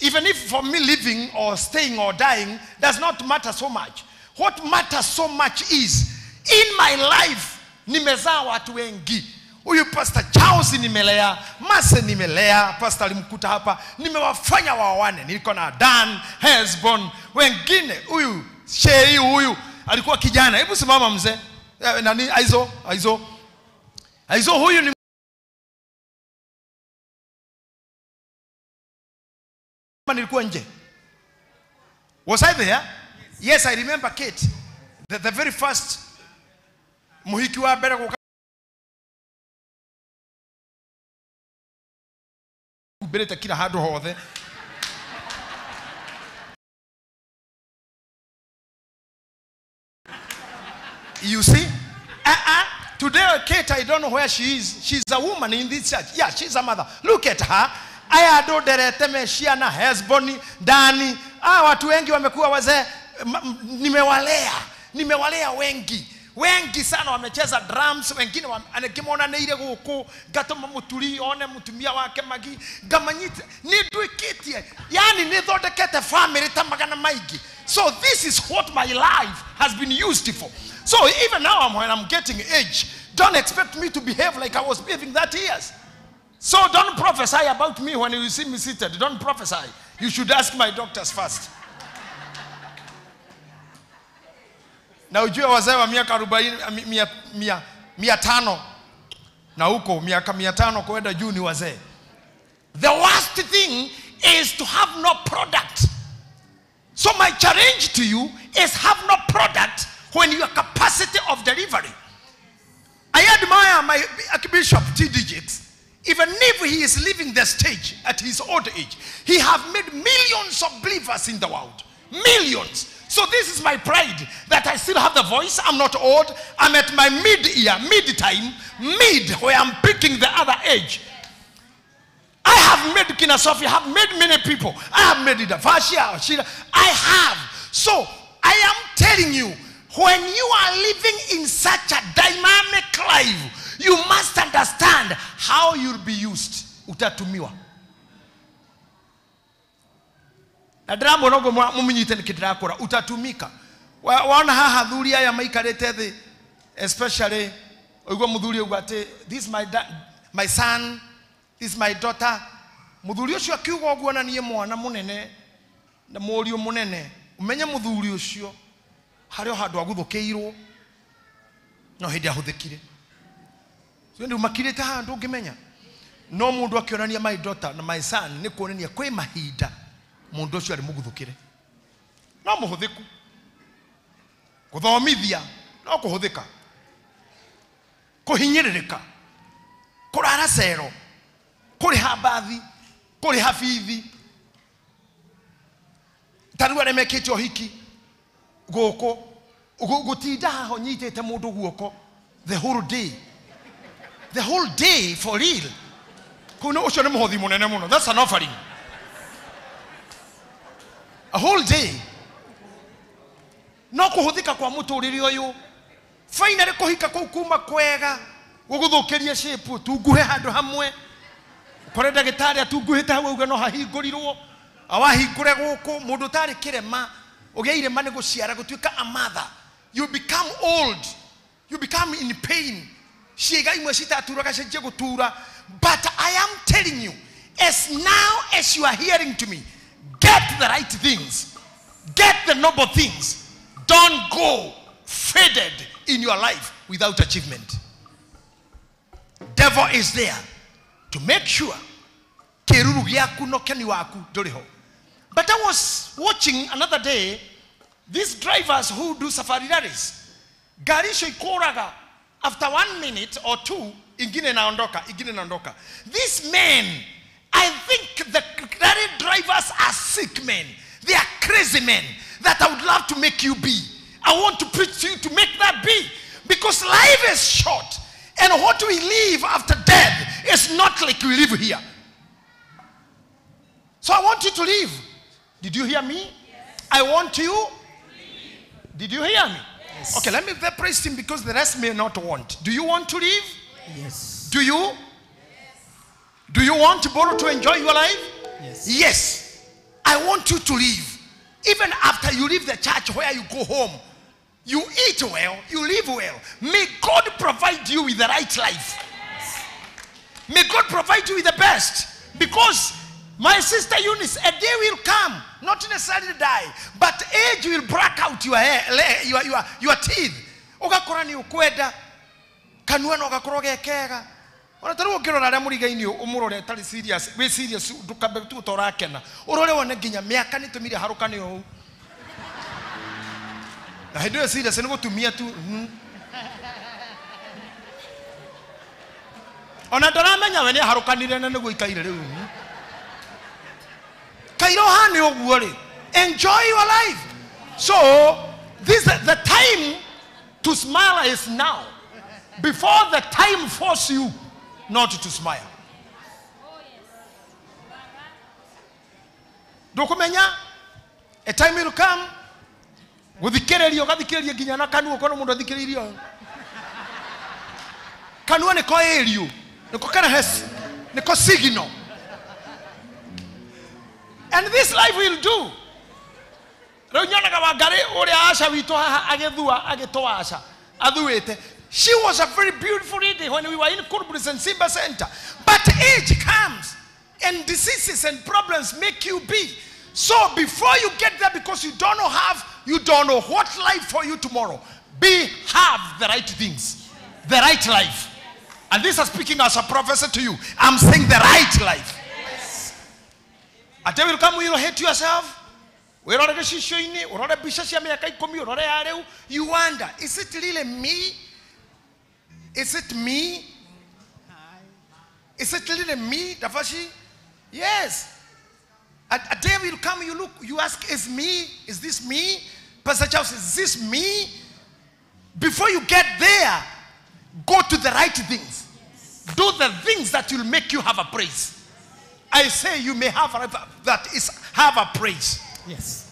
Even if for me living or staying or dying does not matter so much. What matters so much is, in my life, nimezaa watu wengi. Huyu Pastor Charles nimelea, Mase nimelea, Pastor alimkuta hapa, nimewafanya wawane. Niko na Dan, Hesbon, wengine, huyu, Shei huyu, alikuwa kijana. Hebu simama mzee. Nani, Aizo huyu ni nilikuwa nje. Was I there? Yes, I remember Kate. The very first muhiki wa bere kubeleta kila hadu hothe. You see? Today Kate, I don't know where she is. She's a woman in this church. Yeah, she's a mother. Look at her. Aya do derete meshia na Hesboni Dani. Watu wengi wamekuwa wazee. Nimewalea wengi sana wamecheza drums, wengine anakimona na ile guku gatoma muturi one mutumia wake magi gamanyite ni duikitie, yani ni thondekete family ta magana maigi. So this is what my life has been used for. So even now when I'm getting age, don't expect me to behave like I was behaving that years. So don't prophesy about me when you see me seated. Don't prophesy. You should ask my doctors first. Na ujue wazee wa miaka 40 500 na huko miaka 500 kwenda juu ni wazee. The worst thing is to have no product. So my challenge to you is have no product when your capacity of delivery. I admire my Archbishop T.D. Jakes. Even if he is leaving the stage at his old age, he have made millions of believers in the world. Millions. So this is my pride that I still have the voice. I'm not old. I'm at my mid-time, where I'm picking the other age. I have made Kina Sophia, I have made many people. I have made Idafashia, Shira. I have. So I am telling you, when you are living in such a dynamic life, you must understand how you'll be used. Utatumiwa. Na drama nogo muminyite nikidirakora utatumika. Waona haha thuri aya maikarete thi, especially oigwa muthuri ugate, this my son, this is my daughter. Muthuri ucio akiuga oguo na nie mwana munene na morio munene. Umenye muthuri ucio hario handu aguthukiirwo no hindi ahuthikire. So ndio makirite handu ngimenya. No mundu akionania my daughter na my son ni kuonania kwe mahinda mundu ucio ari muguthukire. No muhuthiku. Kuthomithia no kuhuthika. Kuhinyiririka. Kurara cero. Kuri habathi, kuri hafithi. Taruwa remekete ohiki. Goko. Gutinda haho nyitete mundu guoko the whole day. The whole day for real. Kuno ucio ni muhothi munene muno. That's an offering. A whole day. No kuhuthika kwa muturiri uyu. Finally kuhika kuma kwega. Guguthukiria shape tunguhe handu hamwe. Kore ndagitari atunguhite hawe uga no hahingũrirwo awahingũre gũkũ mũndũ tarĩ kĩrema ũgĩa irema nĩ gũciara gũtuĩka a mother. You become old, you become in pain. Ciĩga imwe citaturaga cenjie gũtura. But I am telling you, as now as you are hearing to me, get the right things, get the noble things. Don't go faded in your life without achievement. Devil is there to make sure keruru gyaku no keni waku nduriho. But I was watching another day these drivers who do safari rallies. Gari ikoraga after 1 minute or 2 ingine naondoka. These men, I think the rally drivers are sick men. They are crazy men that I would love to make you be. I want to preach to you to make that be, because life is short. And what we live after death is not like we live here. So I want you to live. Did you hear me? Yes. I want you. Did you hear me? Yes. Okay, let me praise him because the rest may not want. Do you want to live? Yes. Do you? Yes. Do you want to borrow to enjoy your life? Yes. Yes. I want you to live. Even after you leave the church where you go home, you eat well, you live well. May God provide you with the right life. May God provide you with the best. Because my sister Eunice, a day will come, not necessarily die, but age will break out your hair, your teeth. Ugakora ni ukwenda, kanua no gakoro gekega. Ona taru ukirora aria murigaini umurore tari serious, we serious dukabe tu torakena. Urore wone nginya miaka nitumire harukane o. Na hiyo serious ni gutumia tu. Ona ndaramenya we ni harukanire na niguo ikaire riu. Kairoha ni oguo ri. Enjoy your life. So this the time to smile is now. Before the time force you not to smile. Dokumenya a time will come guthikiririo gathikiririe nginya na kanua kono mundu athikiririo. Kanua ni ko erio. Niko kana hes. Niko signal. And this life will do. Rĩu nyonaga Wangari ũrĩa Asha witũ haha agĩthua agĩtwa Asha athuĩte. She was a very beautiful lady when we were in Kurubris and Simba Center. But age comes and diseases and problems make you be. So before you get there, because you don't know what life for you tomorrow, have the right things, the right life. And this is speaking as a professor to you. I'm saying the right life. A day will come when you'll hate yourself. You wonder, is it really me? Is it me? Is it really me, Dafashi? Yes. A day will come, you look, you ask, is this me? Pastor Charles, is this me? Before you get there, go to the right things. Do the things that will make you have a praise. I say you may have a praise. Yes.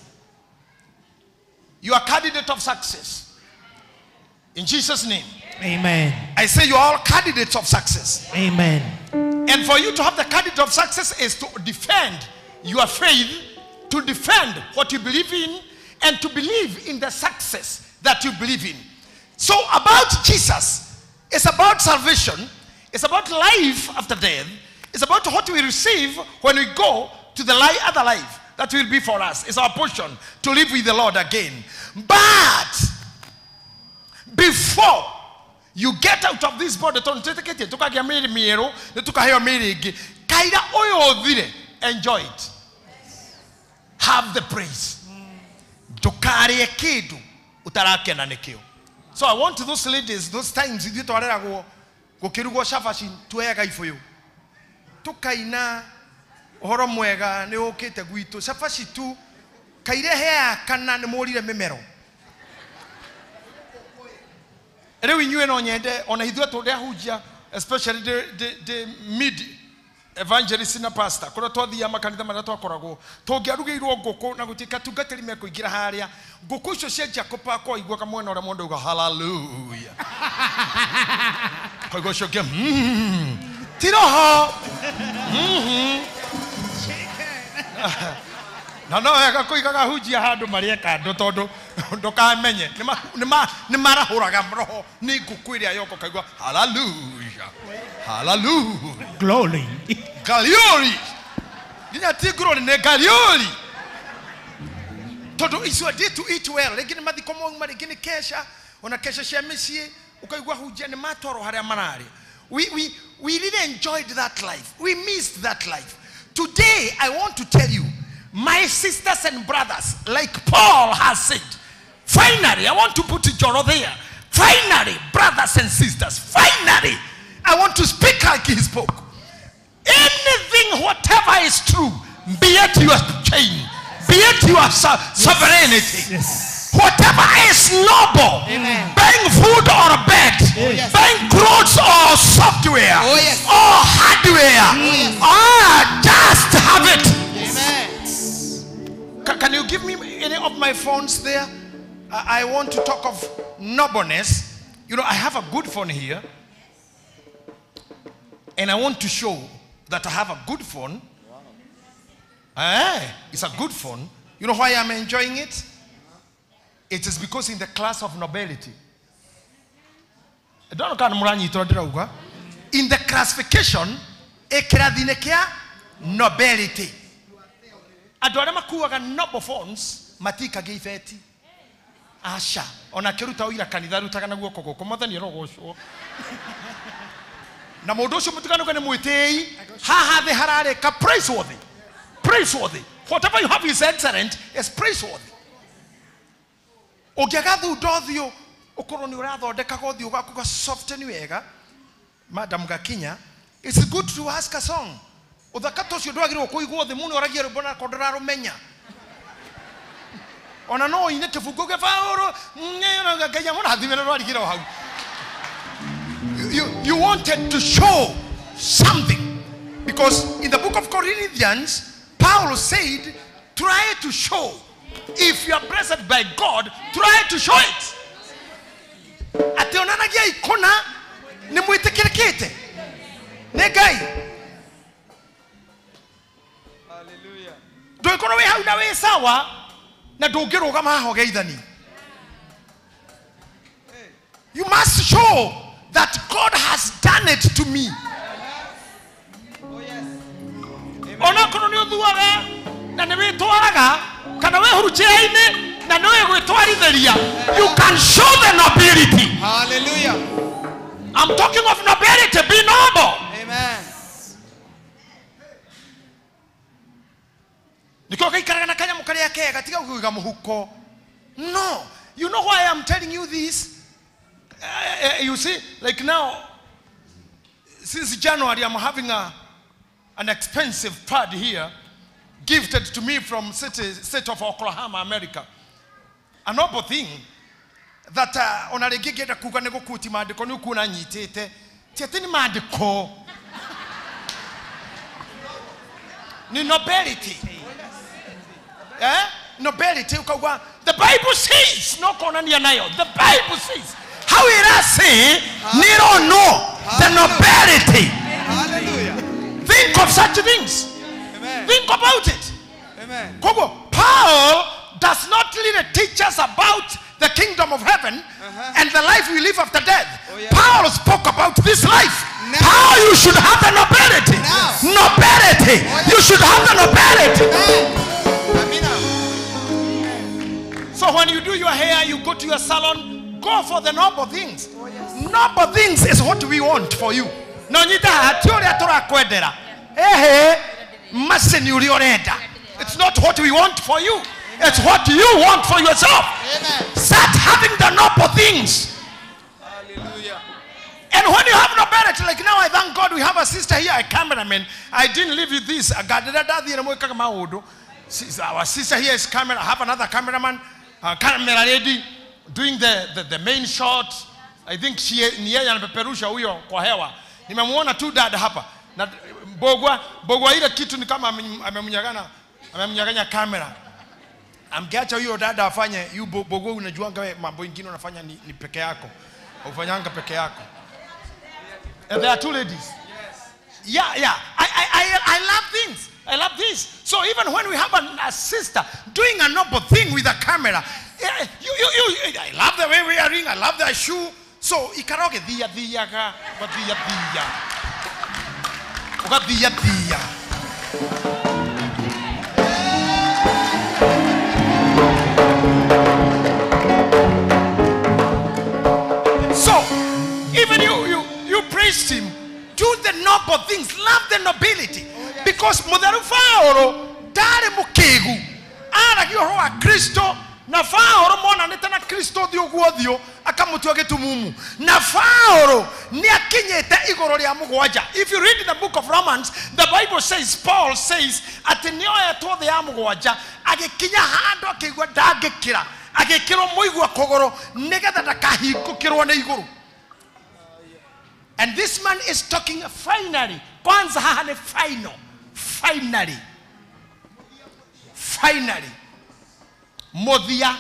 You are a candidate of success. In Jesus' name. Amen. I say you are all candidates of success. Amen. And for you to have the candidate of success is to defend your faith, to defend what you believe in, and to believe in the success that you believe in. So about Jesus, it's about salvation, it's about life after death, it's about what we receive when we go to the other life that will be for us. It's our portion to live with the Lord again. But before you get out of this body, enjoy it. Have the praise. So I want those ladies, those times you to go shafashi to for you. Tukaina ohoro mwega ni okete gwito shafashi tu kaire hea kana ni morire memero. Rewi nyue no nyende ona hithwe to de hujia, especially the mid evangelist na pastor kora twathia makanitha maria twakoragwo tongiarugeirwo ngũkũ na gutika tungatĩri mekũingira haria ngũkũ icio cia Jacob akwa igua kamwena ũrĩa mũndũ uga hallelujah koigwo cokia tiroho na no wega kũigaga hujia handũ marĩa kando tondũ ndũkamenye nĩ marahũraga roho nĩ ngũkũ ĩrĩa yoko kaigwa hallelujah hallelujah glory glory nginya ti glory ne glory todo isu ade to eat well legini mathiko mo mari gini kesha ona kesha cia mĩciĩ ukaigwa hujia ne matoro haria marari we really enjoyed that life. We missed that life. Today I want to tell you, my sisters and brothers, like Paul has said, finally I want to put Joro there. Finally, brothers and sisters, finally I want to speak like he spoke. Anything, whatever is true, be it your chain, be it your sovereignty, whatever is noble, buying food or a bed, buying clothes or software, or hardware, just have it. Can you give me any of my phones there? I want to talk of nobleness. You know, I have a good phone here. And I want to show that I have a good phone. It's a good phone. You know why I'm enjoying it? It is because in the class of nobility. In the classification, nobility. Adorama kuwaga noble phones, matika gifeti. Asha, ona keruta oira kanitharu takana guoko goko mathani rogoco. Na modoso mutukano kane muitei ha the harare ka praiseworthy. Praiseworthy. Whatever you have is excellent, is praiseworthy. Ogiagathu dothio okoroni urathondeka gothio gaku ga soft wega Madam Gakinya, it's good to ask a song. Uthakato cio ndwagirwo kuigwo thi muno oragia rubona kodara menya. Ona no ine kifungo ke faoro nyero gakenya mona thimena rwarigira hau. You wanted to show something, because in the book of Corinthians Paul said, try to show. If you are blessed by God, try to show it. Ateonana gia ikona ni muitekerekete. Negai. Hallelujah. Do ikona we hau na we sawa. na ndungirugama haho geithani. You must show that God has done it to me. Ona kono ni uthuaga na ni witwaraga kana we hurujia-ini na no gwitwarithiria, you can show the nobility. Hallelujah. I'm talking of nobility. Be noble. Amen. Niko kaikaraga na kanya mukaria ke katika kuiga muhuko. No, you know why I'm telling you this? You see, like now, since January, I'm having an expensive pad here, gifted to me from state of Oklahoma, America. A noble thing that on a reggae kuga nego kuti madiko ni kuna nyitete tieteni madiko ni nobility. Nobility ukawa. The Bible says no kona ni anayo. The Bible says. How will I say you don't know the nobility? Hallelujah. Think of such things. Amen. Think about it. Amen. Paul does not really teach us about the kingdom of heaven and the life we live after death. Paul spoke about this life. How you should have the nobility. Nobility. You should have the nobility. So when you do your hair, you go to your salon, go for the noble things. Noble things is what we want for you. No nyita hatiori atora kwendera. Maseni uri orenda. It's not what we want for you. It's what you want for yourself. Amen. Start having the noble things. Hallelujah. And when you have nobility, like now, I thank God we have a sister here, a cameraman. I didn't leave you this. Our sister here is camera. I have another cameraman, camera lady, doing the main shot. I think she ni yeye anapeperusha huyo kwa hewa. Nimemuona tu dada hapa. Na Bogwa ile kitu ni kama amemnyaganya kamera. Amgeacha huyo dada afanye, yu Bogwa unajuanga wewe mambo mengine unafanya ni peke yako. Ufanyanga peke yako. And there are two ladies. Yes. Yeah. I love things. I love this. So even when we have a sister doing a noble thing with a camera, I love the way we are wearing, I love the shoe. So ikaroge dia So even you praised him, do the noble things, love the nobility. Because Mother Faoro dare mukegu ara kiroa Kristo na Faoro mona netana Kristo dioguodio akamutua getumumu na Faoro ni akinyete igoro ria mugwanja. If you read the book of Romans, the Bible says, Paul says ati nioya twothe ya mugwanja agikinya hando akigwa ndangikira agikirwo muigwa kogoro nigetha ndakahingukirwo na iguru. And this man is talking finally. Kwanza haha ni final. Finally. Modia.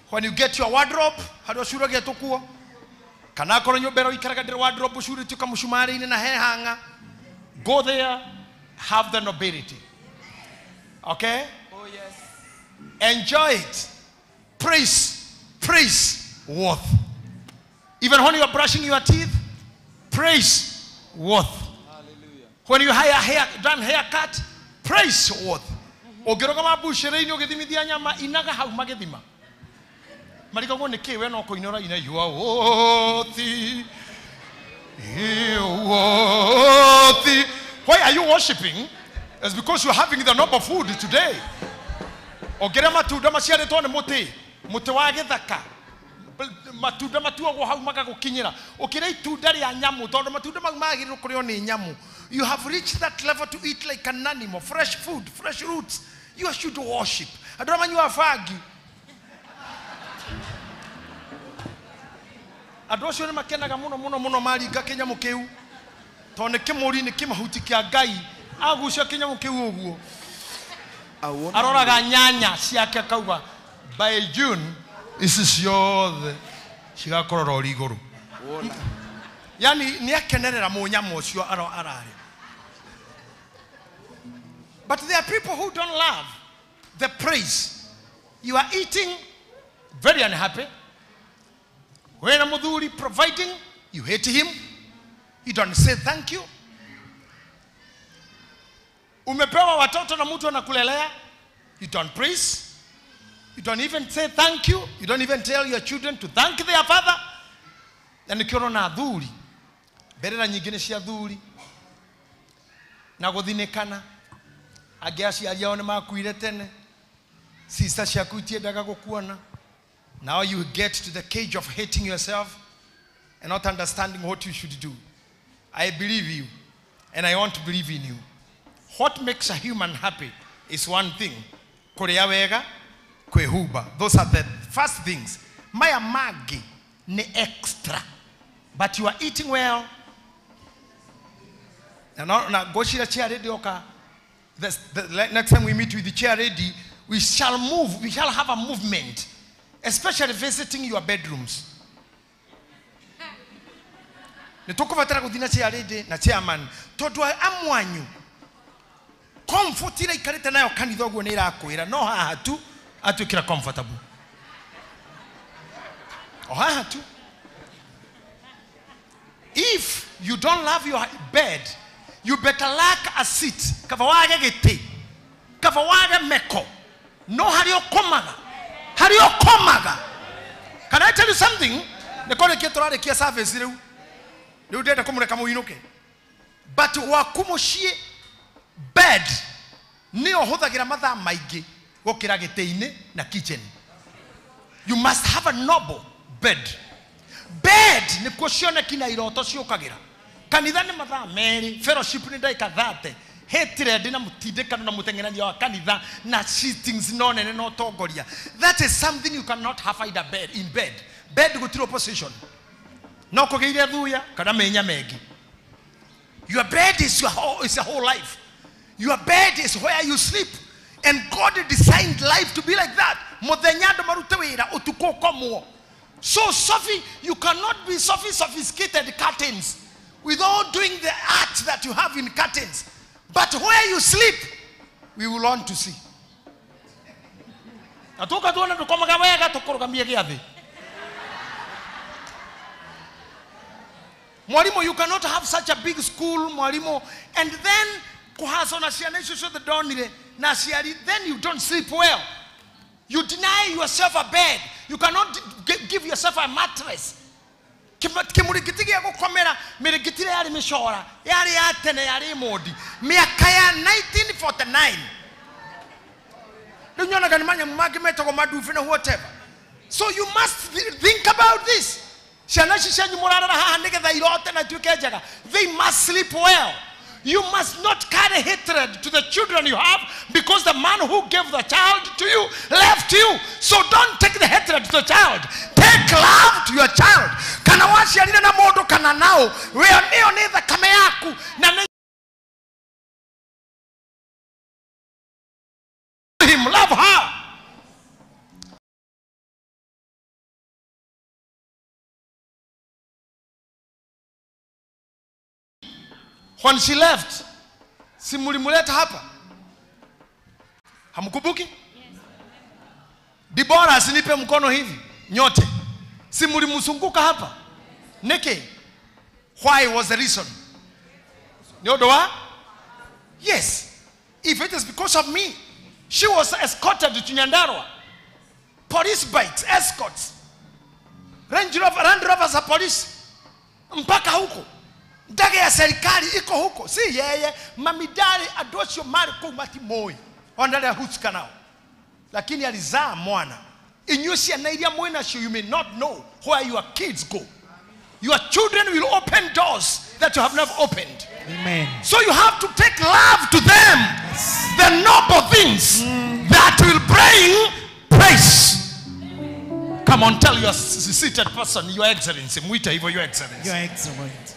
When you get your wardrobe, hado shura geto kuo. Kana kono nyobero ikaraga der wardrobe shura tuka mushumari ine na hanga. Go there, have the nobility. Okay? Oh yes. Enjoy it. Praise worth. Even when you are brushing your teeth, praise worth. When you done haircut, praise worth. Ogiroga mabushire ino gedimithia nyama inaga hau magethima. Marika go neke we no koinora ina you are worthy. Why are you worshiping? It's because you're having the noble food today. Ogere matuda maciare tone muti wa githaka. Matuda matuwa go hau magagukinyira. Okira itunda ria nyamu tondu matuda magirwo kurio ni nyamu. You have reached that level to eat like an animal, fresh food, fresh roots. You should worship. I don't want you to fagi. I don't want you to makenaga muno mali ga Kenya mukeu. Tone kemori ni kimahuti kia gai. Agusha Kenya mukeu oguo. Arora ga nyanya ciake kauba. By June, this is yours. Shigakorora riguru. Yani ni akenerera mu nyamo cio arare. But there are people who don't love the praise. You are eating, very unhappy. When a mudhuri providing, you hate him. You don't say thank you. Umepewa watoto na mtu anakulelea, you don't praise. You don't even say thank you. You don't even tell your children to thank their father. Na nikiona na adhuri, berera nyingine cia adhuri, na guthinekana, agiaci aliaone makuire tene, sister ciaku itiendaga gukuona. Now you get to the cage of hating yourself and not understanding what you should do. I believe you, and I want to believe in you. What makes a human happy is one thing. Kuria wega, kwehuba. Those are the first things. Maya magi ne extra. But you are eating well. Now go shira chair ready oka. The next time we meet with the chair ready, we shall move. We shall have a movement. Especially visiting your bedrooms. Nitukuvatara kuthina chair ready na chairman. Todwa amwanyu. Comfort ira ikarite nayo kanitha oguo ni irakwira no haha tu atwikira comfortable. O haha tu. If you don't love your bed, you better lack a seat. Kava wage giti. Kava wage meko. No hario komaga. Hario komaga. Can I tell you something? Nekole ketorare kia service leu. Leu deda kumureka muinuke. But wakumushie bed ni ohuthagira mathaa maingi gukira gitiini na kitchen. You must have a noble bed. Bed ni kucione kina iroto ciukagira. Kanitha ni mathaa meri, fellowship ni ndaika 30. Hatred na mutindikano na mutengenania wa kanitha na sittings no nene no tongoria. That is something you cannot have in bed. Bed gutiro position. No kugeire thuya kana menya mengi. Your bed is your whole life. Your bed is where you sleep. And God designed life to be like that. So, Sophie, you cannot be sophisticated curtains without doing the art that you have in curtains. But where you sleep, we will want to see. Mwalimu, you cannot have such a big school, Mwalimu, and then then you don't sleep well. You deny yourself a bed. You cannot give yourself a mattress. Kimurikitigi ya kukomera mirikitire yari mishora yari atene yari modi miaka ya 1949 dunyona ganimanya mumagi metoko madufi na whatever. So you must think about this. They must sleep well. You must not carry hatred to the children you have because the man who gave the child to you left you. So don't take the hatred to the child. Take love to your child. Kana washi alina na modo kana nao. Wea neo neza kame yaku. Na him, love her. When she left, simulimuleta hapa. Hamkubuki? Yes. Dibora asinipe mkono hivi. Nyote. Simulimusunguka hapa. Neke. Why was the reason? Nyodoa? Yes. If it is because of me, she was escorted to Nyandarua. Police bikes, escorts. Range Rovers are police. Mpaka huko. Ndege ya serikali iko huko. Si yeye mamidari adosho mari kwa mati moi. Ondale hutska nao. Lakini alizaa mwana. Inyusi anaidia mwena show you may not know where your kids go. Your children will open doors that you have never opened. Amen. So you have to take love to them. Yes. The noble things that will bring praise. Come on, tell your seated person, Your Excellency. Mwita hivyo, Your Excellency. Your Excellency.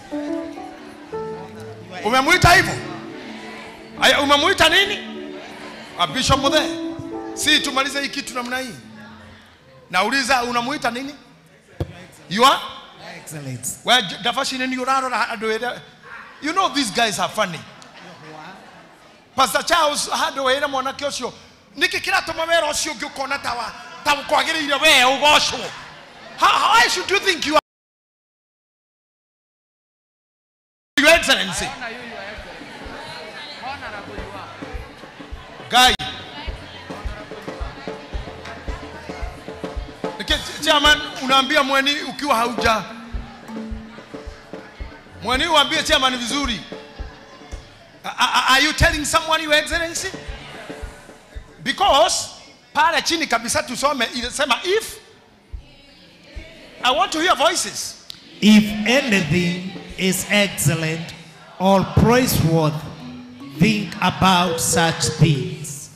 Umemuita hivyo? Aya, umemuita nini? Bishop Muthe. Si tumalize hii kitu namna hii. Nauliza unamuita nini? Your Excellency. Where dafashi nini yoraro adoeda. You know these guys are funny. Pastor Charles adoeda mwanake osho niki kiratuma wera ucio ungi ukona tawa kwagiriire we ugocwo. How should you think you are, Your Excellency? Guy. Chairman, unaambia mweni ukiwa hauja. Mweni uambie chairman vizuri. Are you telling someone, Your Excellency? Because pale chini kabisa tusome inasema if I want to hear voices. If anything is excellent or praiseworthy, think about such things.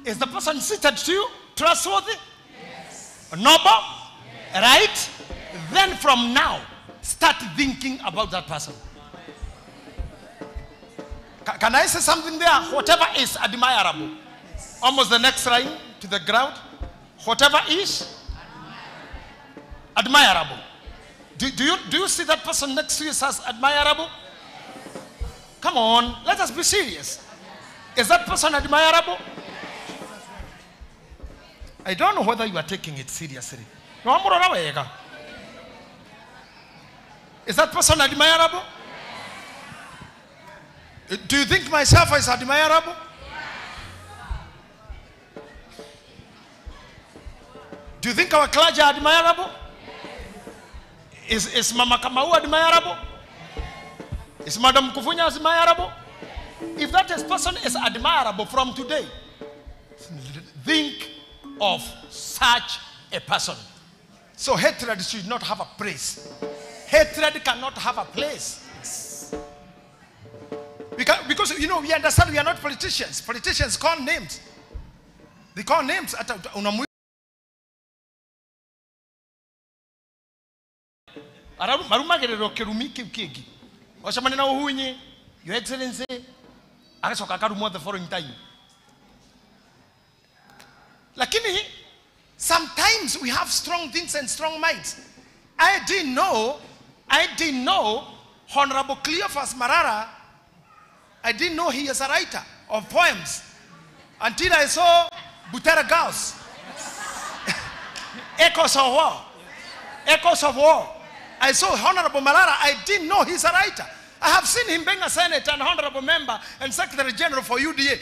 Is the person seated to you trustworthy? Yes. Noble? Yes. Right? Then from now, start thinking about that person. Can I say something there? Whatever is admirable. Yes. Almost the next line to the ground. Whatever is admirable. Do you see that person next to you as admirable? Come on, let us be serious. Is that person admirable? I don't know whether you are taking it seriously. Is that person admirable? Do you think myself is admirable? Do you think our clergy are admirable? Is Mama Kamau admirable? Is Madam Kufunya admirable? If that person is admirable from today, think of such a person. So hatred should not have a place. Hatred cannot have a place. Because you know, we understand we are not politicians. Politicians call names. They call names. Marumagerero kirumi kiki. Washamani na uhunyi, Your Excellency, agacoka karumwa the following time. Lakini sometimes we have strong things and strong minds. I didn't know Honorable Cleophas Marara, I didn't know he is a writer of poems until I saw Butera Gauss. Echoes of War. Echoes of War. I saw Honorable Marara. I didn't know he's a writer. I have seen him being a senator and honorable member and secretary general for UDA.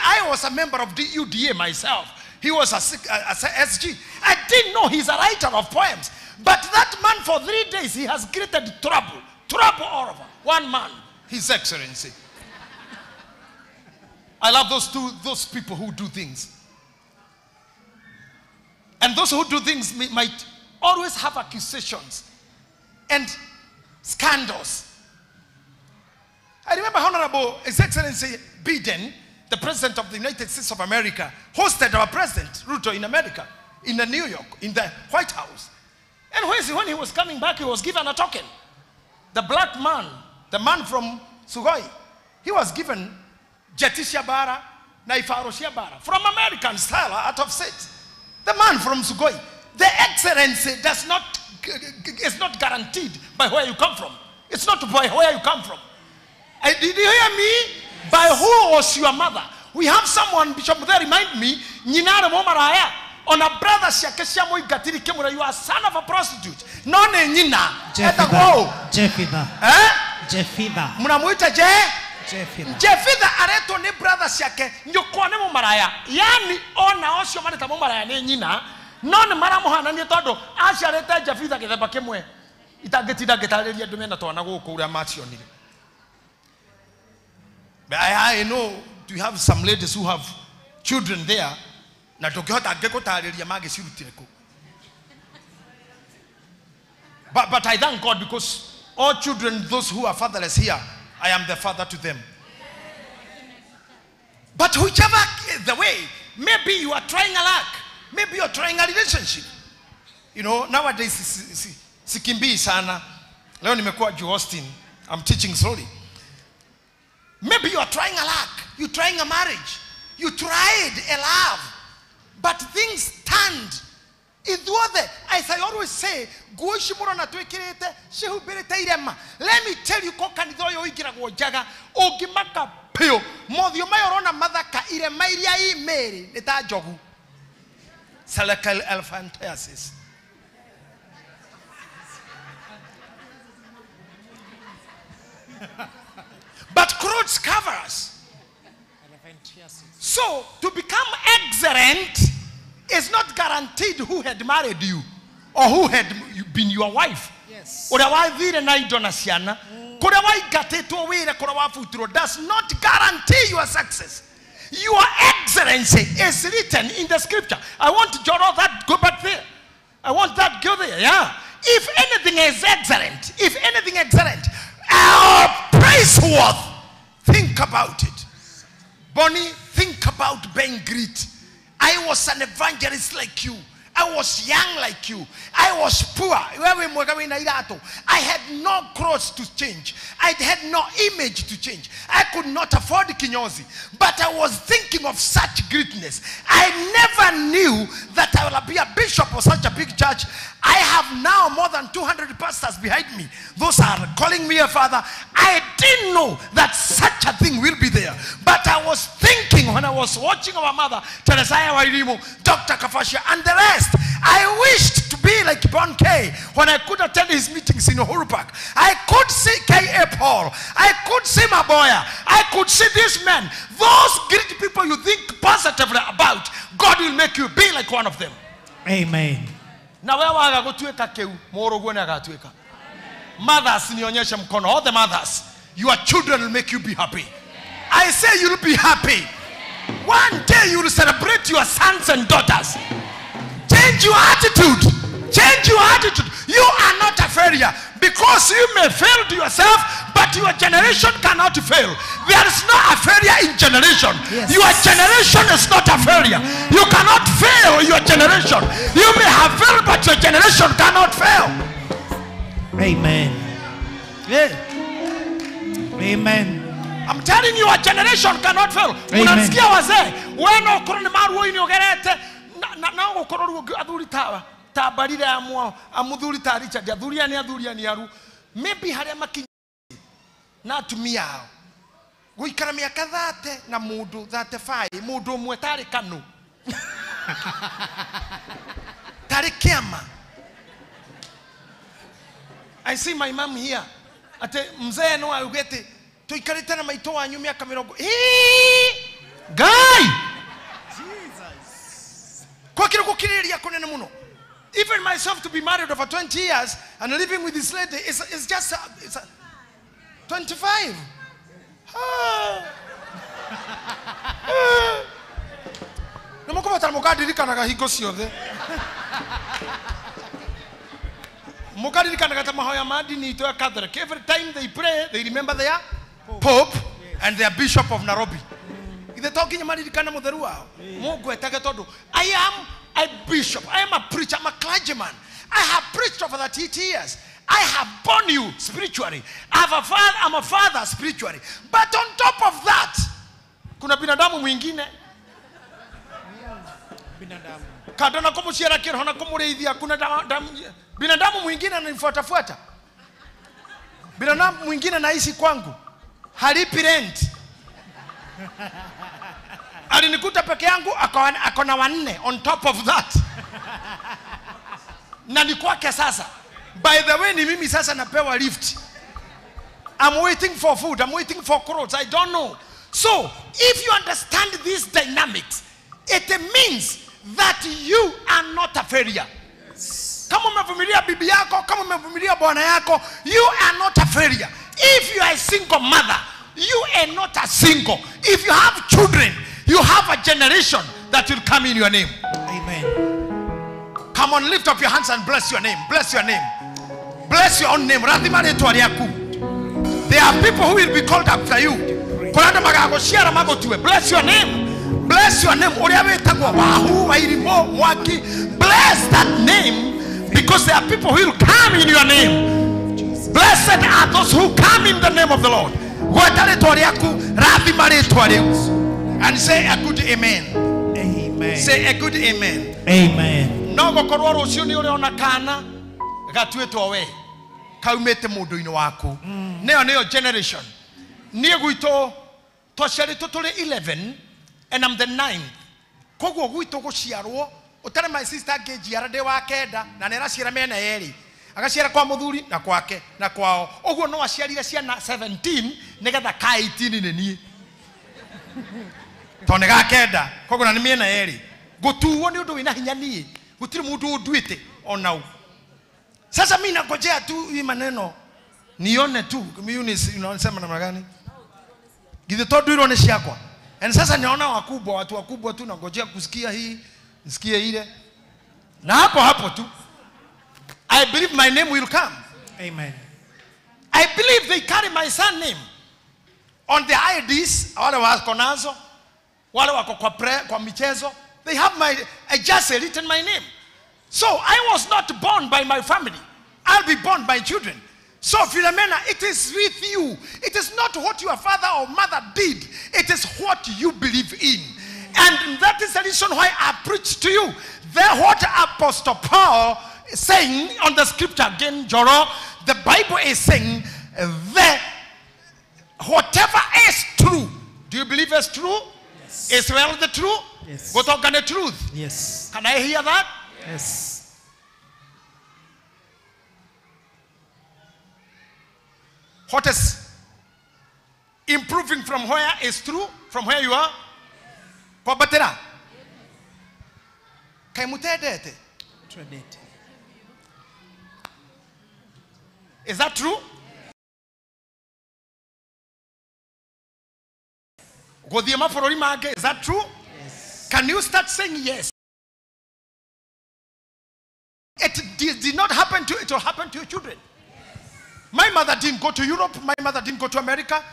I was a member of the UDA myself. He was a SG. I didn't know he's a writer of poems. But that man for 3 days, he has created trouble. Trouble all over. One man, His Excellency. I love those people who do things. And those who do things might always have accusations and scandals. I remember Honorable His Excellency Biden, the President of the United States of America, hosted our President Ruto in America, in New York, in the White House. And when he was coming back, he was given a token. The black man, the man from Sugoi, he was given Jeti Shabara, Naifaro Shabara, from American style, out of state. The man from Sugoi. The excellency is not guaranteed by where you come from. It's not by where you come from. Did you hear me? By who was your mother? We have someone, Bishop, there remind me, Ninara Momaraya, on a brother Shakeshamu Gatiri Kimura, you are son of a prostitute. No, Nina. Jeffida. Jeffida. Munamuita Jeffida areto ni brother Shake, Nyokwane Momaraya. Yani ona osho manita Momaraya Nina. Non maramuhana ni todo. Ashareta Jeffida ke bakemwe. Itagetida getaleria domena to anago kura machioni. But I know you have some ladies who have children there. Na tokihota gekotaleria mage sirutireko. But I thank God because all children, those who are fatherless here, I am the father to them. But whichever is the way, maybe you are trying a luck. Maybe you are trying a relationship. You know, nowadays, sikimbi sana. Leo nimekuwa Joe Austin. I'm teaching slowly. Maybe you are trying a luck. You're trying a marriage. You tried a love. But things turned. As I always say, let me tell you, mothio mayorona mathaka ire mairia I Mary ni ta njogu cervical elephantiasis. But clothes cover us. So to become excellent is not guaranteed who had married you or who had been your wife. Yes. Does not guarantee your success. Your excellency is written in the scripture. I want to draw that, go back there. I want that, go there. Yeah. If anything is excellent, praiseworthy, think about it. Bonnie, think about being great. I was an evangelist like you. I was young like you. I was poor. I had no clothes to change. I had no image to change. I could not afford kinyozi. But I was thinking of such greatness. I never knew that I will be a bishop of such a big church. I have now more than 200 pastors behind me. Those are calling me a father. I didn't know that such a thing will be there. But I was thinking when I was watching our mother, Teresa Wairimu, Dr. Kafashia, and the rest. I wished to be like Bon K when I could attend his meetings in Uhuru Park. I could see K.A. Paul. I could see Maboya. I could see these men. Those great people you think positively about, God will make you be like one of them. Amen. Na wewe agagutueka keu morogo na agatueka. Mothers nionyeshe mkono. All the mothers, your children will make you be happy. I say you'll be happy. One day you will celebrate your sons and daughters. Change your attitude. Change your attitude. You are not a failure. Because you may fail to yourself, but your generation cannot fail. There is no a failure in generation. Yes. Your generation is not a failure. You cannot fail your generation. You may have failed, but your generation cannot fail. Amen. Yeah. Amen. I'm telling you, a generation cannot fail. Unasikia wazee, weno koroni maru ini ogerete na okororu aduri tawa tabarire amudhuri ta Richard aduri ani aru maybe haria makinyi na atumia hao guikara miaka 30 na mundu 35 mundu umwe tari kanu tari kiama. I see my mom here ate mzee no augete tuikarite na maito wanyu miaka 70 guy even myself to be married over 20 years and living with this lady is just 25. Every time they pray, they remember their Pope and their Bishop of Nairobi. I am a bishop. I am a preacher. I'm a clergyman. I have preached over 30 years. I have born you spiritually. I'm a father spiritually. But on top of that, kuna binadamu mwingine. Kadona kumushira kirona kumureithia kuna binadamu mwingine ananifuatafuata. Binadamu mwingine naishi kwangu. Halipi rent. Alinikuta peke yangu akona wanne on top of that. Na ni kwake sasa. By the way, ni mimi sasa napewa lift. I'm waiting for food. I'm waiting for clothes. I don't know. So, if you understand these dynamics, it means that you are not a failure. Kama umevumilia bibi yako, kama umevumilia bwana yako, you are not a failure. If you are a single mother, you are not a single. If you have children, you have a generation that will come in your name. Amen. Come on, lift up your hands and bless your name. Bless your name. Bless your own name. There are people who will be called after you. Bless your name. Bless your name. Bless that name, because there are people who will come in your name. Blessed are those who come in the name of the Lord. And say a good amen. Amen. Say a good amen. Amen. No gokorwo rucio ni uri ona kana gatuetwo we kaumete mundu-ini waku. Neo generation. Nie gwito Twasharĩtwo tũrĩ 11 and I'm the 9th. Koguo gwitũ gũciarwo utare my sister ngejiara ndĩ wa kenda na nĩraciara mena yerĩ. Agaciara kwa mũthuri na kwake na kwao. Ũguo no aciarire ciana 17 nĩgetha ka 18 nĩ niĩ. Tone ga kenda koguo na nĩ mĩena yerĩ. Gũtuo nĩ ũndũ wĩna hinya niĩ. Gũtirĩ mũndũ ũnduĩte onau. Sasa mimi nangojea tu hii maneno nione tu mimi unasema namna gani? Githe tondu iro ni ciakwa. And sasa naona wakubwa, watu wakubwa tu nangojea kusikia hii, nisikie ile. Na hapo tu I believe my name will come. Amen. I believe they carry my son name on their IDs. Wale wako nazo, wale wako kwa michezo, they have I just written my name. So I was not born by my family. I'll be born by children. So Philomena, it is with you. It is not what your father or mother did. It is what you believe in. And that is the reason why I preach to you. What Apostle Paul is saying on the scripture again, Joro, the Bible is saying that whatever is true. Do you believe it's true? Yes. Is well the truth? Yes. Go talk on the truth. Yes. Can I hear that? Yes. What is improving from where is true? From where you are? Kwa batera? Kai mutedete? Tradite. Is that true? Is that true? Yes. Can you start saying yes? It did not happen to it will happen to your children. My mother didn't go to Europe. My mother didn't go to America.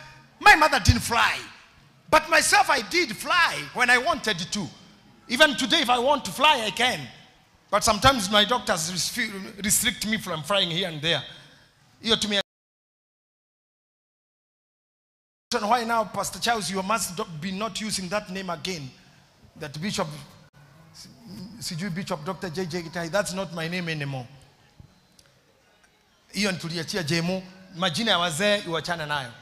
My mother didn't fly. But myself, I did fly when I wanted to. Even today, if I want to fly, I can. But sometimes my doctors restrict me from flying here and there. Why now, Pastor Charles, you must be not using that name again. That Bishop, Bishop Dr. J.J. Gitai, that's not my name anymore. Hiyo nituliachia Jemo, majina ya wazee iwachana nayo.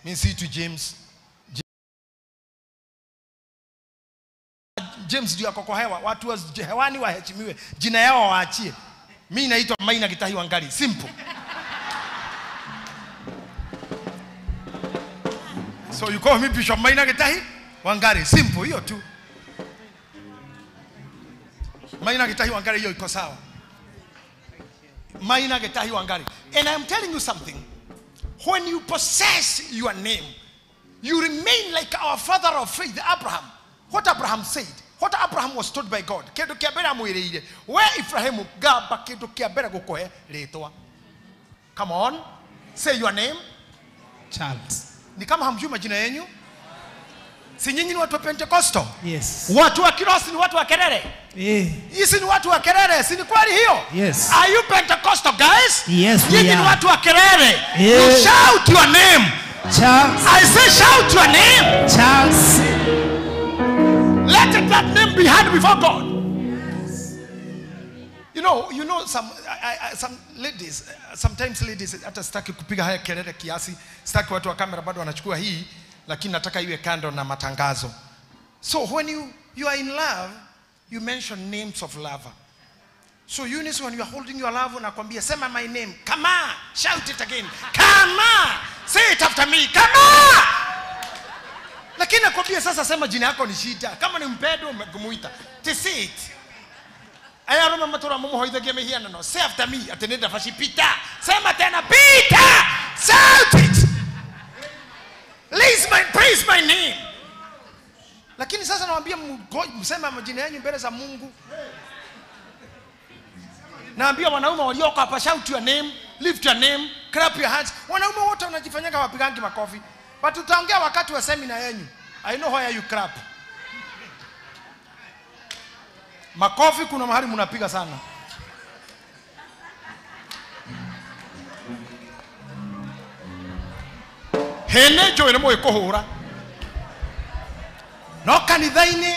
Mimi si tu James. James ndio ako kwa hewa, watu wa hewani waheshimiwe. Jina yao waachie. Mimi naitwa Maina Gitahi Wangari, simple. So you call me Bishop Maina Gitahi Wangari, simple hiyo tu. Maina Gitahi Wangari hiyo iko sawa. Maina Gitahi Wangari. And I'm telling you something. When you possess your name, you remain like our father of faith, Abraham. What Abraham said, what Abraham was told by God. Kedo kiabera muireire. Where Ephraim gaba kedo kiabera gukohe leetwa. Come on. Say your name. Charles. Ni kama hamjui majina yenu? Si nyinyi ni watu wa Pentecostal? Yes. Watu wa Kirosi ni watu wa kelele? Hizi ni watu wa kelele, si ni kweli hiyo? Yes. Are you Pentecostal guys? Yes, we nyinyi are. ni watu wa kelele. You shout your name. Charles. I say shout your name. Charles. Let that name be heard before God. You know some ladies, sometimes ladies hata sitaki kupiga haya kelele kiasi, sitaki watu wa kamera bado wanachukua hii, lakini nataka iwe kando na matangazo. So when you are in love, you mention names of lover. So Eunice, when you are holding your love, unakwambia sema my name. Come on, shout it again. Come on, say it after me. Come on. Lakini nakwambia sasa sema jina yako ni shida. Kama ni mpedo umekumuita. Say it. Aya roma matura mumu hoidhagia mehiana no. Say after me. Atenenda fashi Peter. Sema tena Peter. Shout it. Praise my name. Lakini sasa nawaambia msema majina yenu mbele za Mungu. Naambia wanaume walioko hapa, shout your name, lift your name, clap your hands. Wanaume wote wanajifanyaga wapigangi makofi. But tutaongea wakati wa seminar yenu. I know why you clap. Makofi kuna mahali mnapiga sana. Hene joe mo ikohura. No kanithaini.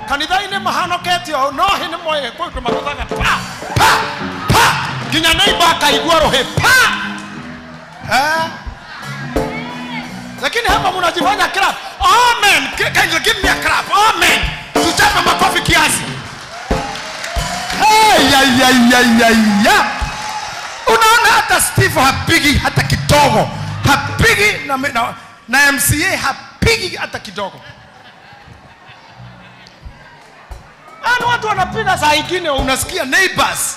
Kanithaini mahano keti o no hene mo iko magothaga pa pa pa Ginya neighbor akaigua rohe pa. Lakini hapa mnajifanya clap. Amen. Can you give me a clap? Amen. Tuchape makofi kiasi. Hey, ya. Unaona hata Steve hapigi hata kidogo. Hapigi na MCA hapigi hata kidogo. Ana watu wanapiga saa nyingine unasikia neighbors.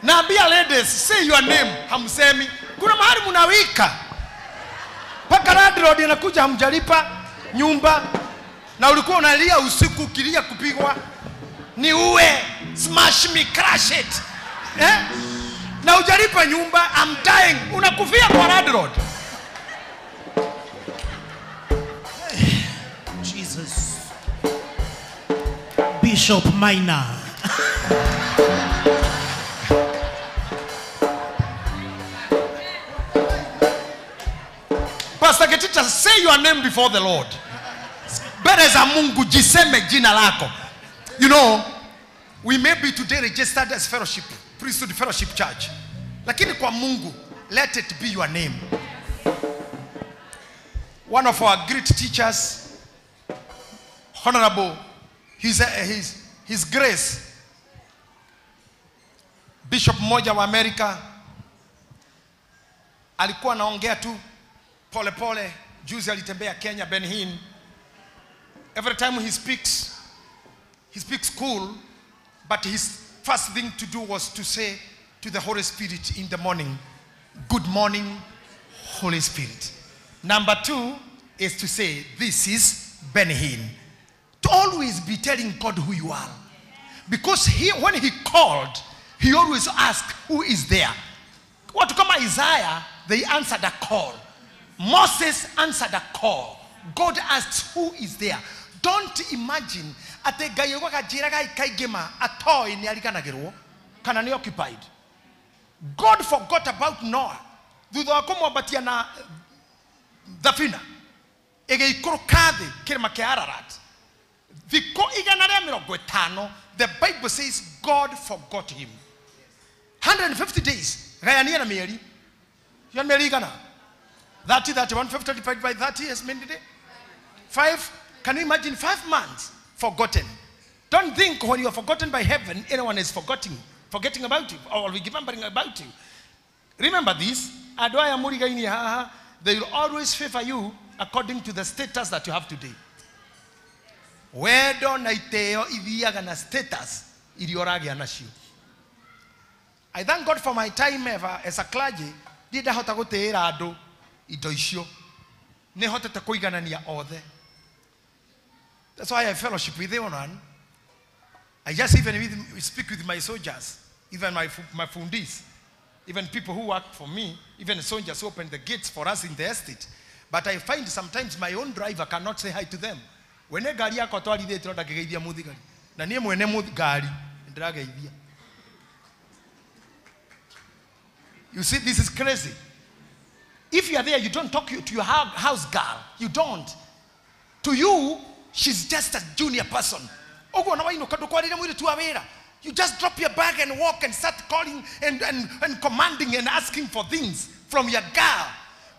Naambia ladies, say your name, hamsemi. Kuna mahali mnawika. Paka landlord anakuja hamjalipa nyumba na ulikuwa unalia usiku ukilia kupigwa ni uwe smash me crash it. Na hujalipa nyumba, I'm dying. Unakufia kwa landlord. Jesus. Bishop Minor. Pastor Getita, say your name before the Lord. Mbele za Mungu jiseme jina lako. You know, we may be today registered as fellowship, priesthood fellowship church. Lakini kwa Mungu, let it be your name. One of our great teachers, Honorable, His Grace, Bishop mmoja wa America, alikuwa anaongea tu pole pole. Juzi alitembea Kenya, Ben Hinn. Every time he speaks cool, but his first thing to do was to say to the Holy Spirit in the morning, good morning, Holy Spirit. Number 2 is to say, this is Ben Hinn. To always be telling God who you are. Because when he called, he always asked, who is there? Watu kama Isaiah, they answered a call. Moses answered a call. God asks, who is there? Don't imagine ate gai waka jiraga ikaigema atoi ni alikanagirwo kana ni occupied. God forgot about Noah. Thutha wa kumwabatia na Dafina egeikoroka thi kirima kia Ararat. Thiko igana ria 50, the Bible says God forgot him. 150 days gayania na mieri. Yon mieri igana 30, 31, 50 divided by 30 has many days. 5. Can you imagine 5 months forgotten? Don't think when you are forgotten by heaven, anyone is forgetting about you or will be remembering about you. Remember this, they will always favor you according to the status that you have today. Wedo naiteo idiaga na status ilioragia nasio. I thank God for my time ever as a clergy. Dida hota guteera ando indo icio. Ne hotete kuiganania othe. That's why I fellowship with everyone. I just even speak with my soldiers, even my fundis, even people who work for me, even soldiers who open the gates for us in the estate. But I find sometimes my own driver cannot say hi to them. When a gari yako twalithie tronda kigeithia muthigari. Na nie mwene muthigari ndirageithia. You see, this is crazy. If you are there, you don't talk to your house girl. You don't. To you, she's just a junior person. You just drop your bag and walk and start calling and commanding and asking for things from your girl.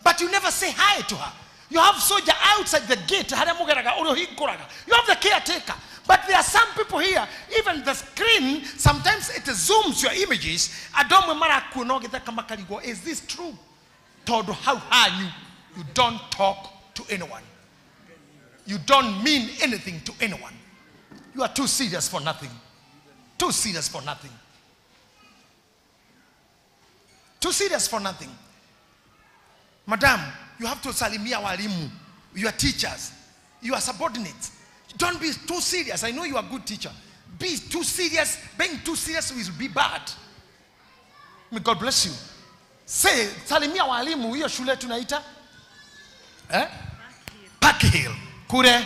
But you never say hi to her. You have soldier outside the gate. You have the caretaker. But there are some people here, even the screen, sometimes it zooms your images. Is this true? How are you? You don't talk to anyone. You don't mean anything to anyone. You are too serious for nothing. Too serious for nothing. Too serious for nothing. Madam, you have to salimia walimu, your teachers, your subordinates. Don't be too serious. I know you are a good teacher. Be too serious. Being too serious will be bad. May God bless you. Say, salimia walimu, hiyo shule tunaita? Park Hill. Kure,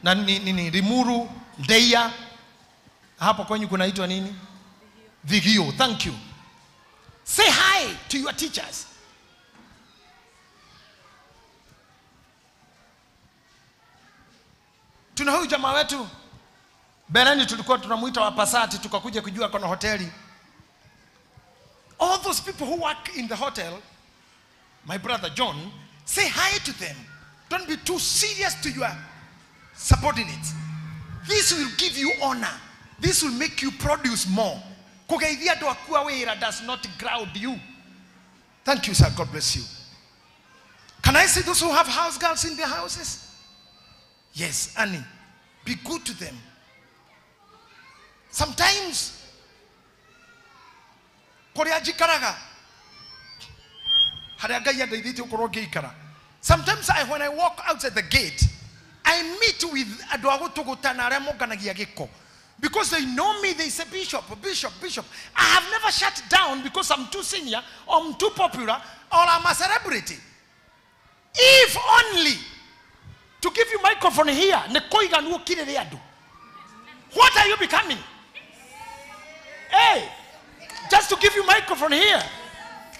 na nini, Rimuru, Ndeia. Hapo kwenye kunaitwa nini? Vigio. Thank you. Say hi to your teachers. Tuna huyu jamaa wetu Bereni, tulikuwa tunamuita wa Pasati, tukakuja kujua kuna hoteli. All those people who work in the hotel, my brother John, say hi to them. Don't be too serious to your subordinates. This will give you honor. This will make you produce more. Kugeithia ndo akua wira does not ground you. Thank you, sir. God bless you. Can I see those who have house girls in their houses? Yes, Annie. Be good to them. Sometimes, sometimes when I walk outside the gate, I meet with because they know me. They say, Bishop. I have never shut down because I'm too senior, or I'm too popular, or I'm a celebrity. If only to give you microphone here, what are you becoming? Hey, just to give you microphone here,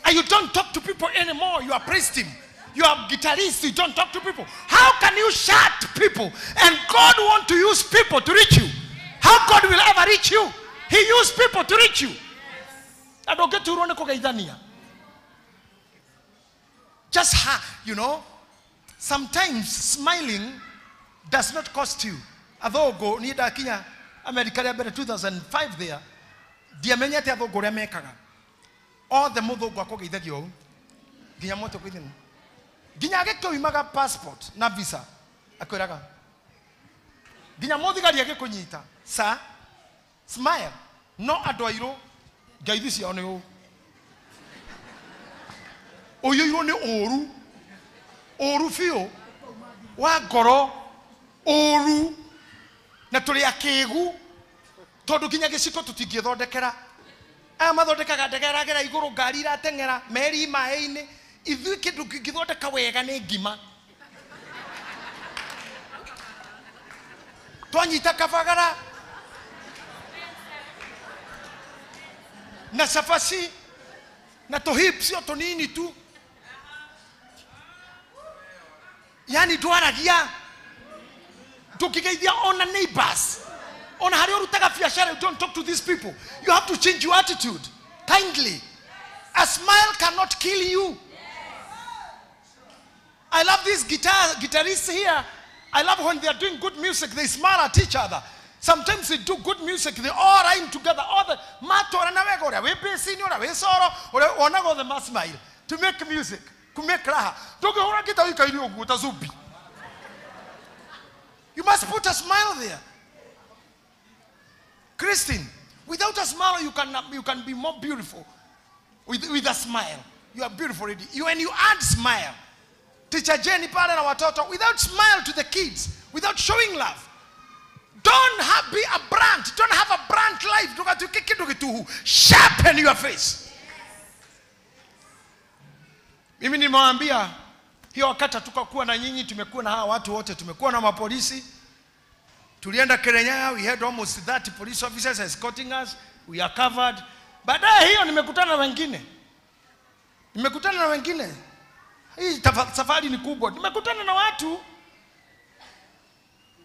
and you don't talk to people anymore. You are praise team, you are guitarist, you don't talk to people. How can you shut people? And God want to use people to reach you. How God will ever reach you? He used people to reach you. I don't get to run a just you know, sometimes smiling does not cost you. Although go near Kenya, America, 2005 there. Diamenyate abo gore mekaga. All the modo go akoga idagio. Ginya moto kwithin. Ginya gekko imaga passport na visa. Akoraga. Ginya modi gari yake kunyita. Sir, smile. No adoiro. Gaidisi ono. Oyo iro ne oru. Oru fio. Wa goro. Oru. Na tuli akegu. Todo ginya giciko tutingithondekera. Aya mathondekaga ndegera gera iguru ngari iratengera meri maĩ-inĩ. Ithuĩ kĩndũ kĩngĩthondeka wega nĩ ngima. Twanyita kabagara na safasi na tohips yo tonini tu. Yani twaragia tukigeithia on neighbors. On how you don't talk to these people. You have to change your attitude. Kindly. A smile cannot kill you. I love these guitarists here. I love when they are doing good music, they smile at each other. Sometimes they do good music, they all rhyme together. All the smile to make music, to make raha. You must put a smile there. Christine, without a smile, you can be more beautiful. With a smile, you are beautiful already. When you add smile, Teacher Jenny, pale na watoto, without smile to the kids, without showing love, don't be a brand. Don't have a brand life. Sharpen your face. Mimi nimewambia hiyo wakati tukakuwa na nyinyi, tumekuwa na hawa watu wote, tumekuwa na mapolisi. Tulienda Kenya, we had almost 30 police officers escorting us. We are covered. Baadaye hiyo nimekutana na wengine. Hii safari ni kubwa. Nimekutana na watu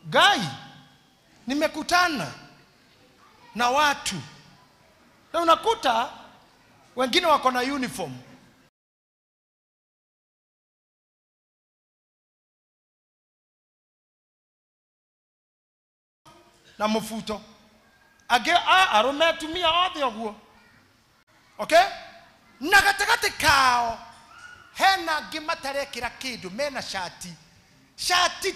gai. Nimekutana na watu. Na unakuta wengine wako na uniform. Na mufuto arome tumia othe oguo. Okay? Na gatagate kao hena ngimatarekira kindu mena shati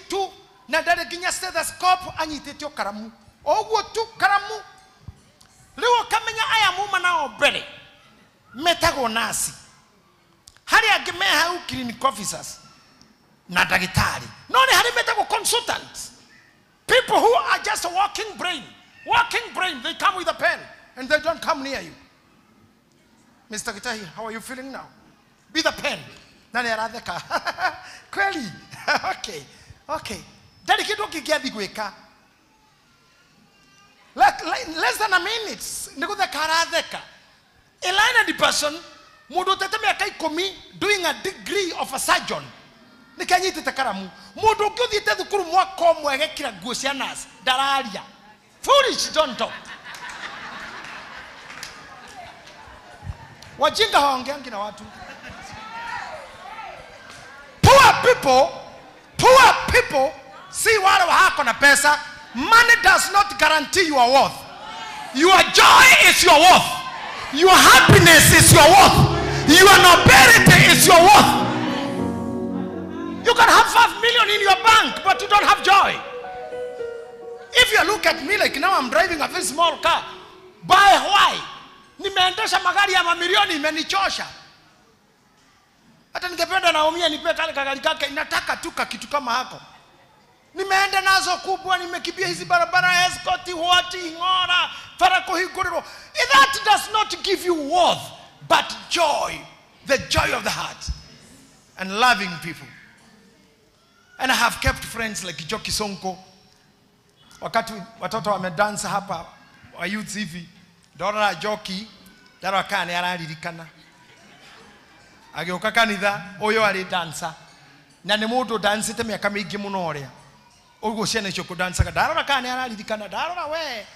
tu na ndare ginya stethoscope anyititio karamu oguo tu karamu. Riu kamenya aya muma nao mbere metago nasi hari angi me hau clinic officers na dagitari no ni hari metago consultants. People who are just a walking brain. They come with a pen and they don't come near you. Mr. Gitahi, how are you feeling now? With a pen. Nani aradheka? Kweli? Okay. Dari kitu kigiathi gweka. Less than a minute. Nikuta karadheka. A learned person, mundu tete miaka 10 doing a degree of a surgeon. nikanyitite karamu mundu ungi uthiite thukuru mwaka umwe gekira nguo cia nurse ndararia foolish don't talk wajinga haongeangi na watu poor people si wale wako na pesa. Money does not guarantee your worth. Your joy is your worth. Your happiness is your worth. Your nobility is your worth. You can have 5 million in your bank, but you don't have joy. If you look at me like now, I'm driving a very small car. By why? Nimeendesha magari ya mamilioni, imenichosha. Hata ningependa naumia nipe kale kagari kake, inataka tu kitu kama hako. Nimeenda nazo kubwa, nimekimbia hizi barabara Escort, Huati, Ngora, Farakohiguriro. That does not give you worth, but joy, the joy of the heart, and loving people. And I have kept friends like Joki Sonko. Wakati watoto wamedansa hapa, wa youth hivi, Dora Joki, Dara kane araririkana. Ageuka kanitha, oyo ari dansa. Na ni mundu dansite miaka mingi muno oria. Ugo ciana icio kudansaga ndarora kane araririkana ndarora we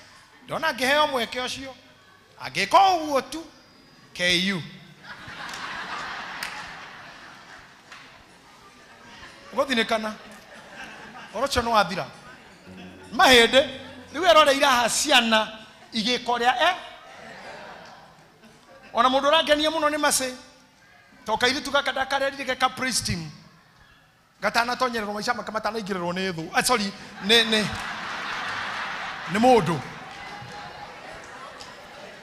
ndona ngiheo mweke ucio agika uguo tu KU gothinekana orocho no athira mahende riu erore iraha ciana igikoria ona mundu rangenia muno ni mase toka iri tukakadakarerire ka praise team gatana tonyerero maisha makamata igirero ne thu sorry ne modo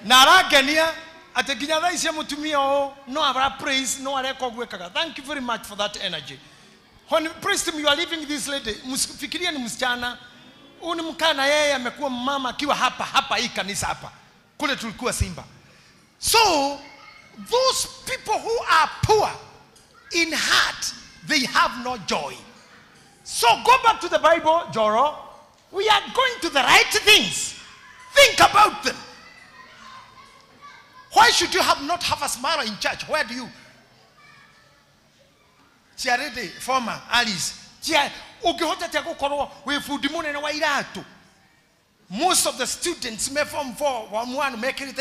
naragenia ateginya tha icia mutumia o no abra praise no areko gwekaga. Thank you very much for that energy. When praise team you are leaving this lady msifikiria ni msichana uni mkana yeye amekuwa mama akiwa hapa hii kanisa hapa kule tulikuwa Simba. So those people who are poor in heart, they have no joy. So go back to the Bible, Joro. We are going to the right things. Think about them. Why should you not have a smile in church? Where do you? Charity, former Alice. Most of the students may form 4-1 make it.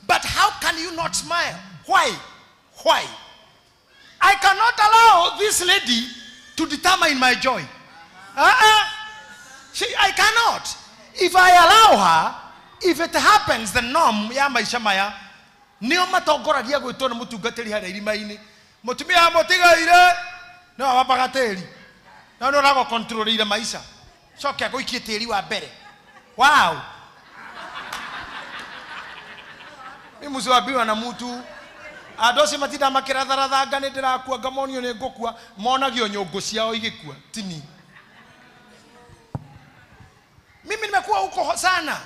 But how can you not smile? Why? I cannot allow this lady to determine my joy. I cannot. If I allow her, if it happens, the norm ya maisha maya niyo matongoragia gwitona mutungatiri hara irimaini mutumia motiga ire no abapagateri no rago control ire maisha coke agoikie tiri wa mbere. Wow. Mimi muziwabiwa na mtu adosi matida makiratharatha ngane ndirakua ngamonio ni ngukua monagio nyungu ciao igikua tini. Mimi nimekuwa huko sana.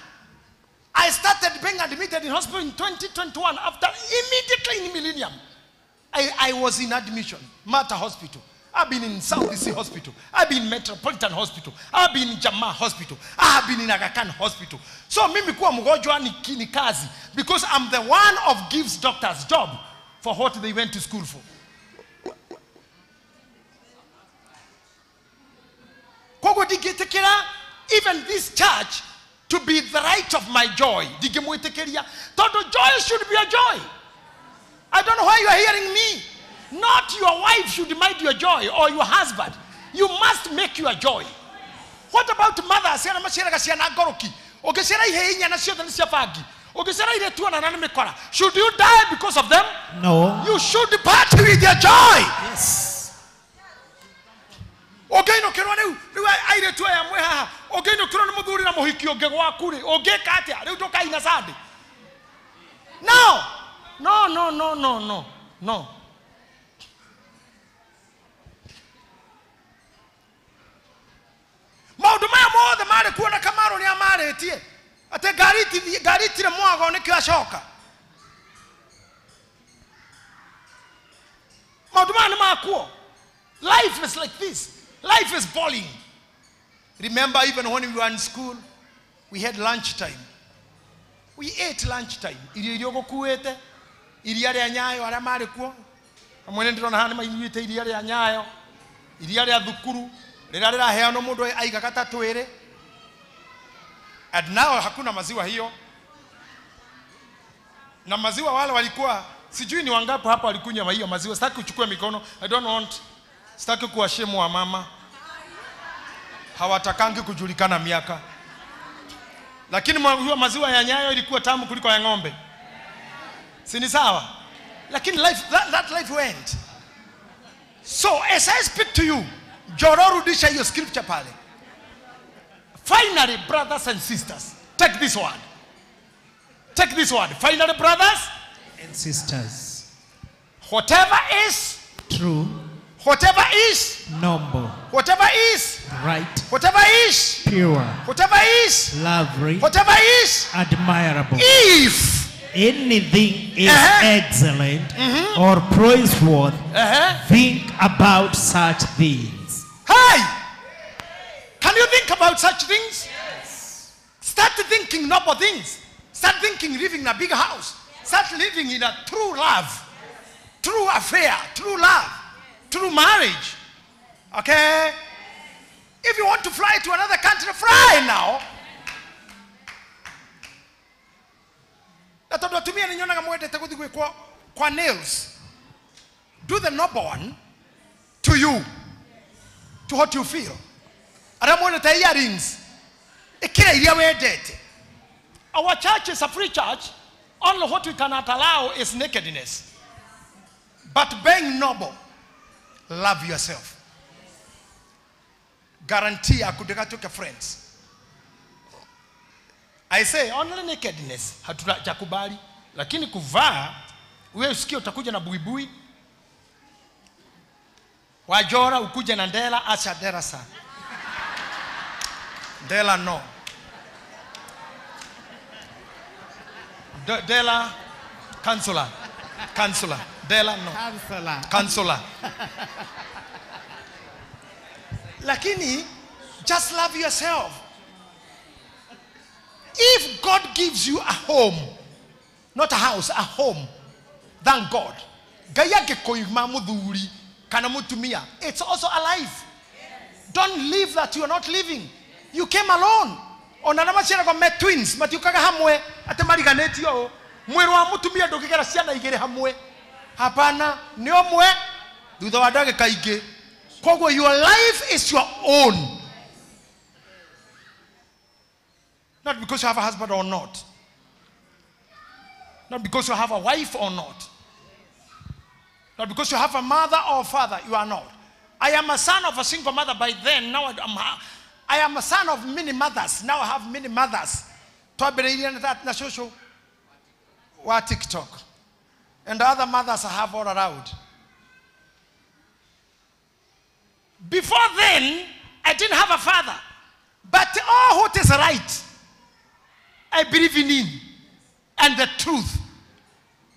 I started being admitted in hospital in 2021 after immediately in Millennium. I was in admission, Mata Hospital. I've been in South Sea Hospital. I've been in Metropolitan Hospital. I've been in Jamaa Hospital. I've been in Aga Khan Hospital. So mimi kuwa mgonjwa ni kazi because I'm the one of gives doctors job for what they went to school for. Kogo digitekera even this church to be the right of my joy. Digimuitekeria. Todo joy should be a joy. I don't know why you are hearing me. Not your wife should mind your joy or your husband. You must make your joy. What about mother? Siana mashira kasiana goroki. Ogesera ihe inya na sio na siafagi. Ogesera ile tu na nani mekora. Should you die because of them? No. You should part with your joy. Yes. Ogeno kirwa riu aire tu ya mwe haha. Ogeno kirwa ni muthuri na muhiki oge gwaku ri. Ogeka atia riu toka ina sande. No. Maundu maya mothe mari kuona Kamaro ni amaretie ate gari tire mwago ni kiacoka maundu maya ni makuo. Life is like this. Life is boring. Remember even when we were in school we had lunch time. We ate lunch time. Irio gokuete iria ria nyayo ara mari kuo amwene ndirona hana mainyite iria ria nyayo iria ria thukuru rira riraheanwo mundu aiga gatatu ere, and now hakuna maziwa hiyo. Na maziwa wale walikuwa sijui ni wangapi hapa walikunywa hiyo maziwa. Sitaki kuchukua mikono, I don't want, sitaki kuwashemu wa mama, hawatakangi kujulikana miaka, lakini hiyo maziwa ya Nyayo ilikuwa tamu kuliko ya ng'ombe, si ni sawa? Lakini life, that life went. So as I speak to you, Joro rudisha hiyo scripture pale. Finally, brothers and sisters, take this word. Take this word. Finally, brothers and sisters, whatever is true, whatever is noble, whatever is right, whatever is pure, whatever is lovely, whatever is admirable, if anything is excellent or praiseworthy, think about such things. Hey! Can you think about such things? Yes. Start thinking noble things. Start thinking living in a big house. Start living in a true love, true affair, true love, true marriage. Okay? If you want to fly to another country, fly now. Kwa nails. Do the noble one to you, to what you feel. Aramoneta earrings. Our church is a free church. Only what we cannot allow is nakedness. But being noble, love yourself. Guarantee I could get friends. I say only nakedness hatujakubali, lakini kuvaa wewe usikie utakuja na buibui. Wajora ukuje na ndela, acha ndela sana. Ndela no. Dela Counselor. Dela no. Counselor. Lakini just love yourself. If God gives you a home, not a house, a home, thank God. Gayake koima mudhuri kana mutumia. It's also a life. Don't live that you are not living. You came alone. Onana machira kwa met twins, matiukaga hamwe, ate mariganeti yo. Mweru wa mutumia ndukigera ciana igere hamwe. Hapana, ni omwe thutha wa ndagika ingi. Kogwo your life is your own. Not because you have a husband or not. Not because you have a wife or not. Not because you have a mother or a father, you are not. I am a son of a single mother by then. Now I am a son of many mothers. Now I have many mothers. Na social wa TikTok. And the other mothers I have all around. Before then, I didn't have a father. But all what is right, I believe in and the truth.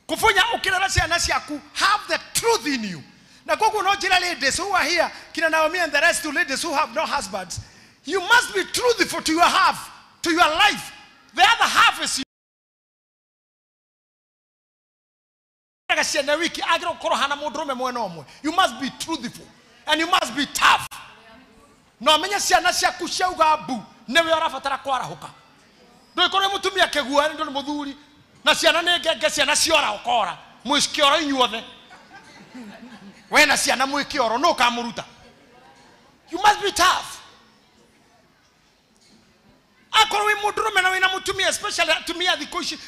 Kufunya ukirarasi anasiaku, have the truth in you. Na kuku no jira ladies who are here, kina Naomi and the rest of ladies who have no husbands. You must be truthful to your half, to your life. The other half is you. You must be truthful and you must be tough. No menya siana cia kushauga abu newe arafatara kwara huka. Ndo ikore mutumia kegua ndo muthuri na ciana ne ngenge ciana ciora okora muikioro inyuothe. We na ciana muikioro no kamuruta. You must be tough. Especially to me,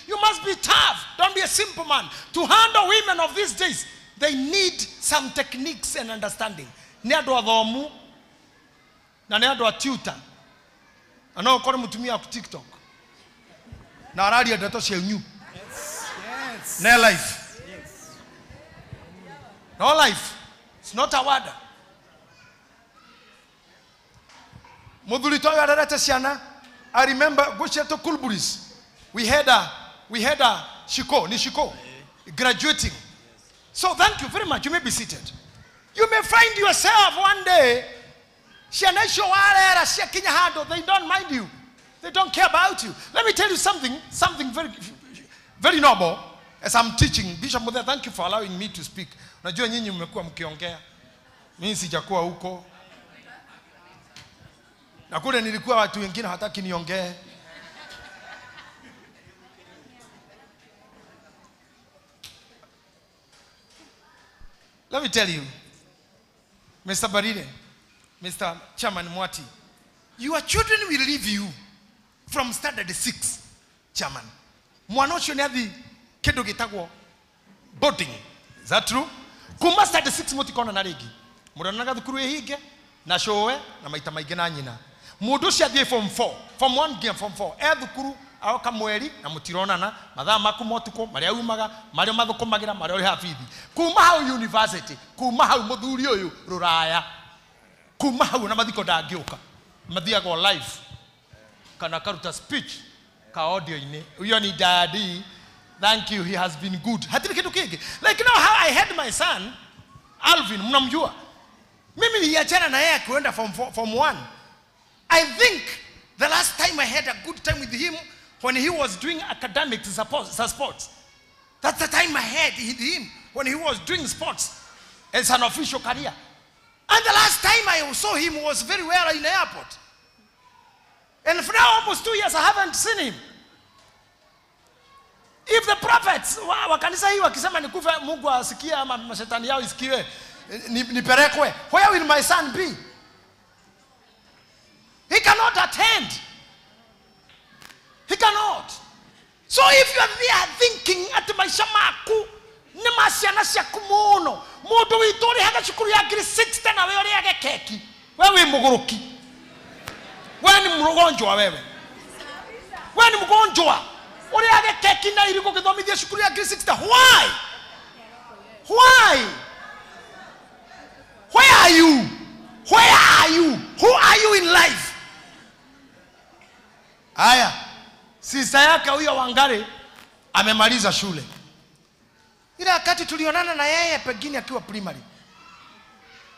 you must be tough. Don't be a simple man. To handle women of these days, they need some techniques and understanding. Neado adhomu, na neado tutor. Ano kore mutumia ku TikTok. Na radio dato share new. Yes. No life. Yes. No life. It's not a word. Modulito ya darata siana. I remember Gosheto Kulburis. We had a Shiko, graduating. So thank you very much. You may be seated. You may find yourself one day. They don't mind you. They don't care about you. Let me tell you something very, very noble. As I'm teaching, Bishop Mother, thank you for allowing me to speak. Mimi sijakuwa huko. Na kule nilikuwa watu wengine hataki niongee. Let me tell you, Mr. Barire, Mr. Chairman Mwati, your children will leave you from standard 6, Chairman. Mwanocho ni hadi kedo gitagwo boarding. Is that true? Kuma standard 6 mutikona na rigi. Muranaga thukuru ehige na showe na maita maige na nyina. Mundu cia thie form 4, form 1 nginya form 4. Thukuru aoka mweri na mutironana mathaa maku motuko maria umaga mario mathukumagira mario ri hafithi. Kuma hau university, kuma hau muthuri uyu ruraya. Kuma hau na mathiko ndangĩũka. Mathiago live kana karuta speech ka audio ini. Uyo ni daddy. Thank you, he has been good. Hatiri kitu kiki. Like now how I had my son Alvin, mnamjua. Mimi niliachana na yeye kwenda form 1. I think the last time I had a good time with him when he was doing academics sports. That's the time I had with him when he was doing sports as an official career. And the last time I saw him was very well in the airport. And for now almost 2 years I haven't seen him. If the prophets wa kanisa hii wakisema nikufe Mungu asikie ama mashetani yao isikiwe niperekwe, where will my son be? He cannot attend. He cannot. So if you are there thinking at maisha maku ni masiana cia kumuno mundu witori haga shukuru ya grade 60 na wewe uri yage keki wewe muguruki wewe ni mgonjwa wewe ni mgonjwa uri yage keki na iliko kithomithia shukuru ya grade 60 why where are you who are you in life? Aya, sister yake huyo Wangari amemaliza shule. Ile wakati tulionana na yeye pengine akiwa primary.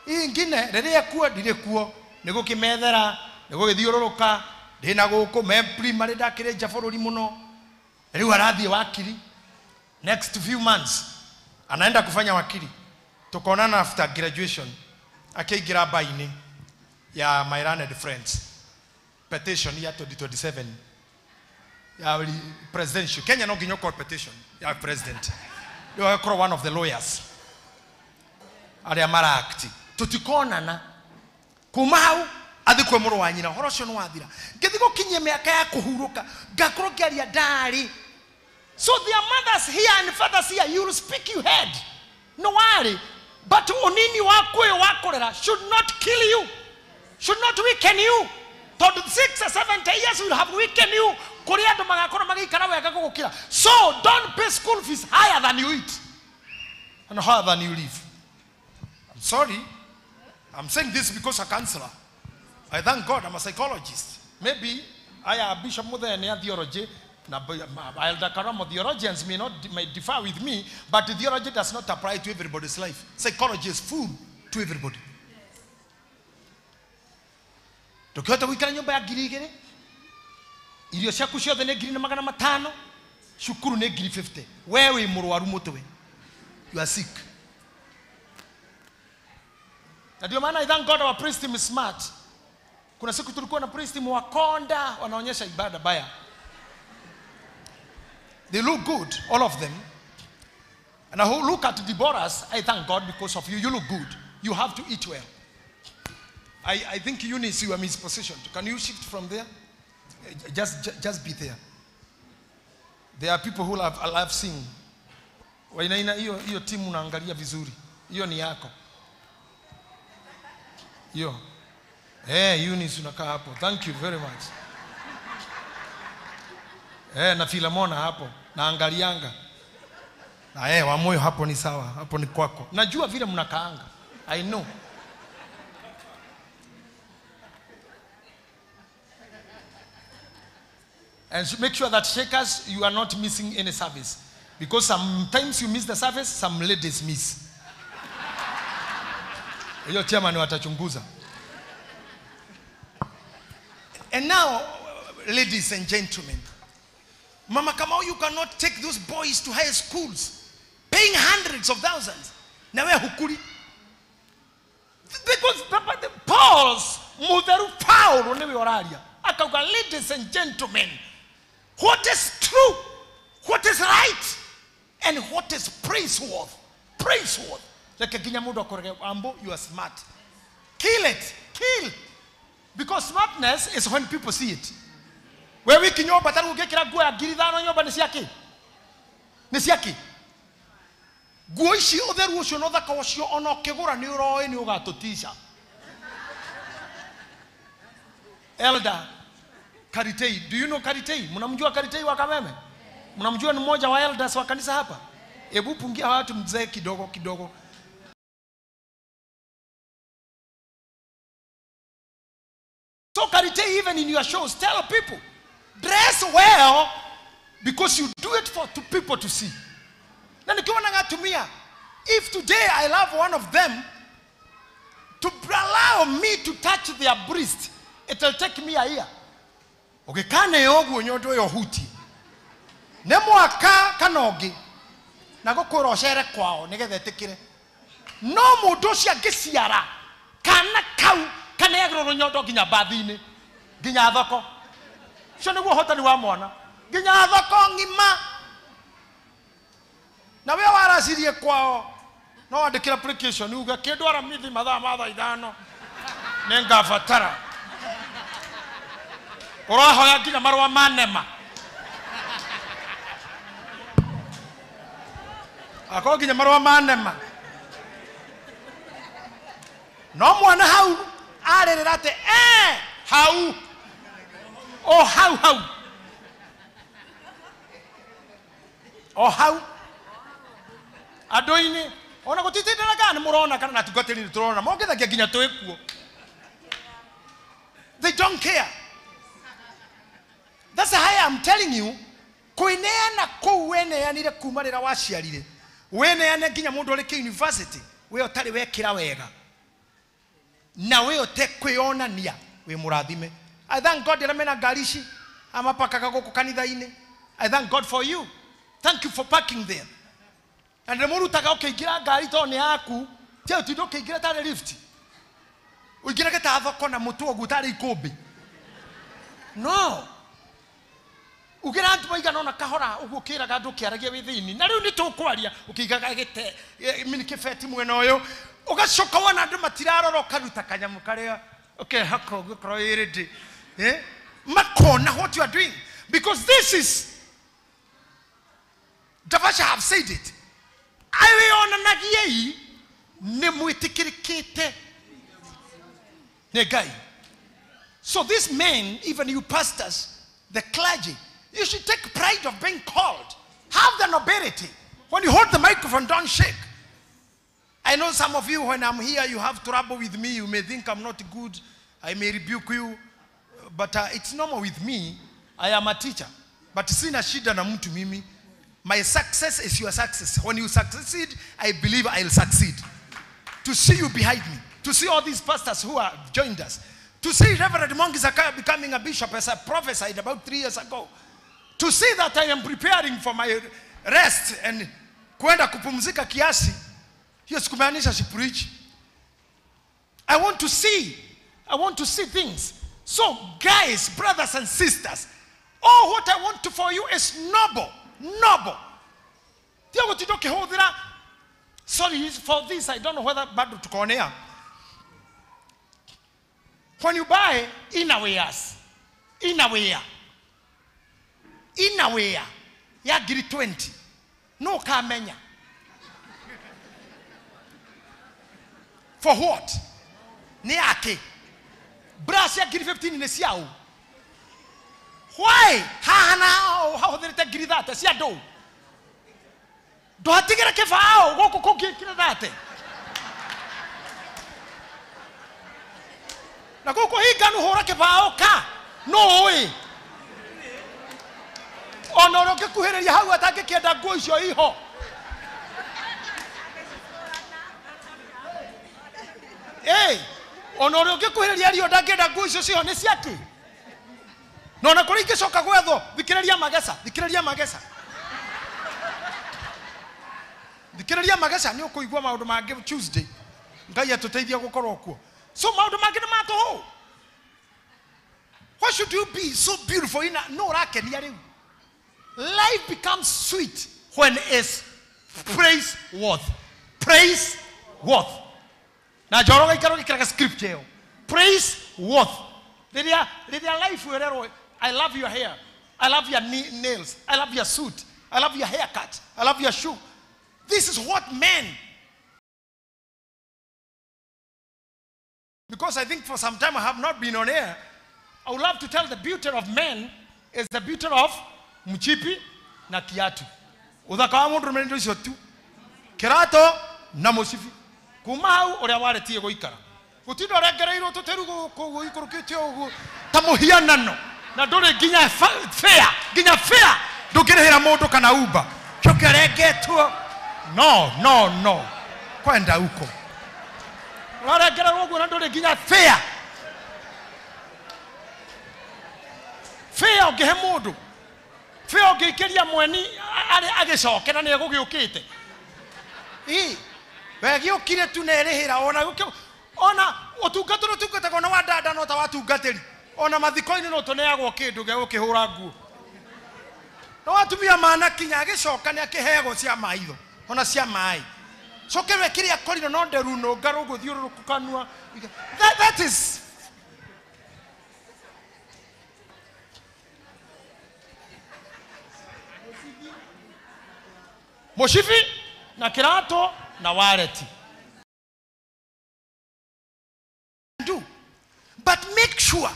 Hii ingine rĩrĩa kuo ndire kuo nĩgo kimethera nĩgo githiũrũrũka ndina gũkũ me primary ndakĩrĩ nja bũrũri mũno. Rĩu arathiĩ wakili. Next few months anaenda kufanya wakili. Tukaonana after graduation. Akĩingira baini ya my learned friends. Petition ya 2027 ya presidential Kenya no nginya petition ya president. You are one of the lawyers. Aria marakti. Tutikonana. Kumau athikwe muru wa nyina horo cio no wathira. Ngithigo kinye miaka ya kuhuruka. Ngakoro ngiaria ndari. So their mothers here and fathers here, you will speak your head. No worry. But unini wako wakorera should not kill you. Should not weaken you. 6 or 70 years will have weakened you. So don't pay school fees higher than you eat and higher than you live. I'm sorry. I'm saying this because a counselor. I thank God I'm a psychologist. Maybe I am Bishop Mother and theology. Elder Karamo theologians may differ with me, but the theology does not apply to everybody's life. Psychology is full to everybody. Tukiota wikara nyumba ya girigere irio ciaku ciothe ne ngiri na magana matano shukuru ne ngiri 50 wewe murwaru mutwe you are sick. Na ndio maana I thank God our priest team is smart. Kuna siku tulikuwa na priest team wakonda wanaonyesha ibada baya. They look good, all of them. And I look at Deborah's, I thank God because of you. You look good. You have to eat well. I think Eunice, you are mispositioned. Can you shift from there? Just be there. There are people who love sing. Wainaina hiyo timu unaangalia vizuri. Hiyo ni yako. Hiyo. Eunice unakaa hapo. Thank you very much. Na Filamona hapo. Naangalianga. Na wa moyo hapo ni sawa. Hapo ni kwako. Najua vile mnakaanga. I know. And make sure that shakers, you are not missing any service. Because sometimes you miss the service, some ladies miss. Your chairman watachunguza. And now, ladies and gentlemen, Mama Kamau, you cannot take those boys to high schools, paying hundreds of thousands. Na we hukuri. Because Paul's mutheru Paulo niwe oraria. Akauga, ladies and gentlemen, what is true, what is right, and what is praiseworthy. Praiseworthy. Like ginya mudo akorege ambo, you are smart. Kill it. Kill. Because smartness is when people see it. Wewe kinyoba taru ugekira guo ya giridano nyoba ni siaki. Ni siaki. Guo ici utheru ucio no thaka ucio ona ukigura ni uroi ni ugatutisha. Elder Karitei, do you know Karitei? Mnamjua Karitei wa Kameme? Mnamjua ni mmoja wa elders wa kanisa hapa? Hebu pungia watu mzee kidogo kidogo. So Karitei, even in your shows, tell people, dress well because you do it for people to see. Na nikiwa nangatumia, if today I love one of them, to allow me to touch their breast, it will take me a year. Okay, kane yogu nyodo yo huti. Nemo aka kanogi. Nago koroshere kwao nigethe tikire. No mudoshi agisiara. Kana kau kana yagro nyodo ginya bathine. Ginya thoko. Cio niguo hotani wa mwana. Ginya thoko ngima. Na we waracirie kwao. No andikira application uga kindu aramithi mathaa ithano. Nengabatara. Urahoya nginya marua manema. Ako nginya marua manema. No mwana hau arerera ate hau. Oh hau. Oh hau. Adoini ona gutitindana kana murona kana natugatiri turona mogethagia nginya twikuo. They don't care. That's why I'm telling you, kuineana kou weneanire kumarira waciarire. Weneane nginya mundu uri ki university, we otari wekira wega. Na we ote kwionania we murathime. I thank God iramena garici amapakaga guku kanitha-ini. I thank God for you. Thank you for parking there. And the murutaga ukiingira ngari to ni yaku, tie utindo ukiingira tare lift. Uingira geta thoko na mutu ogutari ikumbi. No. Ugira antu maigana ona kahora ugukira gandu kiaragia withini na riu ni tukwaria ukigaga gite minikifeti mwena uyu ugacoka wana andu matirarora ukaruta kanyamu karia okay hako gukoro iridi makona what you are doing because this is Davasha have said it I ona nagiei ni mwitikirikite negai. So these men, even you pastors, the clergy, you should take pride of being called. Have the nobility. When you hold the microphone, don't shake. I know some of you, when I'm here, you have trouble with me. You may think I'm not good. I may rebuke you. But it's normal with me. I am a teacher. But sina shida na mtu mimi. My success is your success. When you succeed, I believe I'll succeed. To see you behind me. To see all these pastors who have joined us. To see Reverend Mongi Zakaya becoming a bishop as I prophesied about 3 years ago. To see that I am preparing for my rest and kwenda kupumzika kiasi. Hiyo sikumaanisha si preach. I want to see things. So guys, brothers and sisters, all what I want for you is noble. Noble. Sorry for this, I don't know whether bado tukonea. When you buy innerwears, ya giri 20, no kamenya. For what? Ni ake. Brass ya giri 15 ni siao. Why? How did they giri that? Siya do. Do hatigera kefao, go kira that. Na koko hii ganu hora kefao ka. No way. Onoro ke kuhereria hau atake kienda nguo icio iho. Onoro ke kuhereria rio ndangenda nguo icio ciho ni ciaki. No na kuri ingicoka gwetho thikiriria magesa ni ukuigua maundu mangi Tuesday. ngai atuteithia gukorwo kuo. So maundu mangi ni matuhu. Why should you be so beautiful in no rakenia riu? Life becomes sweet when it's praise worth. Praise worth. Na joroga ikaro ikiraga scripture yo. Praise worth. Their life will. I love your hair. I love your nails. I love your suit. I love your haircut. I love your shoe. This is what men. Because I think for some time I have not been on air. I would love to tell the beauty of men is the beauty of mchipi na kiatu. Uthaka wa mundu mendo icio tu. Kirato na musifi. Kuma hau uria waretie guikara. Gutindo rengereirwo tuteru kugu ikurukitio ugu ta muhianano. Na nduri ginya fair, ginya fair. Ndukirihira mundu kana Uber. Chokeregetwo. No. Kwenda huko. Warengererwo ugu na nduri ginya fair. Fair ngehe mundu. Fair ngeikeria mweni ari agicoke na ne gugiukite. Wegi ukire tu nerihira ona utungata kona wadada no ta watungatiri. Ona mathiko-ini no tuneagwo kindu ge gukihura nguo. No watumia mana kinya agicoka ne akihego cia maitho. Ona cia mai. Coke wekiria korino no nderu no ngaru guthiururukanua. That is Moshifi na kirato na wareti. Do. But make sure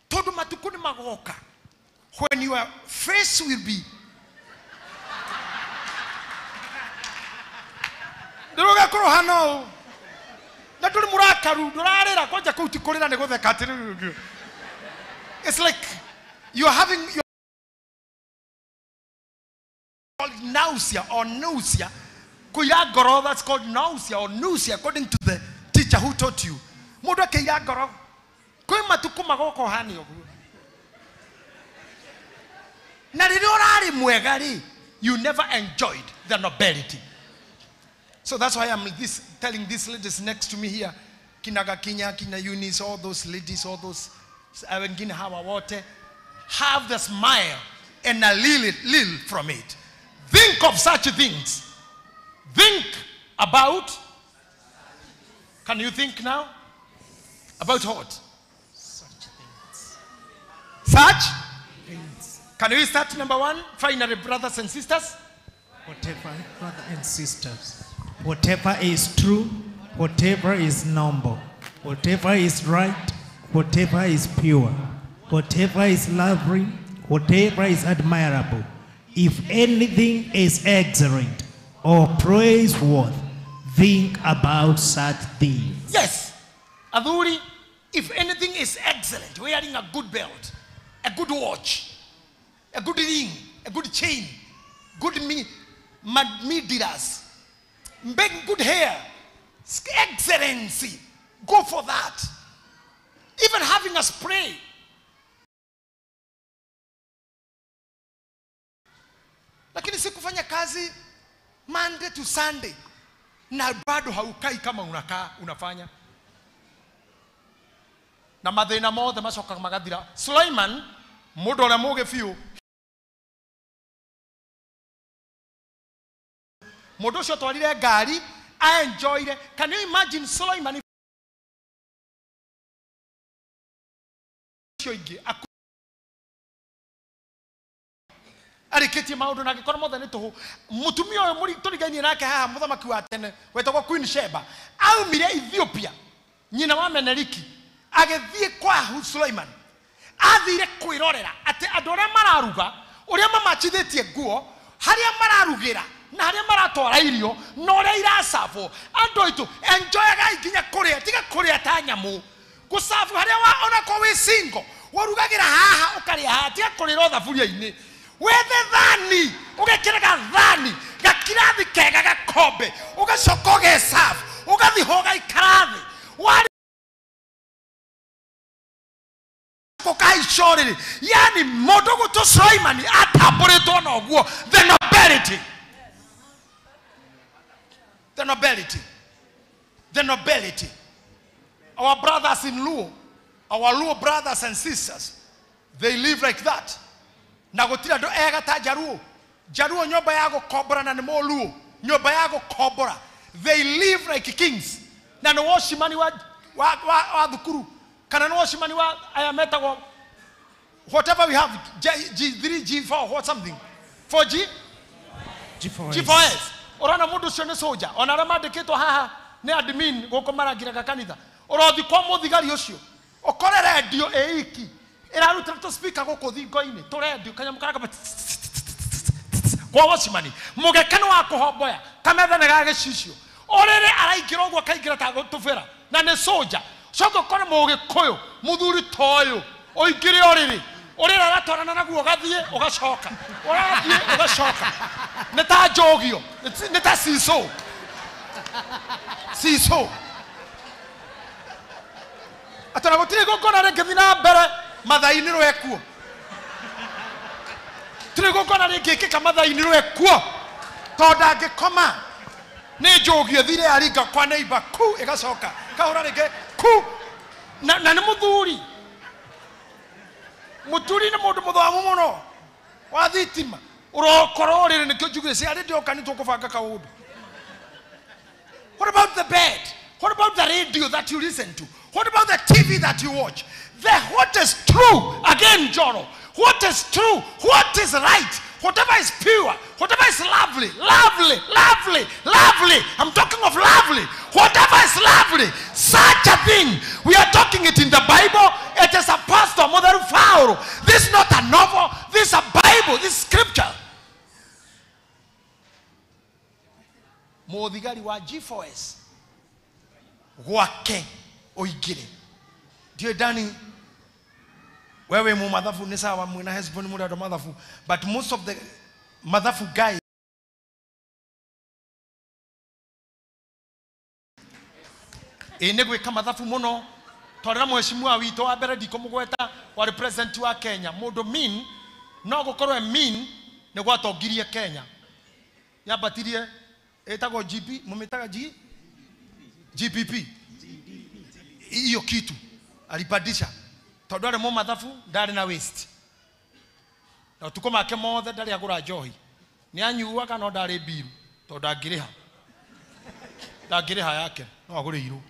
todo matukuni magoka when your face will be Ndoga koro hano. Na tuli murakaru ndorarira koja kutikorera ne gotheka atiri. It's like you are having your nausea or nausea. Kuya goro, that's called nausea or nausea according to the teacher who taught you. Modo ke ya goro. Koi matuku magoko hani ogu. Na rirorari mwegari, you never enjoyed the nobility. So that's why I'm telling these ladies next to me here, Kinaga Kinya, Kina Eunice, all those ladies, all those Avengina Hawa Water, have the smile and a little from it. Think of such things. Think about. Can you think now? About what? Such things. Such things. Can we start number one? Finally, brothers and sisters. Whatever, brothers and sisters. Whatever is true, whatever is noble, whatever is right, whatever is pure, whatever is lovely, whatever is admirable, if anything is excellent or praiseworthy, think about such things. Yes. Adhuri, if anything is excellent, wearing a good belt, a good watch, a good ring, a good chain, good medias, good hair, excellency, go for that. Even having a spray. Lakini si kufanya kazi Monday to Sunday na bado haukai kama unafanya. Na mathina mothe macoka magathira. Sulaiman mundu uria muge fiu. Mundu ucio twarire ngari, I enjoyed it. Can you imagine Sulaiman ariketie maundu na gikora mothe ni tuhu mutumia oyo muri turiganie nake haha muthamaki wa tene wetagwo Queen Sheba aumire Ethiopia nyina wa Meneriki agethie kwa Sulaiman athire kwirorera ati andu aria mararuga uria mamachithitie nguo haria mararugira na haria maratwara irio no uria iracafo andu aitu enjoyaga ikinya kuria tiga kuria ta nyamu gucafu haria wa ona ko wi single warugagira haha ukaria haha tiga kurira thaburia-ini wethe thani ugekiraga thani gakirathi kega gakombe ugacoka ugecafu ugathi hoga ikarathi wari kokai shoriri yani mundu gutu Sulaiman atamburitwo na oguo the nobility the nobility. Our brothers in Luo, our Luo brothers and sisters, they live like that. Nagotira do ega ta Jaruo. Jaruo nyoba yago kobra na nemo Luo. Nyoba yago kobra. They live like kings. Na no washimani wa dukuru. Kana no washimani wa ayameta wa whatever we have, G3, G4, what something. 4G? G4S. Orana mudu shone soja. Onarama deketo haha ne admin goko maragira kanitha. Orothi kwa muthigari ucio. Okore radio eiki. Iraruta to speaker goko thingo-ini. To radio kanyamukara kama kwa washimani. Mugekano wa kuhomboya. Kametha ne gagicio. Orere araigira ogwo kaigira ta tufera. Na ne soja. Soko kore mugikoyo. Muthuri toyo. Oigire oriri. Orira ratwarana naguo gathie ugacoka. Urathie ugacoka. Neta jogio. Neta siso. Siso. Atana gutire gukona reke thina mbere mathaini rwekuo. Tire gukona reke kika mathaini rwekuo. Tonda ngikoma. Ni jogio thire aringa kwa neighbor ku igacoka. Kahura reke ku na ni muthuri. Muturi ni mundu muthamu muno wa thitima urokoro riri nikyo njugire cia ndio kanitwo kubanga kaundu. What about the bed? What about the radio that you listen to? What about the TV that you watch? What is true? Again, Joro. What is true? What is right? Whatever is pure, whatever is lovely, lovely, lovely, lovely. I'm talking of lovely. Whatever is lovely, such a thing. We are talking it in the Bible. It is a pastor, Mother Fauro. This is not a novel. This is a Bible. This is scripture. Muthigari wa G4S. Gwake oigire. Ndio Dani wewe mu madhafu ni sawa mwina husband mu ndo madhafu, but most of the madhafu guys gwika madhafu muno torera mheshimiwa wito wa mbere ndiko mugweta wa represent wa Kenya mundu mean no gukorwe mean ni gwatongirie Kenya yabatirie etagwo GP mumitaga GPP hiyo kitu alibadilisha tondu ari mu mathafu ndari na waste na tuko make mothe ndari agura njohi ni anyuwa kana ndari biru tondu ndangiriha yake no agure iru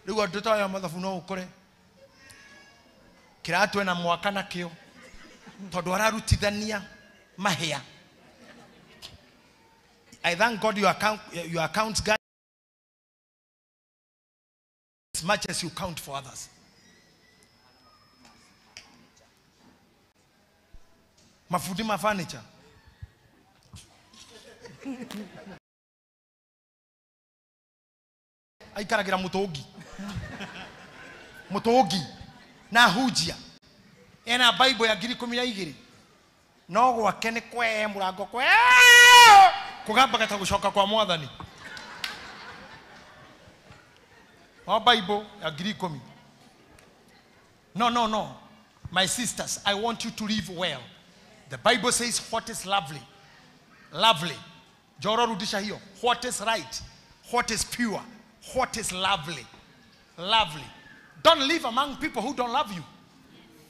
riu andu ta ya mathafu no ukore kiratwe na mwaka na kio tondu ararutithania mahia. I thank God your account guys as much as you count for others. Mafundi ma furniture aikaragira mutogi na hujia ena Bible ya 12 no gwake ni kwe murango kwe kugamba gata gushoka kwa mwathani wa Bible ya 12. No my sisters, I want you to live well. The Bible says what is lovely. Joro rudisha hiyo. What is right? What is pure? What is lovely? Don't live among people who don't love you.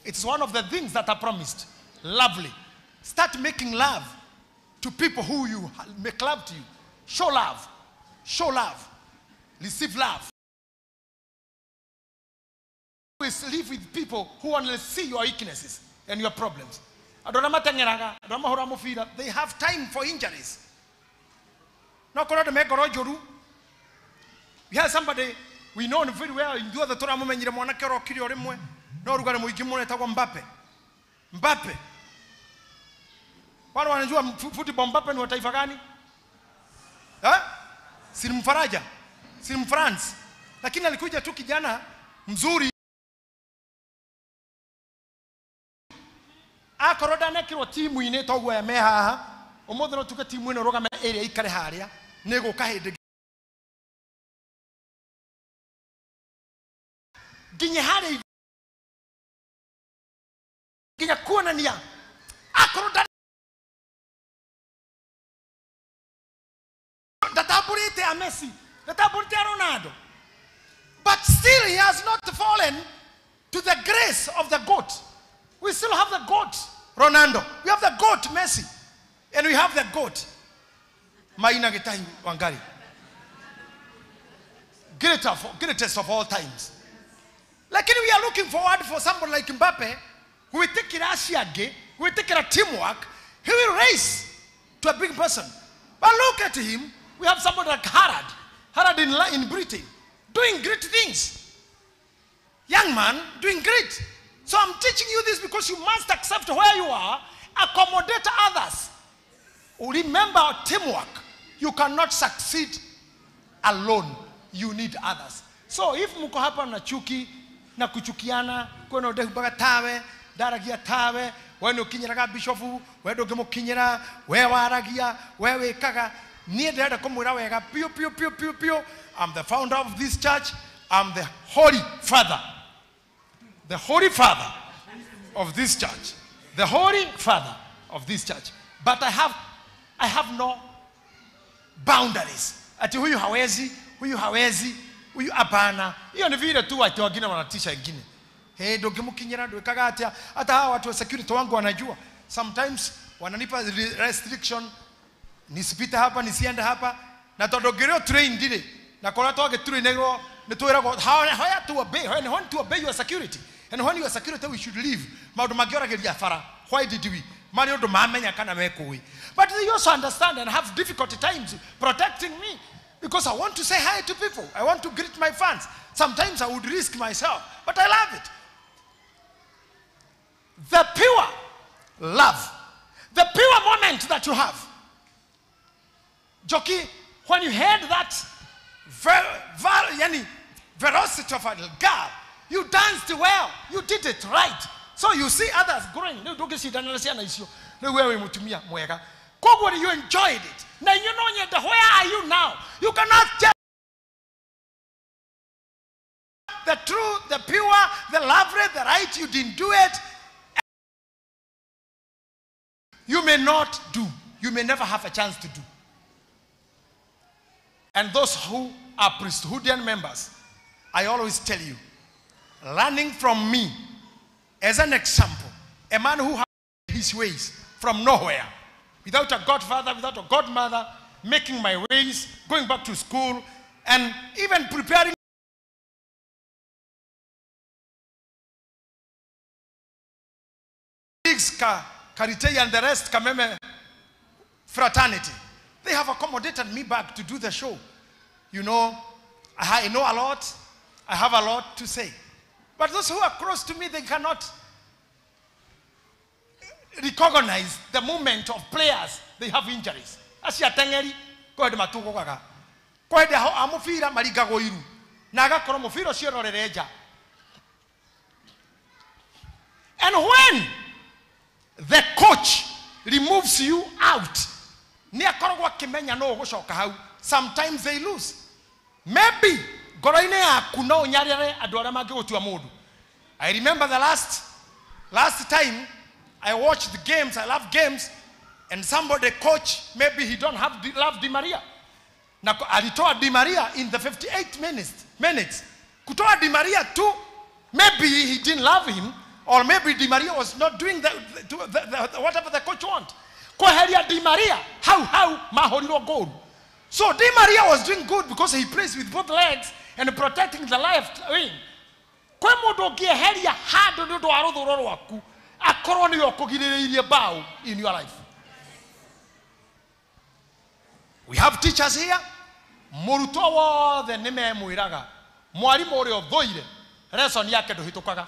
It's one of the things that are promised. Lovely. Start making love to people who you make love to you. Show love. Receive love. Always live with people who only see your weaknesses and your problems. They have time for injuries. We have somebody we know very well in the other Mbappe. Wale wanajua football Mbappe ni wa taifa gani? Si Mfaraja, si Mfrance. Lakini alikuja tu kijana mzuri. Akoroda nekiro timu ine togwo ya meha. Omothe no tuke timu ino roga me area ikare haria. Nego kahede. Ginye hare. Ginya kuona niya. Akoroda databurite a Messi, databurite a Ronaldo. But still he has not fallen to the grace of the GOAT. We still have the GOAT, Ronaldo. We have the GOAT, Messi. And we have the GOAT, Maina Getai Wangari. Greatest of all times. Like we are looking forward for someone like Mbappe, who will take it as Yage, who will take it as teamwork. He will race to a big person. But look at him. We have someone like Harad in Britain, doing great things. Young man, doing great. So I'm teaching you this because you must accept where you are, accommodate others. Remember teamwork. You cannot succeed alone. You need others. So if muko hapa na chuki, na kuchukiana, kweno dehubaga tawe, daragia tawe, weno kinyiraga bishofu, wedo gemo kinyira, wewa aragia, wewe kaga, niye dada komura wega, pio. I'm the founder of this church. I'm the Holy Father. The Holy Father of this church. The Holy Father of this church. But I have no boundaries. Ati huyu hawezi, huyu apana. Hiyo ni vile tu watu wengine wanatisha wengine. Dogemukinyira kaga atia hata hawa watu wa security wangu wanajua. Sometimes wananipa restriction nisipite hapa nisiende hapa na todogereo train dile. Na kola toge train negro ne toera go how to obey when to obey your security. And when you are security we should leave. Maudu magiora gedia fara. Why did we? Mario do mamenya kana meko. But they also understand and have difficult times protecting me. Because I want to say hi to people. I want to greet my fans. Sometimes I would risk myself. But I love it. The pure love. The pure moment that you have. Jockey, when you heard that velocity of a girl, you danced well. You did it right. So you see others growing. You enjoyed it. Now you know where are you now? You cannot tell the truth, the pure, the lovely, the right. You didn't do it. You may not do. You may never have a chance to do. And those who are priesthoodian members, I always tell you, learning from me as an example, a man who has his ways from nowhere, without a godfather, without a godmother, making my ways, going back to school, and even preparing Karite and the rest, Kameme fraternity. They have accommodated me back to do the show. You know, I know a lot. I have a lot to say. But those who are close to me, they cannot recognize the movement of players. They have injuries. Asia tengeri, ko de matuko kaka. Ko de amufira mariga go iru. Naga koro mufiro shiro rereja. And when the coach removes you out, sometimes they lose. Maybe I remember the last time I watched the games. I love games, and somebody coach, maybe he don't love Di Maria. Na alitoa Di Maria in the 58 minutes. Kutoa Di Maria too, maybe he didn't love him, or maybe Di Maria was not doing whatever the coach want. Koheria Di Maria, how mahoriro goal. So Di Maria was doing good because he plays with both legs and protecting the left wing. In your life. We have teachers here. Murutowo the neme muiraga. Mwalimu ore odhoire. Lesson yake ndo hitokaga.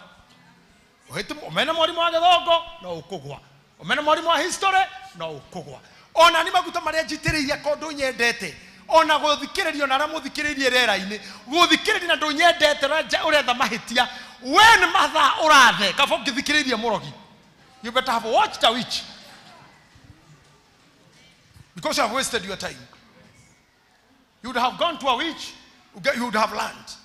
Omena mwalimu wa githogo no ukugwa. Omena mwalimu wa history no ukugwa. Ona ni maguta maria njitiriria kondu nyendete. Ona guthikiririo na ramuthikiririe rera-ini. Guthikiriria na ndu nyendete uretha mahitia. When matha urathe kabo ngithikiririe murogi. You better have watched a witch. Because you have wasted your time. You would have gone to a witch, you would have learned.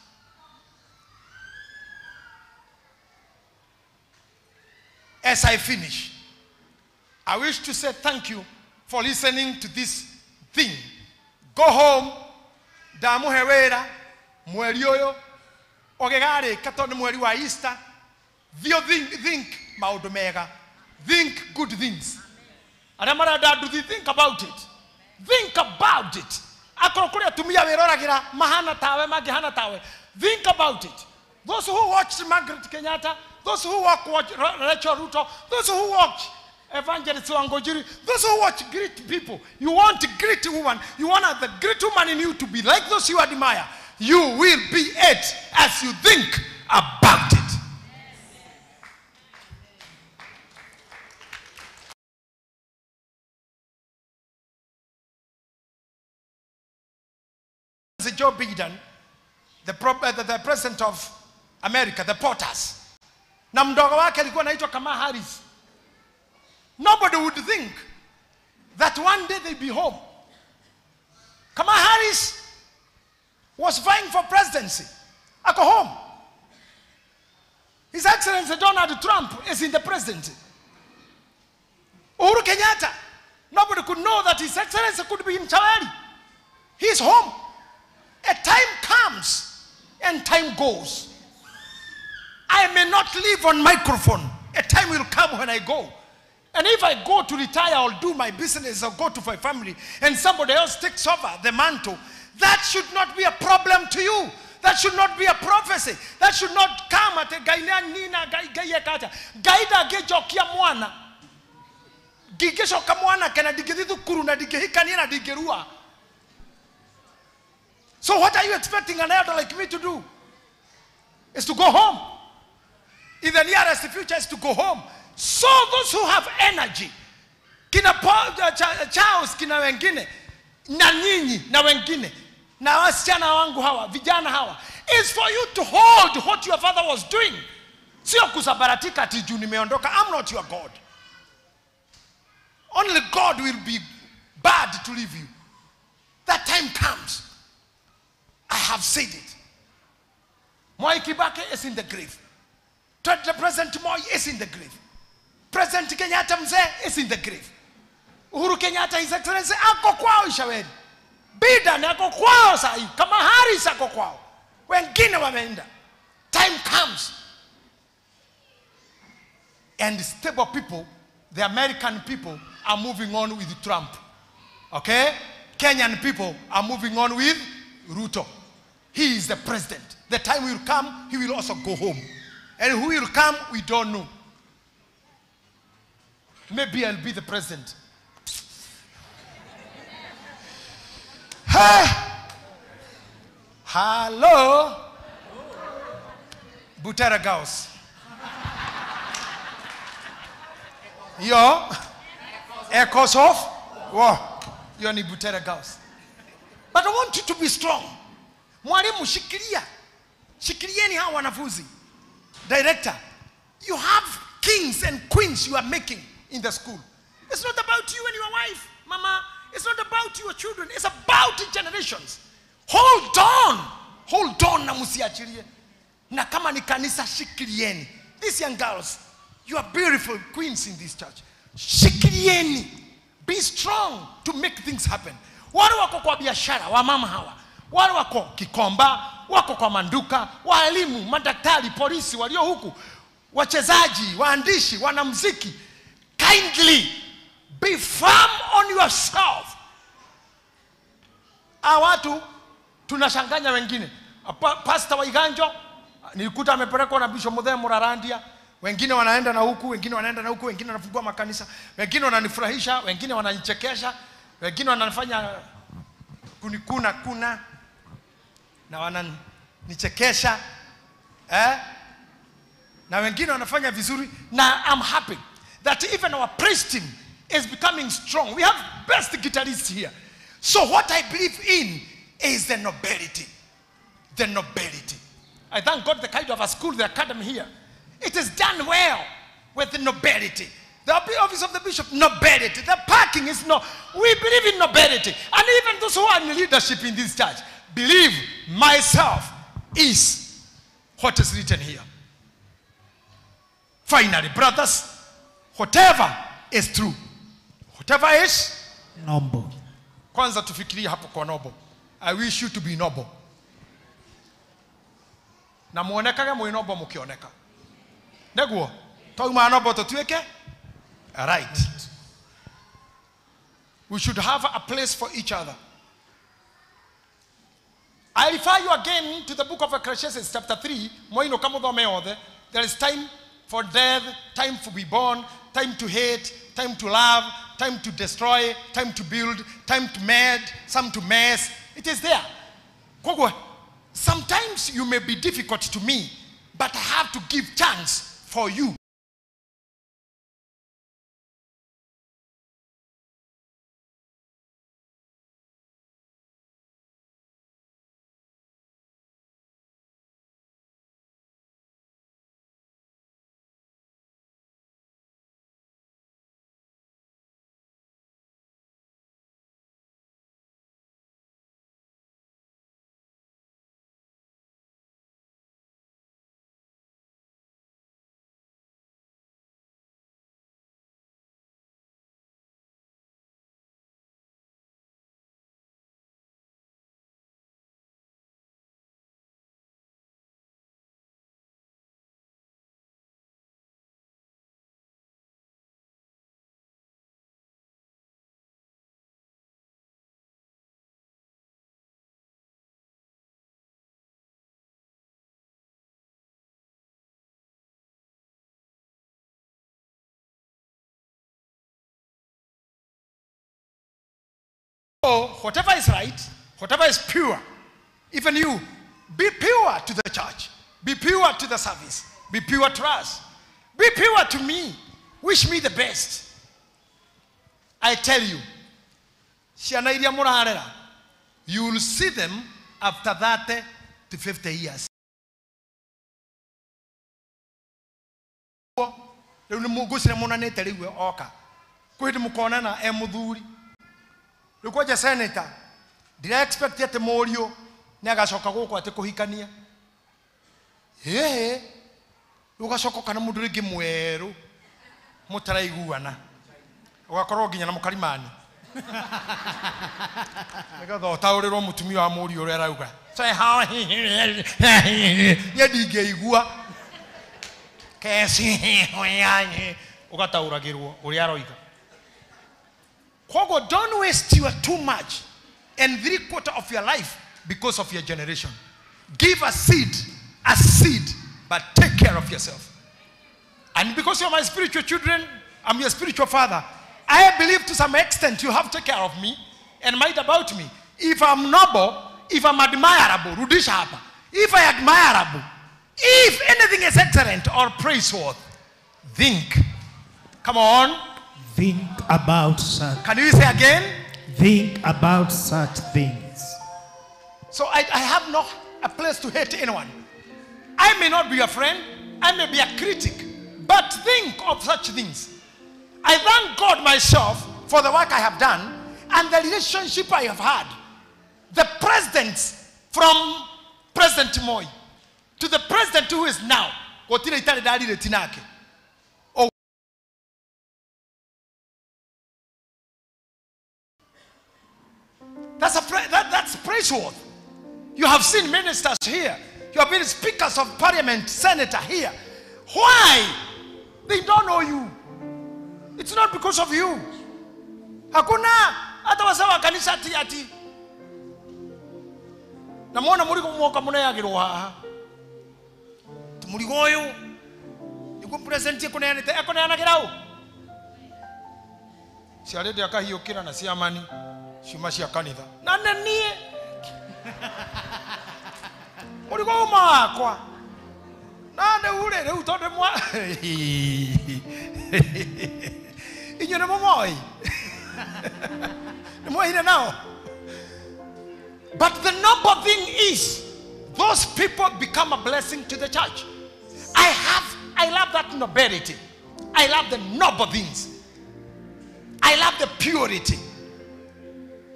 As I finish, I wish to say thank you for listening to this thing. Go home, damu hewera, mwelioyo, ogegare katoni mweri wa Easter thio think maundu mega, think good things. Aria marenda do think about it. Think about it. Akoro kuri atumia wiroragira mahana tawe magihana tawe. Think about it. Those who watched Margaret Kenyatta, those who watch Rachel Ruto, those who watch Evangelist Wangojiri, those who watch great people, you want a great woman, you want the great woman in you to be like those you admire. You will be it as you think about it. Joe Biden, the president of America, the Potters, na mdogo wake alikuwa anaitwa Kamala Harris. Nobody would think that one day they'd be home. Kamala Harris was vying for presidency. Ako home. His Excellency Donald Trump is in the presidency. Uhuru Kenyatta, nobody could know that His Excellency could be in Chaweri. He's home. A time comes and time goes. I may not live on microphone. A time will come when I go. And if I go to retire or do my business or go to my family and somebody else takes over the mantle, that should not be a problem to you. That should not be a prophecy. That should not come at a gaina nina gaiyekata. Gaida gejokia mwana. Gigesho kamwana kana digithu kuru na digehikani na digerua. So what are you expecting an elder like me to do? Is to go home. In the nearest future is to go home. So those who have energy, kina Charles, kina wengine, na nyinyi, na wengine, na wasichana wangu hawa, vijana hawa, is for you to hold what your father was doing. Sio kusabaratika ati juu nimeondoka. I'm not your God. Only God will be bad to leave you. That time comes. I have said it. Mwai Kibaki is in the grave. The President Moi is in the grave. President Kenyatta mzee is in the grave. Uhuru Kenyatta, His Excellency, ako kwao Ishaweri. Biden ako kwao sahi. Kamala Harris ako kwao. Wengine wameenda. Time comes. And stable people, the American people, are moving on with Trump. Okay? Kenyan people are moving on with Ruto. He is the president. The time will come, he will also go home. And who will come, we don't know. Maybe I'll be the president. Hey! Hello? Butera Gauss. Yo? Echoes of? Whoa. You're ni Butera Gauss. But I want you to be strong. Mwalimu shikilia. Shikilieni hawa wanafunzi. Director, you have kings and queens you are making in the school. It's not about you and your wife, mama. It's not about your children. It's about generations. Hold on. Hold on na musiachilie. Na kama ni kanisa shikilieni. These young girls, you are beautiful queens in this church. Shikilieni. Be strong to make things happen. Wale wako kwa biashara, wa mama hawa. Wale wako Kikomba, wako kwa manduka, walimu, madaktari, polisi walio huku, wachezaji, waandishi, wanamuziki. Kindly be firm on yourself. Watu tunashanganya wengine. Pastor Waiganjo nilikuta amepelekwa na Bishop Muthee Murarandia. Wengine wanaenda na huku, wengine wanaenda na huku, wengine wanafungua makanisa, wengine wananifurahisha, wengine wananichekesha, wengine wananifanya kuna na wananichekesha na wengine wanafanya vizuri. Na I'm happy that even our praise team is becoming strong. We have best guitarists here. So what I believe in is the nobility. The nobility. I thank God the kind of a school, the academy here, it is done well with the nobility. The office of the bishop, nobility. The parking is no. We believe in nobility. And even those who are in leadership in this church believe myself is what is written here. Finally, brothers, whatever is true, whatever is noble. Kwanza tufikirie hapo kwa noble. I wish you to be noble. na muonekage mwinobo mukioneka neguo tauma nobo tutuike right. We should have a place for each other. I refer you again to the book of Ecclesiastes chapter 3. Moino kamuthome othe. There is time for death, time to be born, time to hate, time to love, time to destroy, time to build, time to mad, some to mess. It is there. Sometimes you may be difficult to me, but I have to give chance for you. So, whatever is right, whatever is pure, even you, be pure to the church, be pure to the service, be pure to us, be pure to me, wish me the best. I tell you, you will see them after 30 to 50 years. Lukoja senator, did I expect yet morio nyagashoka goko ate kuhikania? Lugashoka kana mundu ringi mweru mutaraiguana. Ugakorwo ginya na mukarimani. Nigatho taurirwo mutumia wa morio uri arauga. Say how ngeigua. Kesi hoyanye ugatauragirwo uri aroiga. Don't waste your too much and 3/4 of your life because of your generation. Give a seed, but take care of yourself. And because you're my spiritual children, I'm your spiritual father. I believe to some extent you have to take care of me and mind about me. If I'm noble, if I'm admirable, rudisha hapa. If I admirable, if anything is excellent or praiseworthy, think. Come on. Think about such. Can you say again? Think about such things. So I have no a place to hate anyone. I may not be a friend, I may be a critic, but think of such things. I thank God myself for the work I have done and the relationship I have had. The presidents from President Moi to the president who is now. That's praiseworthy. You have seen ministers here. You have been speakers of parliament, senator here. Why? They don't know you. It's not because of you. Hakuna hata wasawa kanisa ati. Namona muri kumwoka munayagirwo haha. Muri goyo. Niku present kuna yanite ekona yanagirao. Siarede akahiyokira na siamani. Shumashia kanitha. Nane nie. Uri go makwa. Nane ure reu tonde mwa. Inyo na momoi. Nemoi now. But the noble thing is those people become a blessing to the church. I love that nobility. I love the noble things. I love the purity.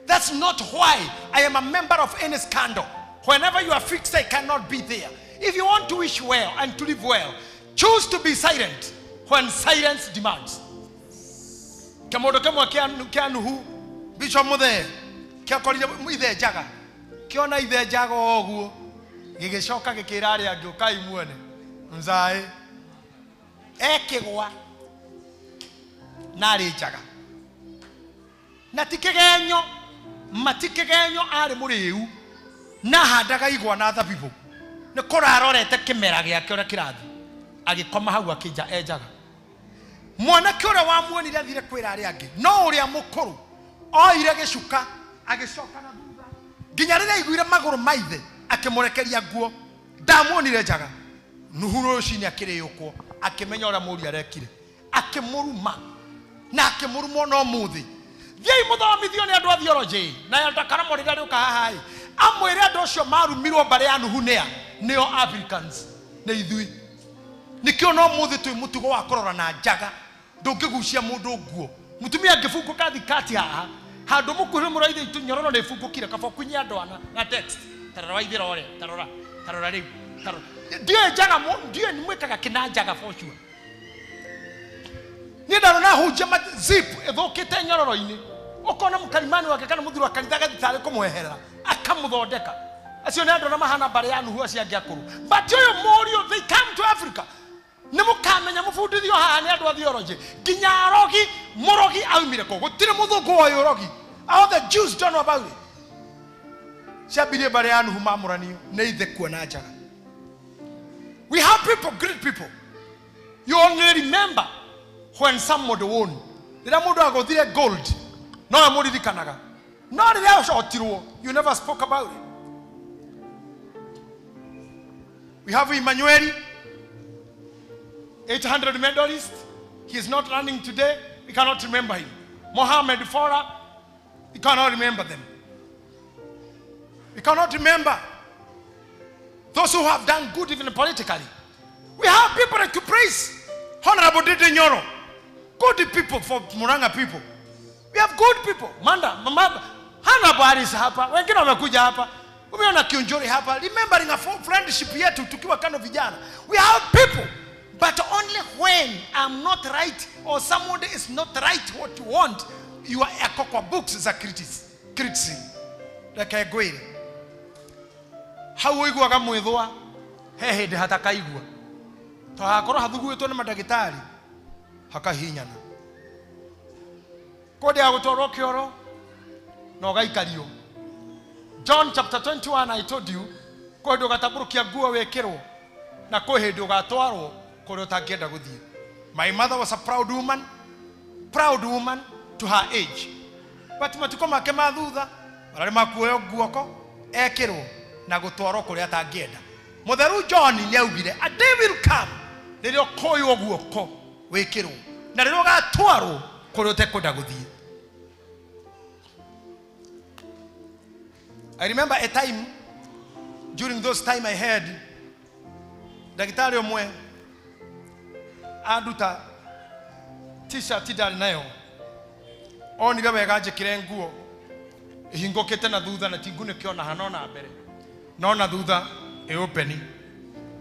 That's not why I am a member of any scandal. Whenever you are fixed, I cannot be there. If you want to wish well and to live well, choose to be silent when silence demands. Kamodo kama kianuhu Bishop Mothe kia kolija ide jaga kiona ide jaga oguo gigicoka gikira ari angi ukai muone mzai ekigwa nari njaga na tikegenyo matikegenyo ari muriu na handaga igwa na thabibu ni kurarorete kimera giake ora kirathi agikoma hau akija enjaga mwana kura wa muonire thire kwira ari angi no uria mukuru oire gicuka agicoka na thutha nginya rire iguire maguru maithe akimurekeria nguo ndamuonire njaga nuhuro cini akiriyukwo akimenya ora muri arekire akimuruma na akimuruma no muthi thiai muthomithio ni andu a theology na yandakara morira riuka hahai amwire andu ucio marumirwo mbare ya nuhunia nio Africans na ithui nikio no muthi twi mutugo wa kurora na njaga ndungigucia mundu nguo mutumia ngifungu kathi kati haha handu mukuhire muraithe itu nyorono ne fungukire kaba kunya ndwana na text tarora waithira ore tarora riu tarora ndiye njaga ndiye nimwekaga kinanjaga for sure ni ndarona hujia zip ethokite nyororo-ini ukona mukarimani wake kana muthiru akanitha gathitari kumweherera akamuthondeka acio ni andu na mahana bare ya nuhu acia ngiakuru but yo morio they come to Africa ni mukamenya mufundithio haha ni andu a theology nginya rogi murogi aumire ko gutire muthungu wa rogi all the Jews don't know about it shabirie bare ya nuhu mamuranio ne ithe kuona njaga. We have people, great people. You only remember when somebody won. Ila mudu agothire gold. No amuririkanaga. No rira ucotirwo. You never spoke about it. We have Emmanuel, 800 medalist. He is not running today. We cannot remember him. Mohammed Farah, we cannot remember them. We cannot remember those who have done good even politically. We have people that to praise. Honorable Dede Nyoro. Good people for Muranga people. We have good people. Manda, mama, Hana Baris hapa. Wengine wamekuja hapa. Umeona Kionjori hapa. Remembering a friendship yetu tukiwa kano vijana. We have people. But only when I'm not right or somebody is not right what you want, you are a kwa books za criticism. Like Gwere. How igwa kamwithwa hehe de hataka igwa to hakoro hathuguitwo ni madagitari hakahinyana kode agutoro kioro no gaikario. John chapter 21 I told you kode ugataburukia guo wekirwo na kohede ugatwarwo kode utakienda guthie. My mother was a proud woman to her age, but matuko make mathutha barari makuoyo guoko ekirwo na gutwaro kuri atangienda. Mutheru John ni augire a day will come ririo koyo guoko wekirwo na ririo gatwaro kuri utekwenda guthie. I remember a time during those time I heard daktari omwe aduta t-shirt idari nayo onire wega njikire nguo ihingukite na thutha na tingune kiona hanona mbere nona thutha e open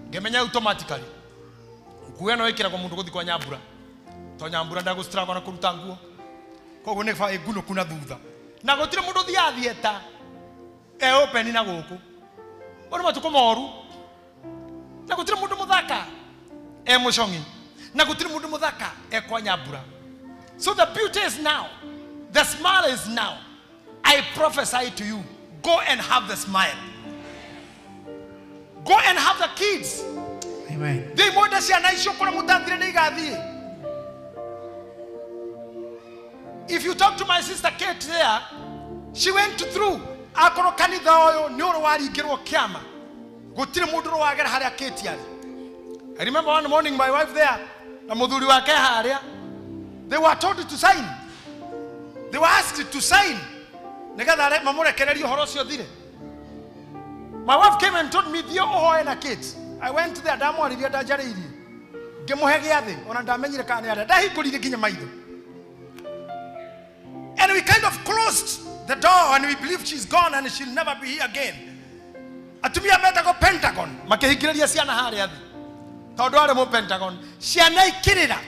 ngemenya automatically nguo no ikira kwa mundu guthi kwa nyambura to nyambura ndago struggle na kuruta nguo koguo ne fa eguno kuna thutha na gutire mundu thiathieta e open na guku ono matuko moru na gutire mundu muthaka e mushongi na gutire mundu muthaka e kwa nyambura. So the beauty is now, the smile is now. I prophesy to you, go and have the smile. Go and have the kids. Amen. They want to see a nice show. If you talk to my sister Kate there, she went through. I remember one morning my wife there, they were told to sign. They were asked to sign. My wife came and told me, I went to the Adamo and and we kind of closed the door and we believe she's gone and she'll never be here again. Atumia meta go Pentagon. Makehikiriria siana hari athi. Tondware mo Pentagon. Ciana ikirira.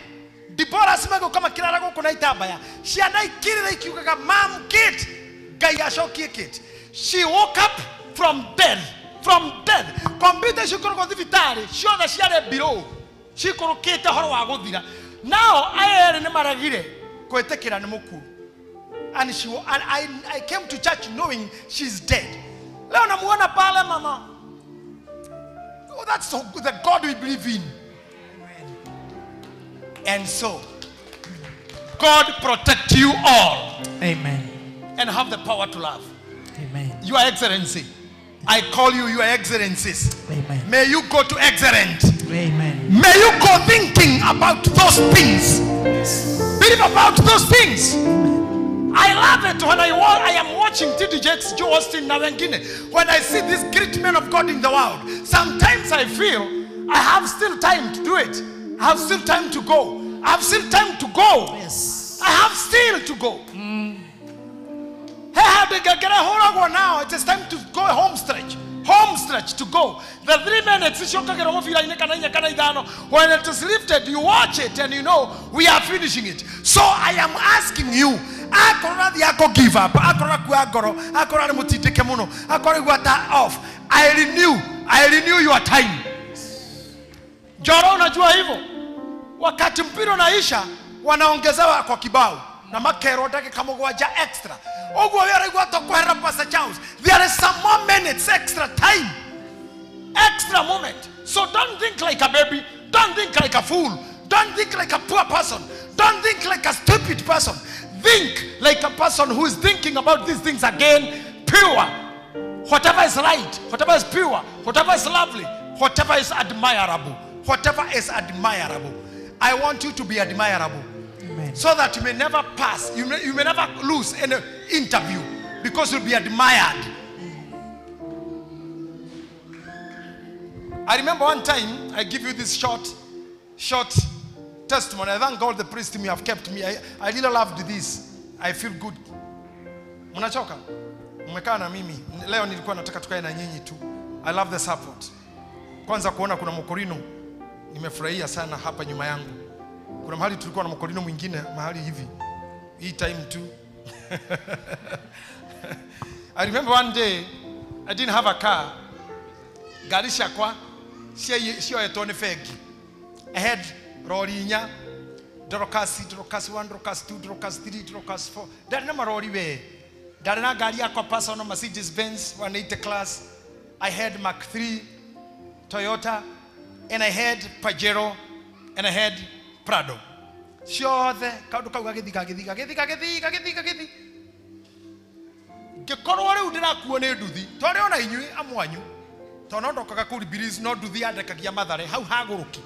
Dipora simago kama kirara go kuna itabaya. Ciana ikirira ikiugaga mom kid. Gaya shoki kid. She woke up from death from death. Computer shikoro ko thibitari ciothe ciare below cikorokete horo wa guthira. Now I ne maragire kwetekera ni muku. And I came to church knowing she's dead. Leo namuona pale mama. Oh, that's so good, the God we believe in. And so God protect you all. Amen. And have the power to love. Amen. Your Excellency. I call you Your Excellencies. Amen. May you go to excellent. Amen. May you go thinking about those things. Believe about those things. I love it when I am watching T.D. Jakes, Joe Austin, na wengine. When I see these great men of God in the world, sometimes I feel I have still time to do it. I have still time to go. I have still time to go. Yes. I have still to go. Now it is time to go home stretch. Home stretch to go. The 3 minutes when it is lifted, you watch it and you know we are finishing it. So I am asking you, give up. I renew your time. Joro unajua hivyo. Wakati mpira unaisha wanaongezewa kwa kibao na makero dake kama gwaja extra. Ogwo yara igwato kwa rapasa Charles. There is some more minutes extra time. Extra moment. So don't think like a baby, don't think like a fool, don't think like a poor person, don't think like a stupid person. Think like a person who is thinking about these things again, pure. Whatever is right, whatever is pure, whatever is lovely, whatever is admirable, whatever is admirable. I want you to be admirable. Amen. So that you may never pass, you may never lose any interview because you'll be admired. I remember one time, I give you this short testimony. I thank God the priest to me have kept me. I really loved this. I feel good. Mnachoka? Mmekaa na mimi. Leo nilikuwa nataka tukae na nyinyi tu. I love the support. Kwanza kuona kuna mkorino. Nimefurahia sana hapa nyuma yangu. Kuna mahali tulikuwa na mkorino mwingine mahali hivi. Hii time tu. I remember one day I didn't have a car. Gari shakwa sio etone fegi. I had lori nya Dorocas 1, Dorocas 2, Dorocas 3, Dorocas 4. Dari na marori we. Dari na gari yakwa personal Mercedes Benz 180 class. I had Mark 3 Toyota, and I had Pajero, and I had Prado. Sure the kaudu kagedi. Gekorore udira kuone duthi. Tore ona inyui amwanyu. Tonondo kakakuri biris no duthi adekagia mathare hau haguruki.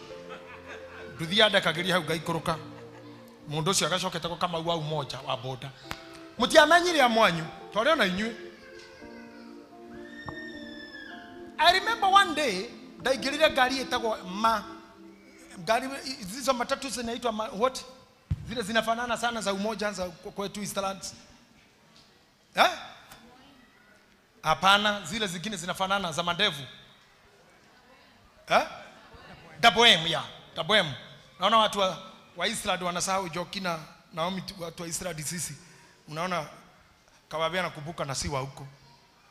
Duthi adekagiria hau gaikoroka. Mundu cio agacokete ko kama wa umoja wa boda. Mutiamenyire amwanyu. Tore ona inyui. I remember one day ndaigirire gari etagwo gari hizo matatu zinaitwa what? Zile zinafanana sana za umoja za kwetu Eastlands. Hapana, zile zingine zinafanana za mandevu. Double M, yeah, Double M. Naona watu wa Eastland wanasahau Jokina, Naomi, watu wa Eastland sisi. Unaona Kawabia nakumbuka na siwa huko.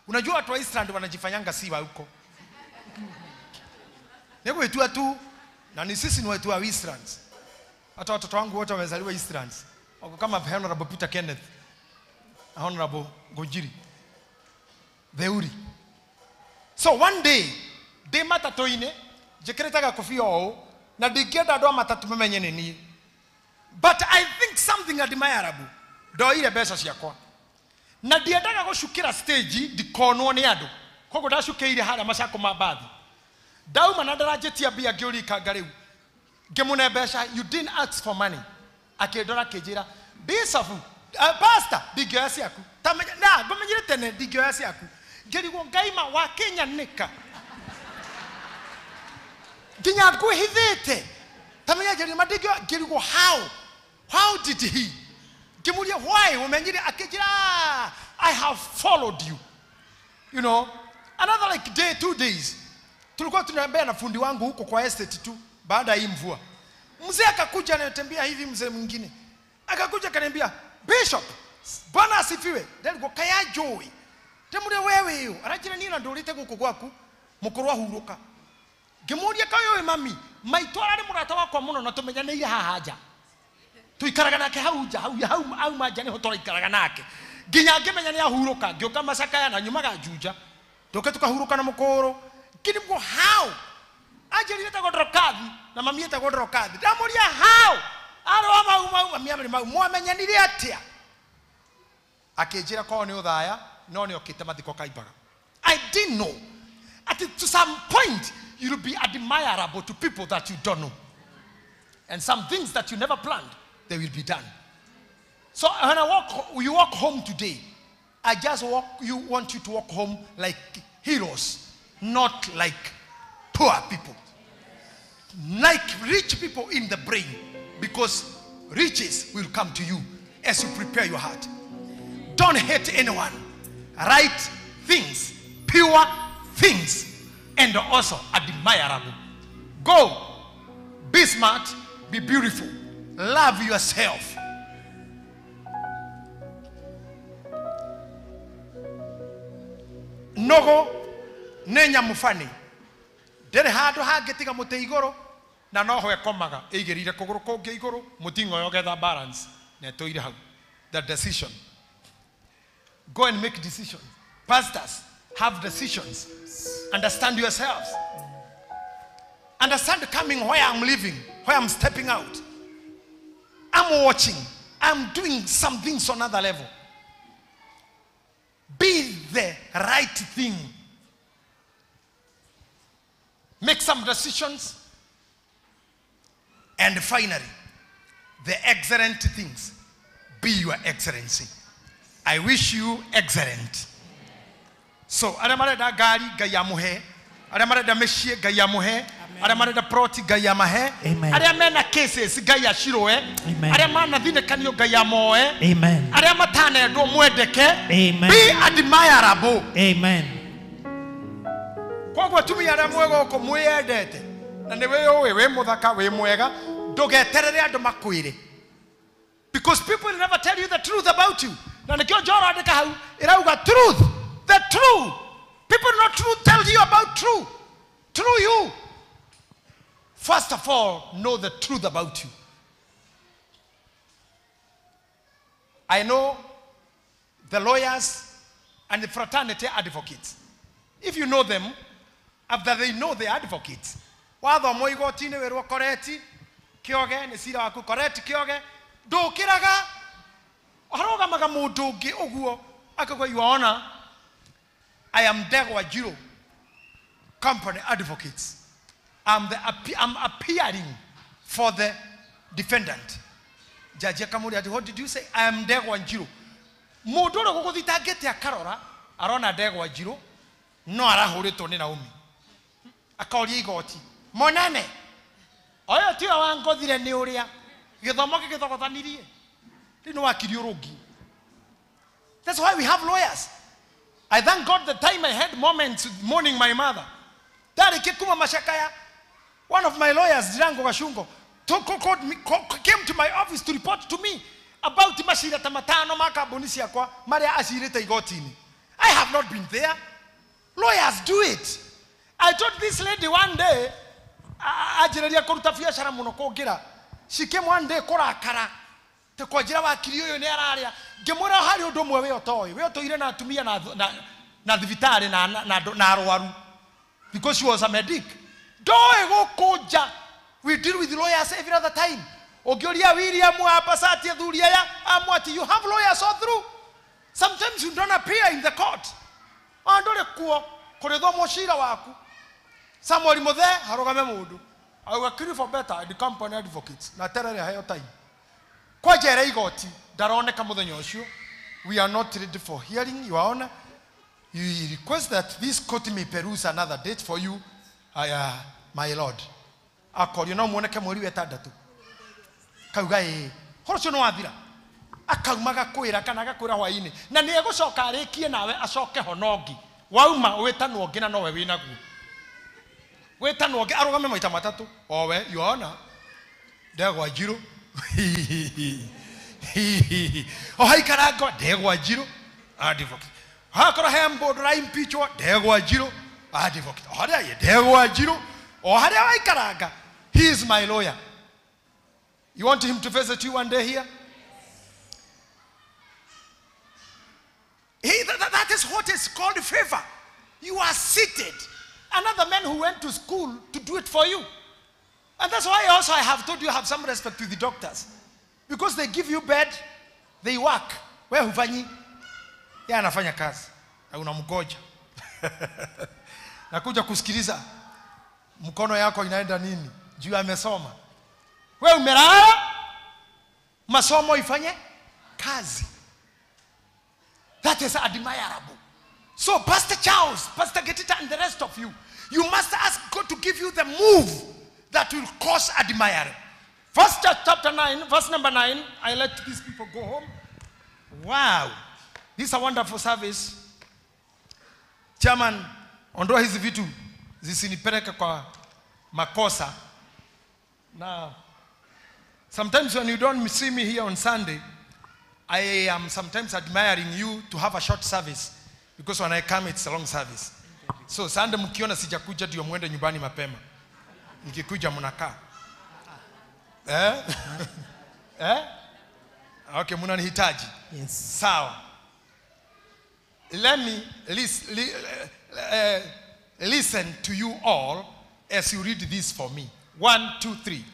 Unajua watu wa Eastland wanajifanyanga siwa huko. Niko wetu tu na ni sisi ni watu wa Eastlands. Hata watoto wangu wote wamezaliwa Eastlands. Wako kama Honorable Peter Kenneth, Honorable Gojiri, Theuri. So one day, de matatu ine, jekeretaga kofia o, na dikienda ndo matatu memenye nini. But I think something admirable. Do ile besa ciakwa. Na ndiendaga gucukira stage ndikonwo ni andu. Kogo ndacukeire hara macako mabathi. Dauma na ndarajetia bia ngiurika ngariu. Ngimune mbeca, you didn't ask for money. Akendora kijira, bisafu, pastor, digyo ciaku. Tamenya na ngomenyire tene digyo ciaku. Ngirigwo ngaima wa Kenya nika. Ginya nguhithite. Tamenya ngirigwo how did he? Kimulia why umenyire akijira, I have followed you. You know, another like day 2 days. Tulikuwa tunatembea na fundi wangu huko kwa estate tu baada ya mvua. Mzee akakuja anatembea hivi, mzee mwingine akakuja akaniambia, Bishop, Bwana asifiwe. Ndio kaya joy. Temure wewe hiyo. Arajira nini ndo ulite guko gwaku? mukuru ahuruka ngimuria kayo mami maitwara ni murata wakwa muno na tumenyanire hahaja tuikaraga nake hau hau manja ni hotora ikaraga nake nginya ngimenya ni ahuruka ngioka macakaya na nyuma ga juja ndoke tukahuruka na mukuru kinimgo how ajerire ta godrokathi na mami eta godrokathi ndamuria how aro mau mami amri mau mwamenyanire atia akejira ko ni uthaya no ni okite mathiko kaibaga. I didn't know to some point you will be admirable to people that you don't know, and some things that you never planned they will be done. So when you walk home today, I just want you to walk home like heroes, not like poor people, like rich people in the brain, because riches will come to you as you prepare your heart. Don't hate anyone. Right things, pure things, and also admirable. Go, be smart, be beautiful, love yourself. Nogo nenya mufani. Dere hado hagetiga muteigoro na noho ekomaga igerire kuguru konge iguru mutingo yogetha balance na toire hau. The decision. Go and make decisions. Pastors, have decisions. Understand yourselves. Understand coming where I'm living, where I'm stepping out. I'm watching. I'm doing some things on another level. Be the right thing. Make some decisions. And finally, the excellent things. Be your excellency. I wish you excellent. So, Adamarada Gari Gayamuhe, Adamarada Meshie Gayamuhe, Adamarada Proti Gayamahe, Adamana cases Gaya Shiroe, Adamana Dina Kanyo Gayamoe, Amen. Adamatane do Muedeke, Amen. Be admirable. Amen. Kwa tumi Adamuego Komuea dete, and the way we Modaka, we Muega, Dogeteria do Makuire. Because people never tell you the truth about you. Truth. The truth. People not true tell you about truth. True you. First of all, know the truth about you. I know the lawyers and the fraternity advocates. If you know them, after they know the advocates, wado moigo tine weru koreti kyoge ne sira waku koreti kyoge do kiraga haroga maga mundu ngi uguo akagwa your honor. I am Degwa Jiro company advocates. I'm appearing for the defendant. Judge Kamuri, what did you say? I am Degwa Jiro. Modoro go the target ya karora arona Degwa Jiro no ara hore to ni Naomi. Akori goti. Monane. Oyo ti awango dire ni uria. Githomo githogotanirie. Dino akiriorogi. That's why we have lawyers. I thank God the time I had moments mourning my mother. Dari kikuma mashakaya. One of my lawyers, Jirango Gashungo, came to my office to report to me about Mashira Tamatano Maka Bonisia kwa Maria Ashireta Igotini. I have not been there. Lawyers do it. I told this lady one day, Ajiraria Korutafia Sharamunoko Gira. She came one day, Korakara. Te kwa jira wa kilio ne araria gemora hari odomwe we otoi we otoire na tumia na divitare na arwaru because she was a medic do ego koja. We deal with lawyers every other time. Ogioria William apasati dhuria ya amwati. You have lawyers all through. Sometimes you don't appear in the court andole kuo koredo moshira waku somebody mo there harogame mudu. I will kill for better the company advocates na terere hayo time. Kwa jere igoti darone kamuthenyo ucio. We are not ready for hearing, Your Honor. You request that this court may peruse another date for you, my Lord. Akori no muoneke mweri wetandatu. Kauga horocio no wathira. Akaumaga kwira kana gakwira hwaini. Na ni egucoka arikie nawe acoke honongi. Wauma wetanwo ngina no we winaguo. Wetanwo ngi arugame maita matatu. Owe, Your Honor. Degwa Jiro. Oh, hi Karago, Degwa Jiro, advocate. Hakora Hambo, Dry impeachment, Degwa Jiro, advocate. Oharia yedego ajiro. Oharia waikaraga. He is my lawyer. You want him to visit you one day here? That is what is called favor. You are seated. Another man who went to school to do it for you. And that's why also I have told you have some respect to the doctors. Because they give you bed, they work. Where hufanyi? Ya anafanya kazi. Na unamgoja. Nakuja kusikiliza. Mkono yako inaenda nini? Juu amesoma. Wewe umelala? Masomo ifanye kazi. That is admirable. So Pastor Charles, Pastor Getita and the rest of you, you must ask God to give you the move that will cause admiring. First chapter 9, verse number 9, I let these people go home. Wow. This is a wonderful service. Chairman, ondoa hizi vitu zisinipeleke kwa makosa. Now, sometimes when you don't see me here on Sunday, I am sometimes admiring you to have a short service. Because when I come, it's a long service. So, Sunday mkiona sijakuja ndio mwende nyumbani mapema. Nikikuja mnakaa. Okay, mnanihitaji. Yes. Sawa. Let me listen to you all as you read this for me. 1, 2, 3.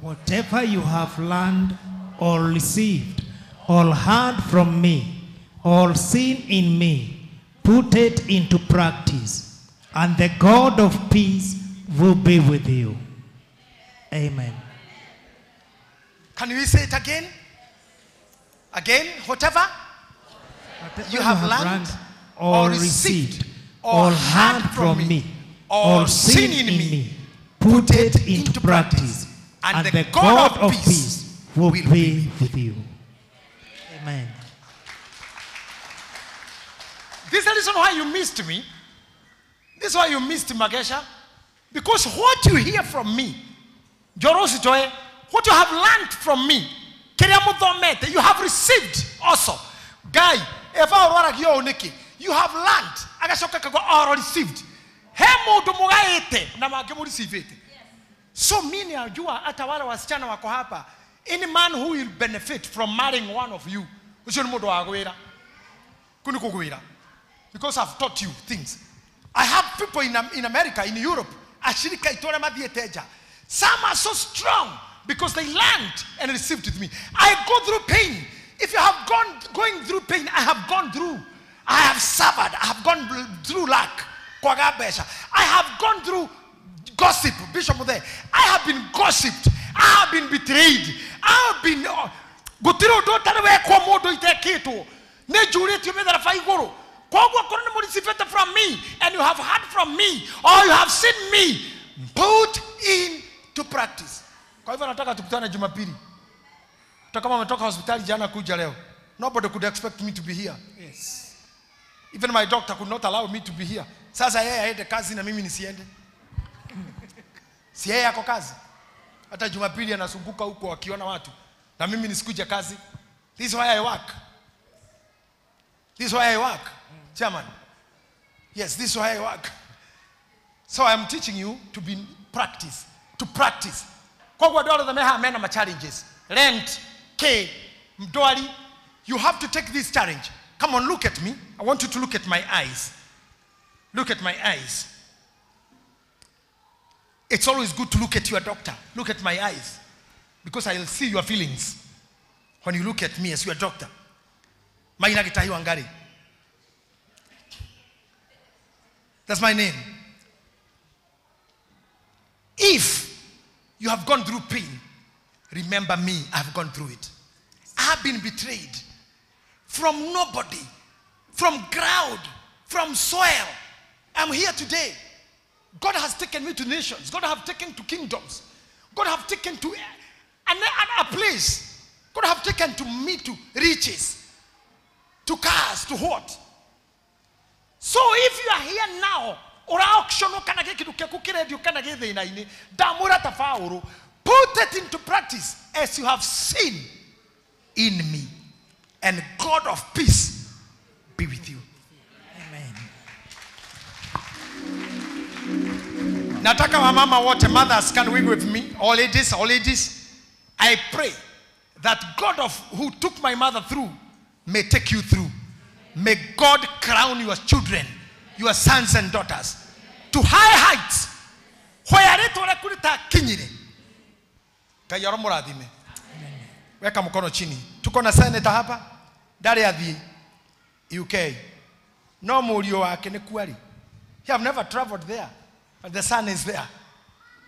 Whatever you have learned or received or heard from me or seen in me, put it into practice, and the God of peace will be with you. Amen. Can we say it again? Again, whatever you have learned or received or heard from me or seen in me, put it into practice, and the God of peace will be with you. Amen. This is the reason why you missed me. This is why you missed Magesha. Because what you hear from me, Jorositoe, what you have learned from me, you have received also. Guy, if I you have learned, or received. So many ajua hata wale wasichana wako hapa, any man who will benefit from marrying one of you, because I've taught you things. I have people in America, in Europe, some are so strong because they learned and received with me. I go through pain. If you have going through pain, I have gone through. I have suffered. I have gone through lack. I have gone through gossip. Bishop there. I have been gossiped. I have been betrayed. I have been from me, and you have heard from me, or you have seen me, put into practice. Kwa hivyo nataka tukutane Jumapili. Kama umetoka hospitali jana kuja leo. Nobody could expect me to be here. Yes. Even my doctor could not allow me to be here. Sasa yeye aende kazi na mimi nisiende. Si yeye yako kazi. Hata Jumapili anazunguka huko akiona watu. Na mimi nisikuje kazi. This is why I work. This is why I work. Chairman. Yes, this is why I work. So I'm teaching you to be practice. To practice. Kwa dola za meha amena ma challenges. Rent, K, mdwali. You have to take this challenge. Come on, look at me. I want you to look at my eyes. Look at my eyes. It's always good to look at your doctor. Look at my eyes. Because I'll see your feelings when you look at me as your doctor. Maina Gitahi Wangari. That's my name. If you have gone through pain, remember me, I've gone through it. I have been betrayed from nobody, from ground, from soil. I'm here today. God has taken me to nations. God has taken to kingdoms. God has taken to a place. God has taken to me to riches, to cars, to what? So if you are here now, put it into practice as you have seen in me, and God of peace be with you. Amen. Nataka wamama wote, mothers, can we with me? All ladies, all ladies. I pray that God who took my mother through may take you through. May God crown your children, your sons and daughters, to high heights. Weka mkono chini. Tuko na senator hapa. Dare athi UK. No murio wake ni kweli. He have never traveled there, but the son is there.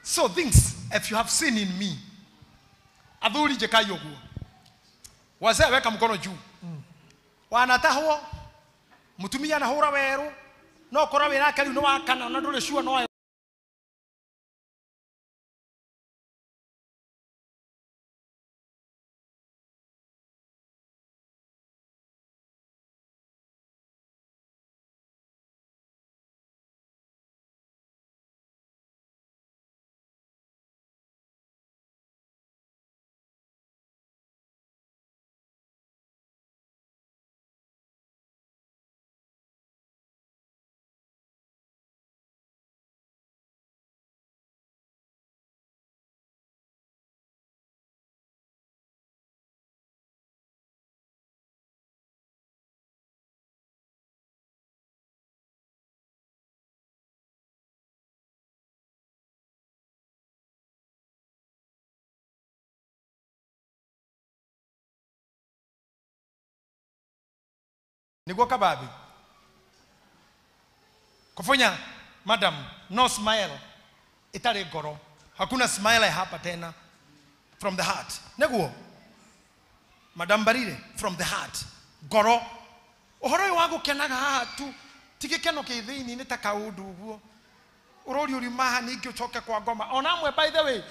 So things, if you have seen in me, athuri jekayo guo. Wazee weka mkono juu. Wanatahwo mutumia na hura weru no kora wira kali no wakana na ndure sure no. Niguo kababi. Kufanya madam, no smile. Itare goro. Hakuna smile hapa tena. From the heart. Niguo. Madam Barire, from the heart. Goro. Ohoro wangu kenaga hatu. Tigekeno kithini nitakaudu guo. Urori uri maha nikyo choke kwa ngoma. Onamwe by the way.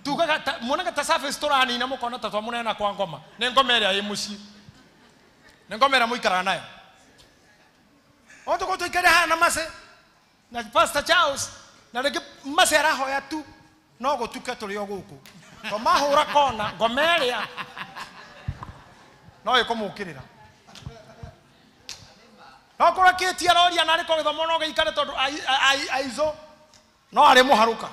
Tugaga munaga tasafe storani na mukona tatwa munena kwa ngoma. Ne ngoma ria imuci. Ne ngoma ria muikara nayo. Oto ko to ikare ha na mase. Na Pastor Charles na rege mase arahoya tu. No go tuka tuli oguku. To mahura kona ngoma ria. No ikomukirira. No kora kiti aroria na riko githomo no geikare tondu aizo no ari muharuka.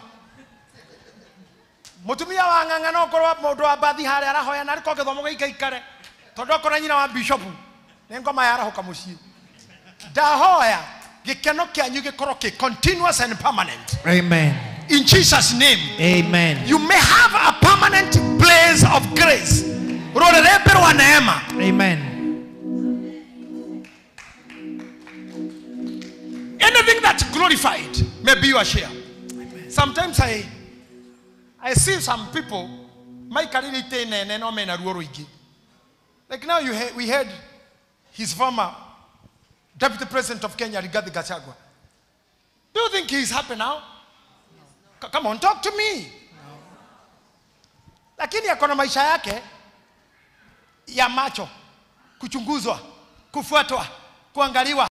Mutumia wa nganga no korwa mundu wa bathi hari arahoya na riko githomo geikare tondu kora nyina wa bishop ne ngoma yarahuka mucii. Dahoya gikeno kyanyu gikorwo ki continuous and permanent. Amen. In Jesus' name. Amen. You may have a permanent place of grace. Rorerebe wa neema. Amen. Anything that's glorified may be your share. Amen. Sometimes I see some people like now we heard his former Deputy President of Kenya, Rigathi Gachagua. Do you think he's happy now? No. Come on, talk to me. No. Lakini akona maisha yake ya macho, kuchunguzwa, kufuatwa, kuangaliwa.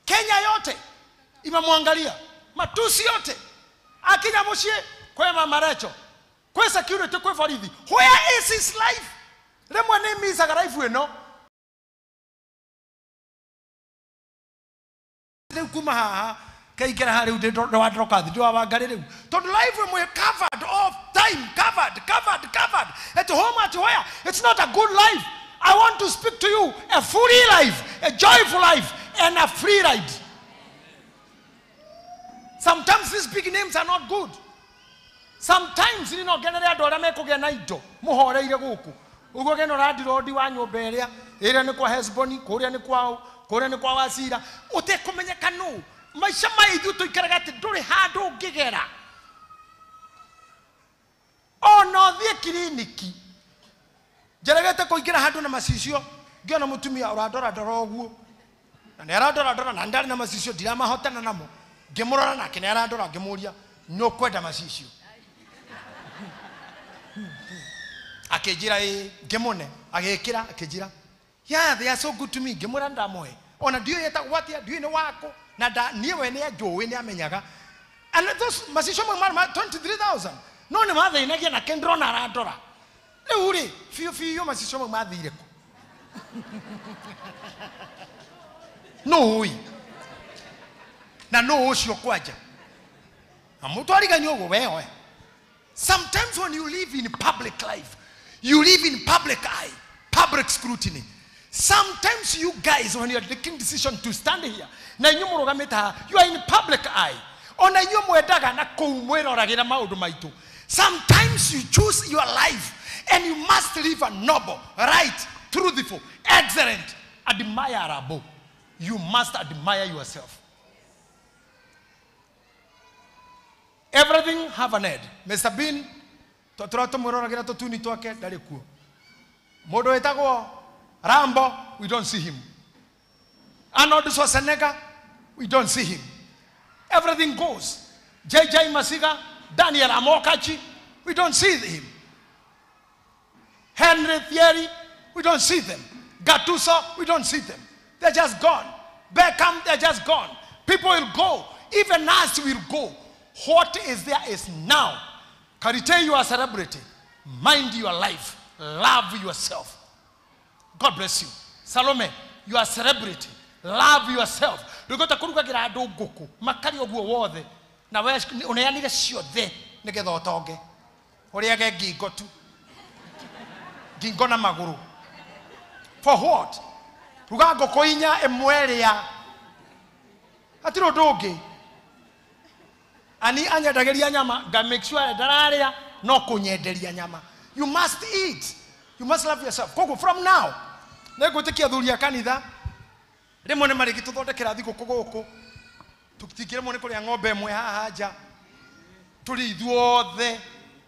Kenya yote imemwangalia, matusi yote akija mushie kwa mama Rachel kwa security kwa farithi. Where is his life? Remwe name is a life we know. Kuma ha kai kera hari ude do wadroka do abagarire to life we covered all time, covered at home at where it's not a good life. I want to speak to you a free life, a joyful life, and a free ride. Sometimes these big names are not good. Sometimes you know generally adora meko gena ido muhoreire guku ugo geno radi rodi wa nyomba eria ira ni kwa Hesboni kuria ni kwa Wasira utekumenyeka no maisha maithu tuikaraga ati nduri handu ngigera ono thie kiriniki jeregete kuingira handu na macicio ngiona mutumia uradora oguo na neradora na ndari na macicio dirama hotana namo ngimurora nake neradora ngimuria no kwenda macicio akejira ngemone agekira akejira yeah, they are so good to me ngemura ndamoe ona dio yeta watia dio ni wako na da niwe ni ajowe ni amenyaga And those masisho mama 23,000. No ne mother inagia na kendro na radora. Le uri fiyo masisho mama dire ko. No ui. Na no oshio kwaja. Amuto aliganyo go wewe. Sometimes when you live in public life, you live in public eye, public scrutiny. Sometimes you guys, when you are taking decision to stand here, na nyumuroga meta, you are in public eye. Ona nyumwedaga na kuumwero ragira maudu maitu. Sometimes you choose your life, and you must live a noble, right, truthful, excellent, admirable. You must admire yourself. Everything have an end. Mr. Bean, totrato muragira totuni toke dale ku. Modo etago Rambo, we don't see him. Arnold Schwarzenegger, we don't see him. Everything goes. J.J. Masiga, Daniel Amokachi, we don't see him. Henry Thierry, we don't see them. Gattuso, we don't see them. They're just gone. Beckham, they're just gone. People will go. Even us will go. What is there is now. Karite, you are a celebrity. Mind your life. Love yourself. God bless you. Salome, you are a celebrity. Love yourself. Rugota kuruka gira ado goko. Makari oguo wothe. Na we uneanire ciothe nigetha otonge. Uriage gingo tu. Gingo na maguru. For what? Ruga goko inya emweria. Atiro doge. Ani anya dageria nyama ga make sure dararia no kunyenderia nyama. You must eat. You must love yourself. Koko from now. Nego tekia dhuria kanitha. Remo ne mariki tuthondekera thiko kogoko. Tukitikire mone kuri ng'ombe mwe haja. Tuli ithuothe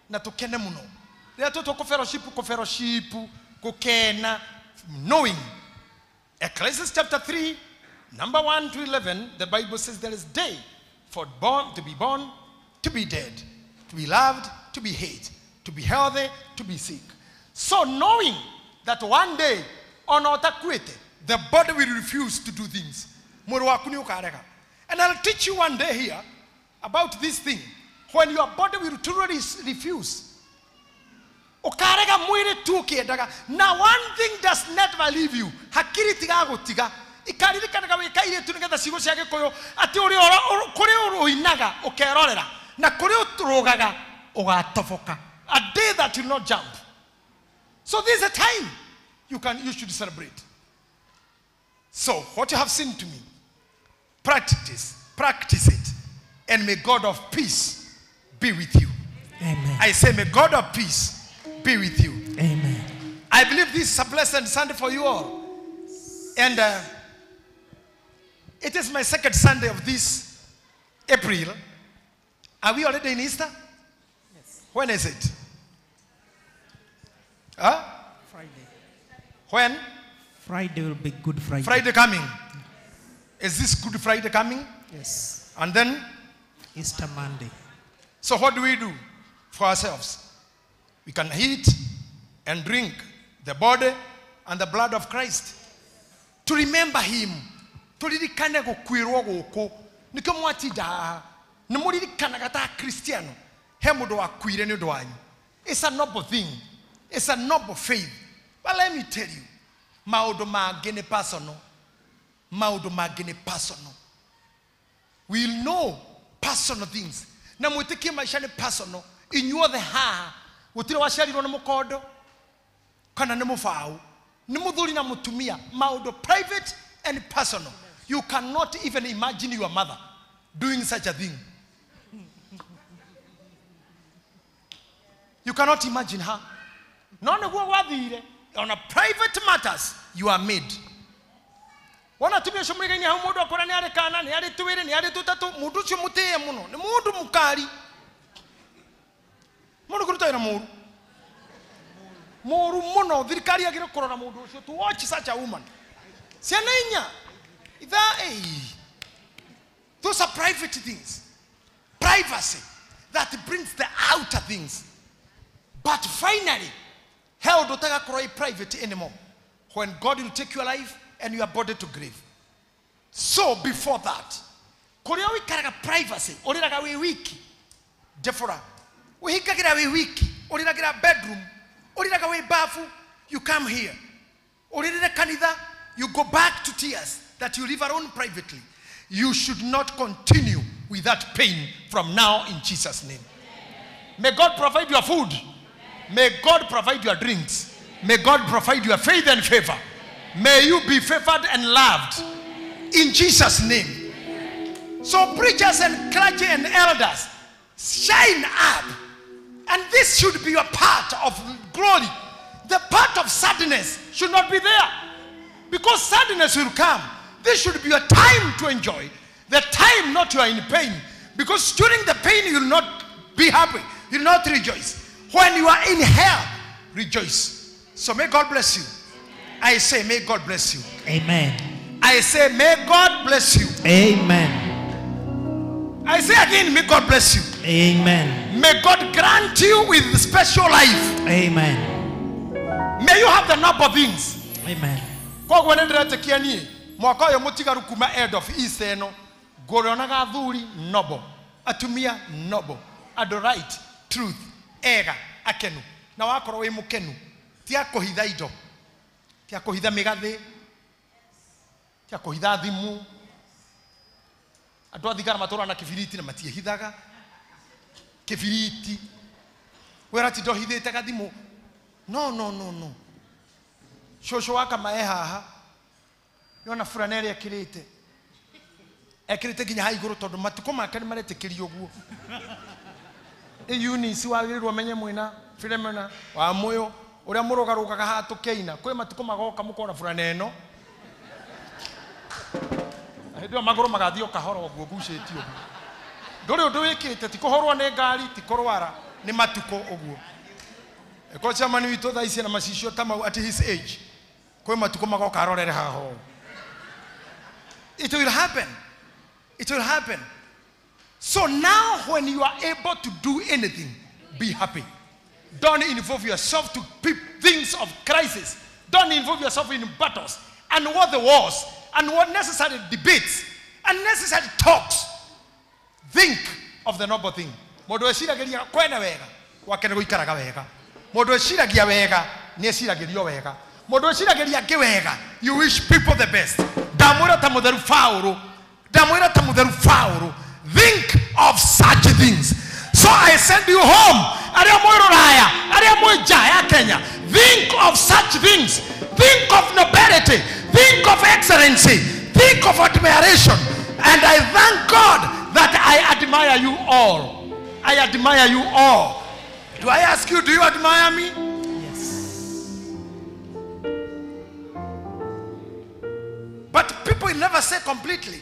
na tukene muno. Ria tuto fellowship kukena knowing. Ecclesiastes chapter 3 number 1 to 11, the Bible says there is day for born, to be dead, to be loved, to be hated, to be healthy, to be sick. So knowing that one day on the body will refuse to do things. And I'll teach you one day here about this thing. When your body will truly refuse. Now one thing does never leave you. Ikaririkanaga wikaire tu nigetha cigo ciake koyo ati uri kuri uinaga ukerorera na kuri uturugaga ugatoboka. A day that will not jump. So this is a time you should celebrate. So what you have seen to me, practice it, and may God of peace be with you. Amen. I say may God of peace be with you. Amen. I believe this is a blessed Sunday for you all. And it is my second Sunday of this April. Are we already in Easter? Yes. When is it? Huh? Friday. When? Friday will be Good Friday. Friday coming. Is this Good Friday coming? Yes. And then? Easter Monday. So what do we do for ourselves? We can eat and drink the body and the blood of Christ. To remember him. Tulirikane gukwirwo guku. Niko mwati da. Nimulirikana gata Christiano. He mudo akwire ni ndo wanyu. It's a noble thing. It's a noble faith. But let me tell you. Maudo magene personal. Maudo magene personal. We'll know personal things. Na mwitiki maisha ni personal. Inyuo the ha. Utiro washarirwo na mukodo. Kana ni mufau. Ni muthuri na mutumia. Maudo private and personal. You cannot even imagine your mother doing such a thing. You cannot imagine her. On a private matters, you are made. Wana tumia shumrika ni haumudu wakona ni yale kana, ni yale tuwele, ni yale tutatu, mudu chumuteye muno. Ni mudu mukari. Mudu kuruta ina mudu. Mudu muno, virikari ya kiro korona mudu. So to watch such a woman. Sianainya. Those are private things. Privacy that brings the outer things. But finally, hell don't take private anymore. When God will take your life and your body to grieve. So before that, Korea wikaraga privacy, oriraga we wiki. Jefora, we hikagira we wiki, oriragira bedroom, oriraga we bafu, you come here. Oriraga kanitha, you go back to tears that you live alone privately. You should not continue with that pain from now in Jesus' name. May God provide your food. May God provide your drinks. May God provide your faith and favor. May you be favored and loved in Jesus' name. So preachers and clergy and elders, shine up. And this should be a part of glory. The part of sadness should not be there. Because sadness will come. This should be a time to enjoy. The time not you are in pain. Because during the pain you will not be happy. You will not rejoice. When you are in hell, rejoice. So may God bless you. I say may God bless you. Amen. I say may God bless you. Amen. I say again, may God bless you. Amen. May God grant you with special life. Amen. May you have the noble things. Amen. Kwa nendera tekiani mwaka yo mutigaru kuma head of east eno goronaga thuri noble atumia noble adorite truth ega akenu na wakoro we mukenu tia kohitha indo tia kohitha migathi tia kohitha thimu ando athigara matora na kibiriti na matie hithaga kibiriti wera ti dohithite gathimu no shosho waka mae haha yona furanere ekirite ginya ha iguru tondu matuko make ni maretekirio guo Eunice wagirirwo menye mwina Philomena wa moyo uria murugarugaga ha tukeina kwi matuko magoka mukona furana eno ndio maguru magathio kahoro guo gucetio nduri undu wikite ti kuhorwa ne ngari ti kurwara ni matuko uguo eko chamani witu thaisi na macicio tamau at his age kwi matuko magoka arorere haho. It will happen. It will happen. So now when you are able to do anything, be happy. Don't involve yourself to things of crisis. Don't involve yourself in battles and what the wars and what necessary debates and necessary talks. Think of the noble thing. Modo esiragiria kwena wega wakene guikaraga wega. Modo esiragia wega ni esiragirio wega. Modo esiragiria ke wega. You wish people the best. Damura tamuderu fauru. Damura tamuderu fauru. Think of such things. So I send you home. Kenya. Think of such things. Think of nobility. Think of excellency. Think of admiration. And I thank God that I admire you all. I admire you all. Do I ask you, do you admire me? Yes. But people never say completely.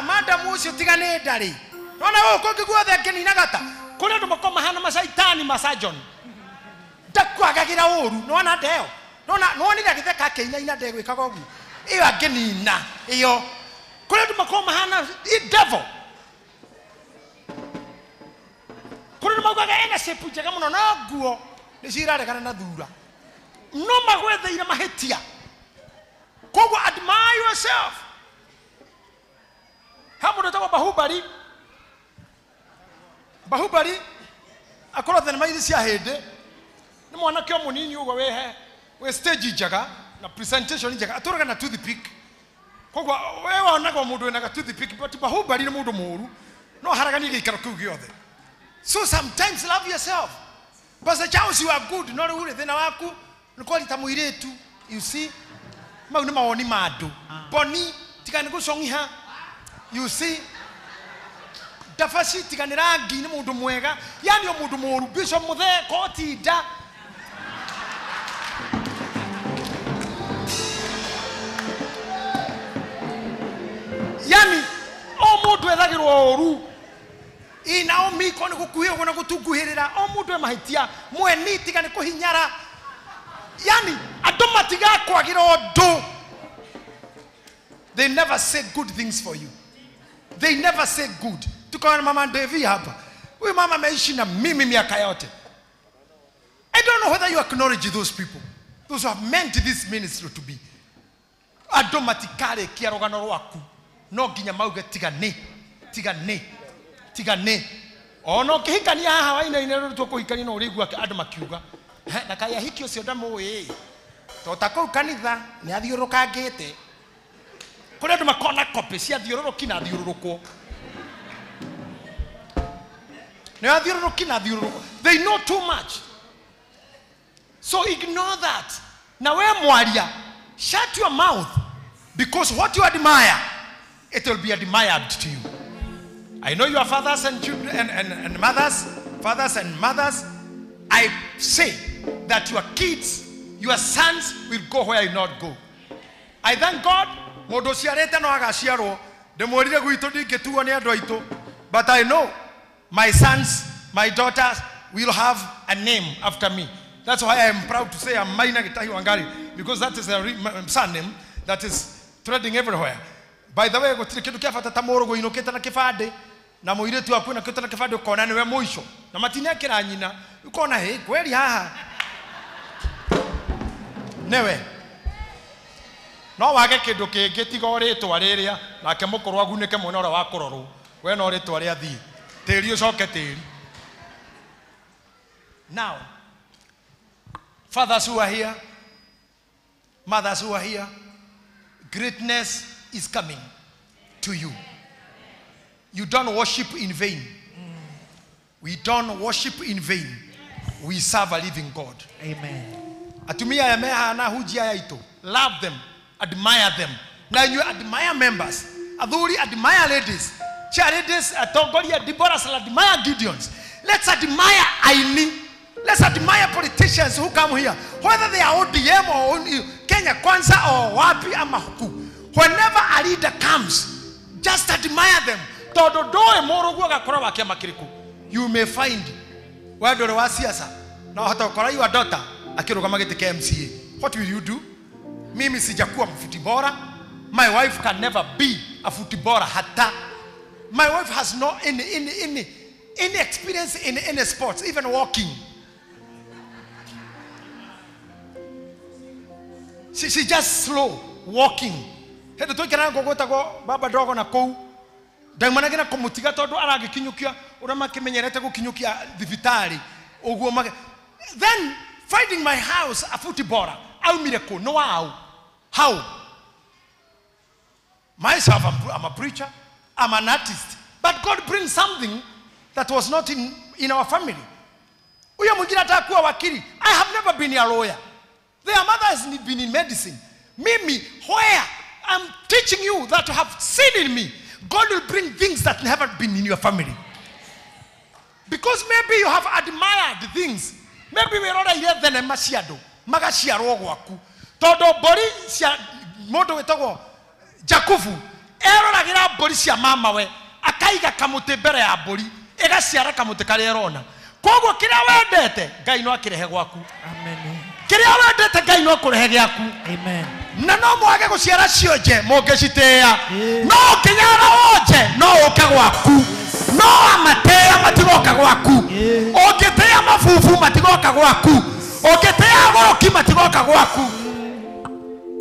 Madam usio tigane dari. Wana uko kiguo the keni nagata. Kule tumekoma hana masaitani masajon. Dakwa gagira oru. No na deo. No ni ndagithe ka Kenya ina ndego ikaga ogu. Iyo ageni na. Iyo. Kule tumekoma hana devil. Kule tumekoma ena sepu jaga muno na guo. Nisirare kana na thura. No magwethe ina mahetia. Kogo admire yourself. Hamu natawa Bahubali. Bahubali akora than maili sia hede. Ni mwana kyo munini ugo we stage jaga na presentation jaga atora na toothpick. Kogo we wanaga mundu na toothpick but Bahubali ni mundu muru. No haragani gikara kugiothe. So sometimes love yourself. Because the chance you are good no ule thina waku niko litamuiretu. You see? Mau ni maoni madu. Boni tikani go songiha. You see? Dafasi tikanira gini mundu mwega. Yani yo mundu muru bisho muthe koti da. Yani o mundu ethagirwo oru. Ina o miko ni gukuhira gona gutuguhirira. O mundu mahitia mweni tikani kuhinyara. Yani adomatiga kwagira odo. They never say good things for you. They never say good. Tuko na mama Devi hapa. Huyu mama ameishi na mimi miaka yote. I don't know whether you acknowledge those people. Those who have meant this ministry to be. Andũ matikarekia rũgano rwaku. No nginya mauge tigane. Ono kihikania haha waina-inĩ rũrũ tũkũhikania no ũrĩigua andũ makiuga. Na kaya hiki ũcio ndamũĩ. Tota kũu kanitha nĩ athiũrũrũkangĩte. Kũrĩ andũ makona kopi cia thiũrũrũki na thiũrũrũkwo. They know too much. So ignore that. Now where mwaria, shut your mouth, because what you admire, it will be admired to you. I know your fathers and children and mothers, fathers and mothers. I say that your kids, your sons will go where you not go. I thank God. But I know my sons, my daughters will have a name after me. That's why I am proud to say I'm Maina Gitahi Wangari, because that is a son name that is threading everywhere. By the way, I go to the Kefata Tamoro, go Inoketa Kefade, Namuire to Akuna Keta Kefado Conan Moisho, Namatina Keranina, Ukona He, where ya Never. No, I get okay, getting gore to an area like a Mokoraguneka Monora Wakoro, when or to area thee. Tell you so. Now, fathers who are here, mothers who are here, greatness is coming to you. You don't worship in vain. We don't worship in vain. We serve a living God. Amen. Atumia yameha na hujia ito. Love them, admire them. Now you admire members. Adhuri admire ladies. Ladies, Tongoria, Deborah, admire Gideons. Let's admire Aini. Let's admire politicians who come here. Whether they are ODM or Kenya Kwanza or Wapi Amahuku. Whenever a leader comes, just admire them. You may find where do siasa. Now hatakora your daughter akirogamagete KMCA. What will you do? Mimi sijakuwa mfutibora. My wife can never be a futibora hata. My wife has no any experience in any sports, even walking. She just slow walking. Hedo to kana gogota go baba dogo na kou. Daimana gina komutiga todo arage kinyukia urama kimenyerete go kinyukia divitari oguo mage. Then finding my house a footballer. Au miracle no how? Myself I'm a preacher. I'm an artist. But God brings something that was not in our family. I have never been a lawyer. Their mother has been in medicine. Mimi, where I'm teaching you that you have seen in me, God will bring things that never been in your family. Because maybe you have admired things. Maybe we are not here than a Masiado. Magashiaro waku. Todo bori sia moto wetogo Jakufu. Ero na gira bori sia mama we. Akaiga kamote bere ya bori. Ega siara kamote karerona. Kogo kira wendete Ngai no akirehe gwaku. Amen. Kira wendete Ngai no akurehe gyaku. Amen. Na no mwage guciara cionje mugecitea. No kinyara wonje no uka gwaku. No amatea matigoka gwaku. Ogetea mafufu matigoka gwaku. Ogetea goroki matigoka gwaku.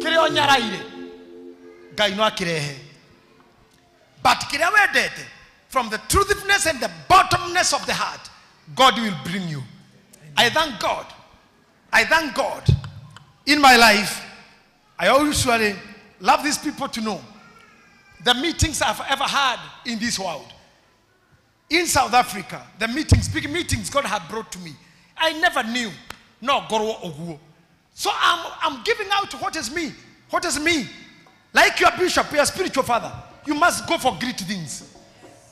Kire onyaraire Ngai no akirehe. But kire wendete from the truthiness and the bottomness of the heart, God will bring you. I thank God. I thank God. In my life, I usually love these people to know the meetings I've ever had in this world. In South Africa, the meetings, big meetings God had brought to me. I never knew. No, Goro Oguo. So I'm giving out what is me. What is me? Like your bishop, your spiritual father, you must go for great things.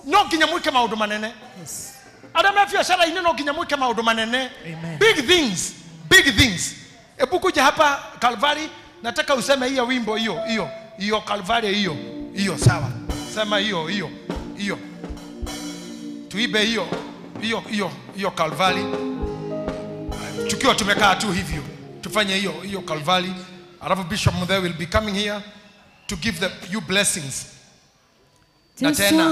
No kinyamuke maudumanene. Yes. Adam na fia shara ine no kinyamuke maudumanene. Big things. Big things. Ebukuja hapa Calvary, nataka useme hiyo wimbo hiyo Calvary hiyo sawa. Sema hiyo. Tuibe hiyo Calvary. Tukiwa tumekaa tu hivyo. Tufanye hiyo Calvary. Arafu Bishop Mudhe will be coming here to give you blessings. Na tena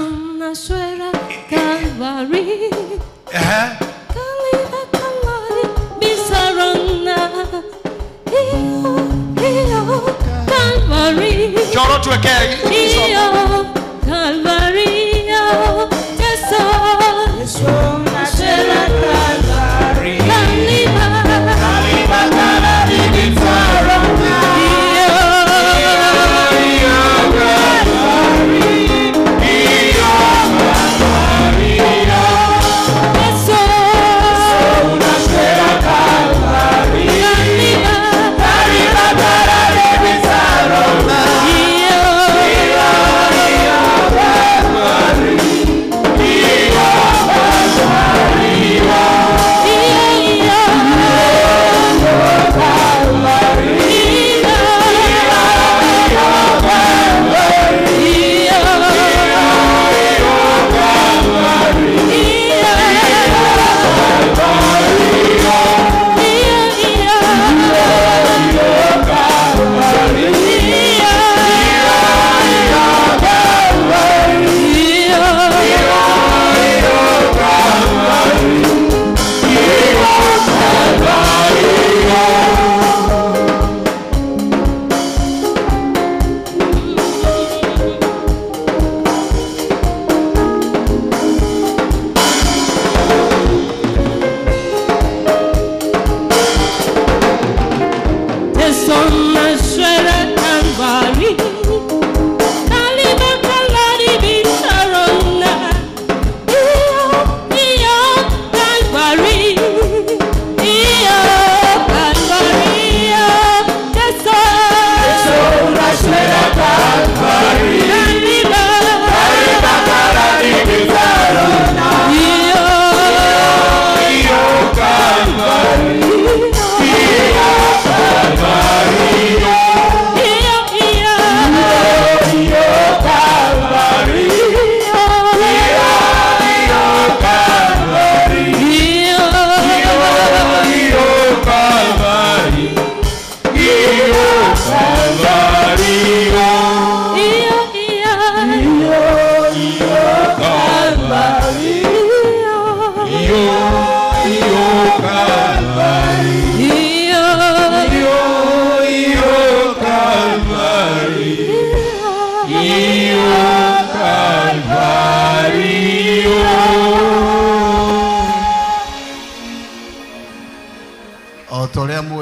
Calvary. Calvary.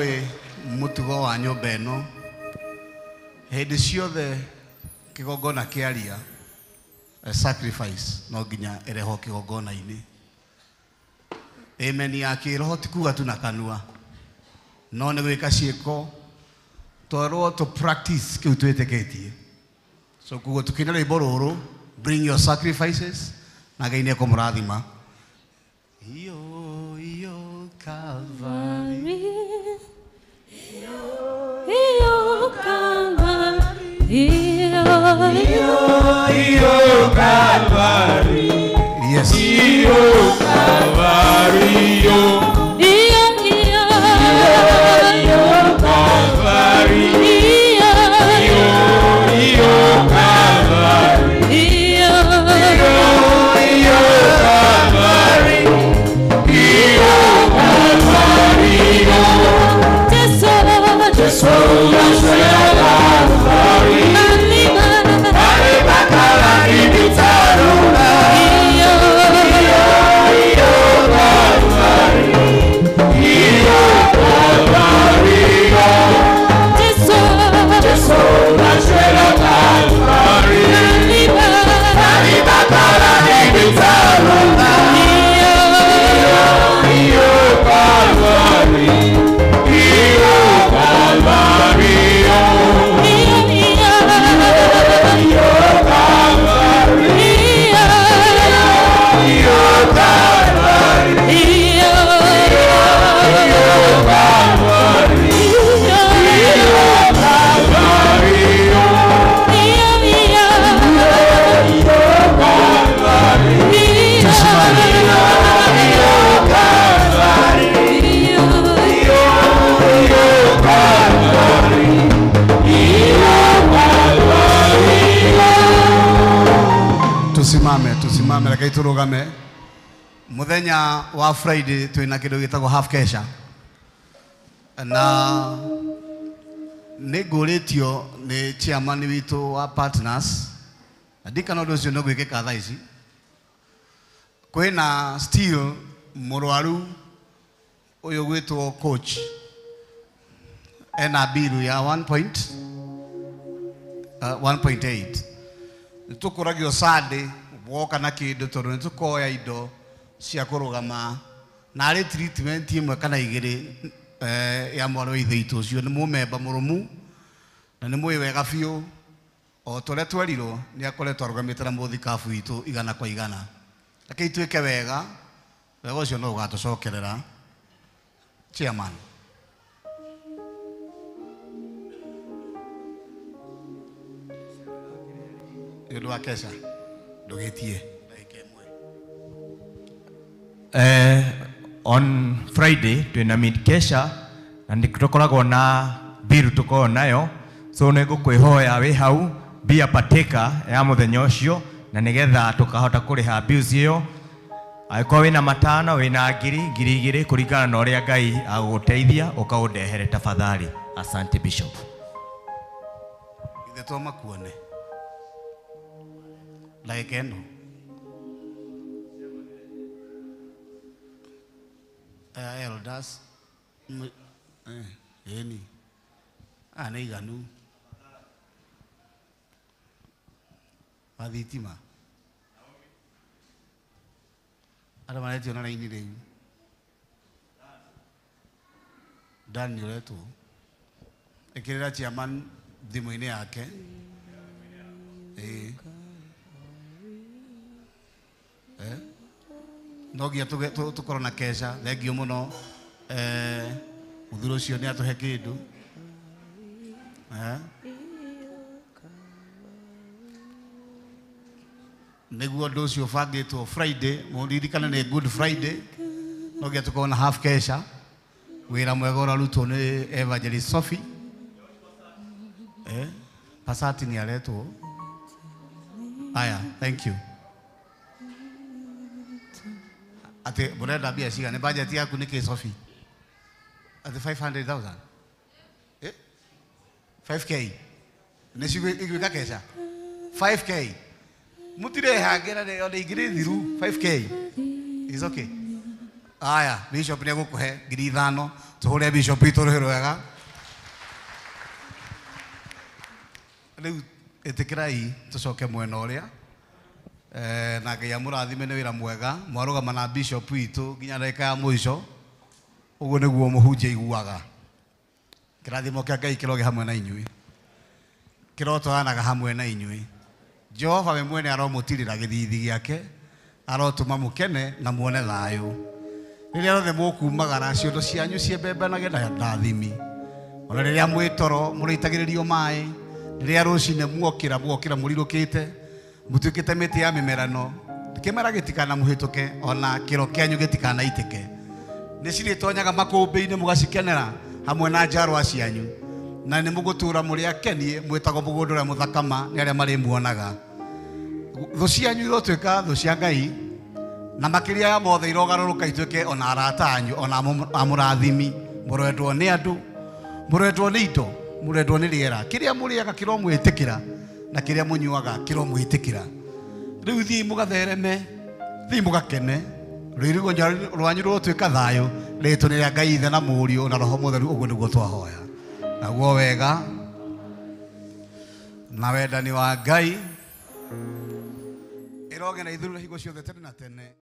moe mutugo wa nyumba ĩno hĩndĩ ciothe kĩgongona kĩaria sacrifice no nginya ĩreho kĩgongona-inĩ. Amen ya kĩroho ti kuga tu na kanua no nĩ gwĩka ciĩko twarwo to practice kĩu twĩtĩkĩtie. So kuguo tũkĩina rwĩmbo rũrũ bring your sacrifices na Ngai nĩekũmũrathima. Calvary. Yes. Tusimame lakini turugame. Muthenya wa Friday twina kindu gitagwo half kesha na nĩngũrĩtio nĩ chairman witũ wa partners ndikana ũndũ ũcio no gwĩkĩka thaa ici. Kwĩna still mũrwaru ũyũ gwĩtwo coach ena bill ya 1.8 nĩtũkũragio Sunday woka na kĩndũ tondũ nĩtũkoya indo cia kũrũgama na arĩ treatment ĩmwe kana igĩrĩ ya mwana wa ithe itũ ũcio nĩ mũmemba mũrũmu na nĩ mwĩ wega biũ o tũrĩa twerirwo nĩ akoretwo arũgamĩte na mũthikabu witũ 100%. Reke ituĩke wega wega ũcio no ũgatũcokerera chairman. Nĩũndũ wa kesha ndũgĩtie on Friday twina mid kesha na nĩtũkoragwo na bill tukoragwo nayo, so nĩngũkwĩhoya wĩ hau bia pateka ya mũthenya ũcio na nĩgetha tũkahota kũrĩha bills ĩyo. Angĩkorwo wĩna matano wĩna ngiri igĩrĩ kũringana na ũrĩa Ngai agũteithia ũkaũndehere tafadhali. Asante Bishop. Ithe to makuone like eno elders eni nĩ iganu mathitima arĩa maretio na raini rĩu Dani ũretwo ĩkĩrĩra chairman thimũ-inĩ yake no nginya tũkorwo na kesha. Thengio mũno mũthuri ũcio nĩ atũhe kĩndũ nĩguo ũndũ ũcio ũbangĩtwo Friday. Mũririkane nĩ Good Friday, no nginya tũkorwo na half kesha. Wĩra mwega ũrarutwo nĩ Evangelist Sophie Pasati nĩ aretwo. Aya, thank you. Ate burenda bia cigane budget yaku nĩ kĩ Sophie? Ate 500,000 5k nĩcio igwĩka kesha 5k mutire hangĩra ona igĩrĩ thiru 5k is okay. aya bishop ni gukuhe 5,000 tuhore bishop itu ruhirwega riu itikirai tucoke mwena uria na Ngai amurathime ni wira mwega mwarugama na bishop itu nginya ndagika ya mwisho uguo niguo muhunjia iguaga kirathimo kia Ngai kiroge hamwe na inyui kirotwanaga hamwe na inyui Jehova we mwene aromutirira githithi giake arotuma mukene na muone thayo riria rothe mukumagara ciondo cianyu ciembebanage na ndathimi ona riria mwitoro muritagirerio mai riria rucine mwokira murirukite mutuikite miti ya mimerano kimera gitikana muhituke ona kiro kianyu gitikana itike niciritonyaga makumbi-ini mugacikenera hamwe na njarwa cianyu na ni mugutura muri akenie mwitago mugundu uria muthakama ni aria mari muonaga thu cianyu irotwika thu cia Ngai na makiria ya mothe irogaruruka ituike ona arata anyu ona amurathimi murendwo ni andu murendwo ni indo murendwo ni riera kiria muriaga kiromwitikira na kiria munyuaga kiromwitikira riu thii mugathereme thii mugakene ririgo rwanyu rotwika thayo ritu ni ria Ngai ithe na murio na roho mutheru uguo niguo twahoya naguo wega na wendani wa Ngai iroge na ithuru higo ciothe tene na tene.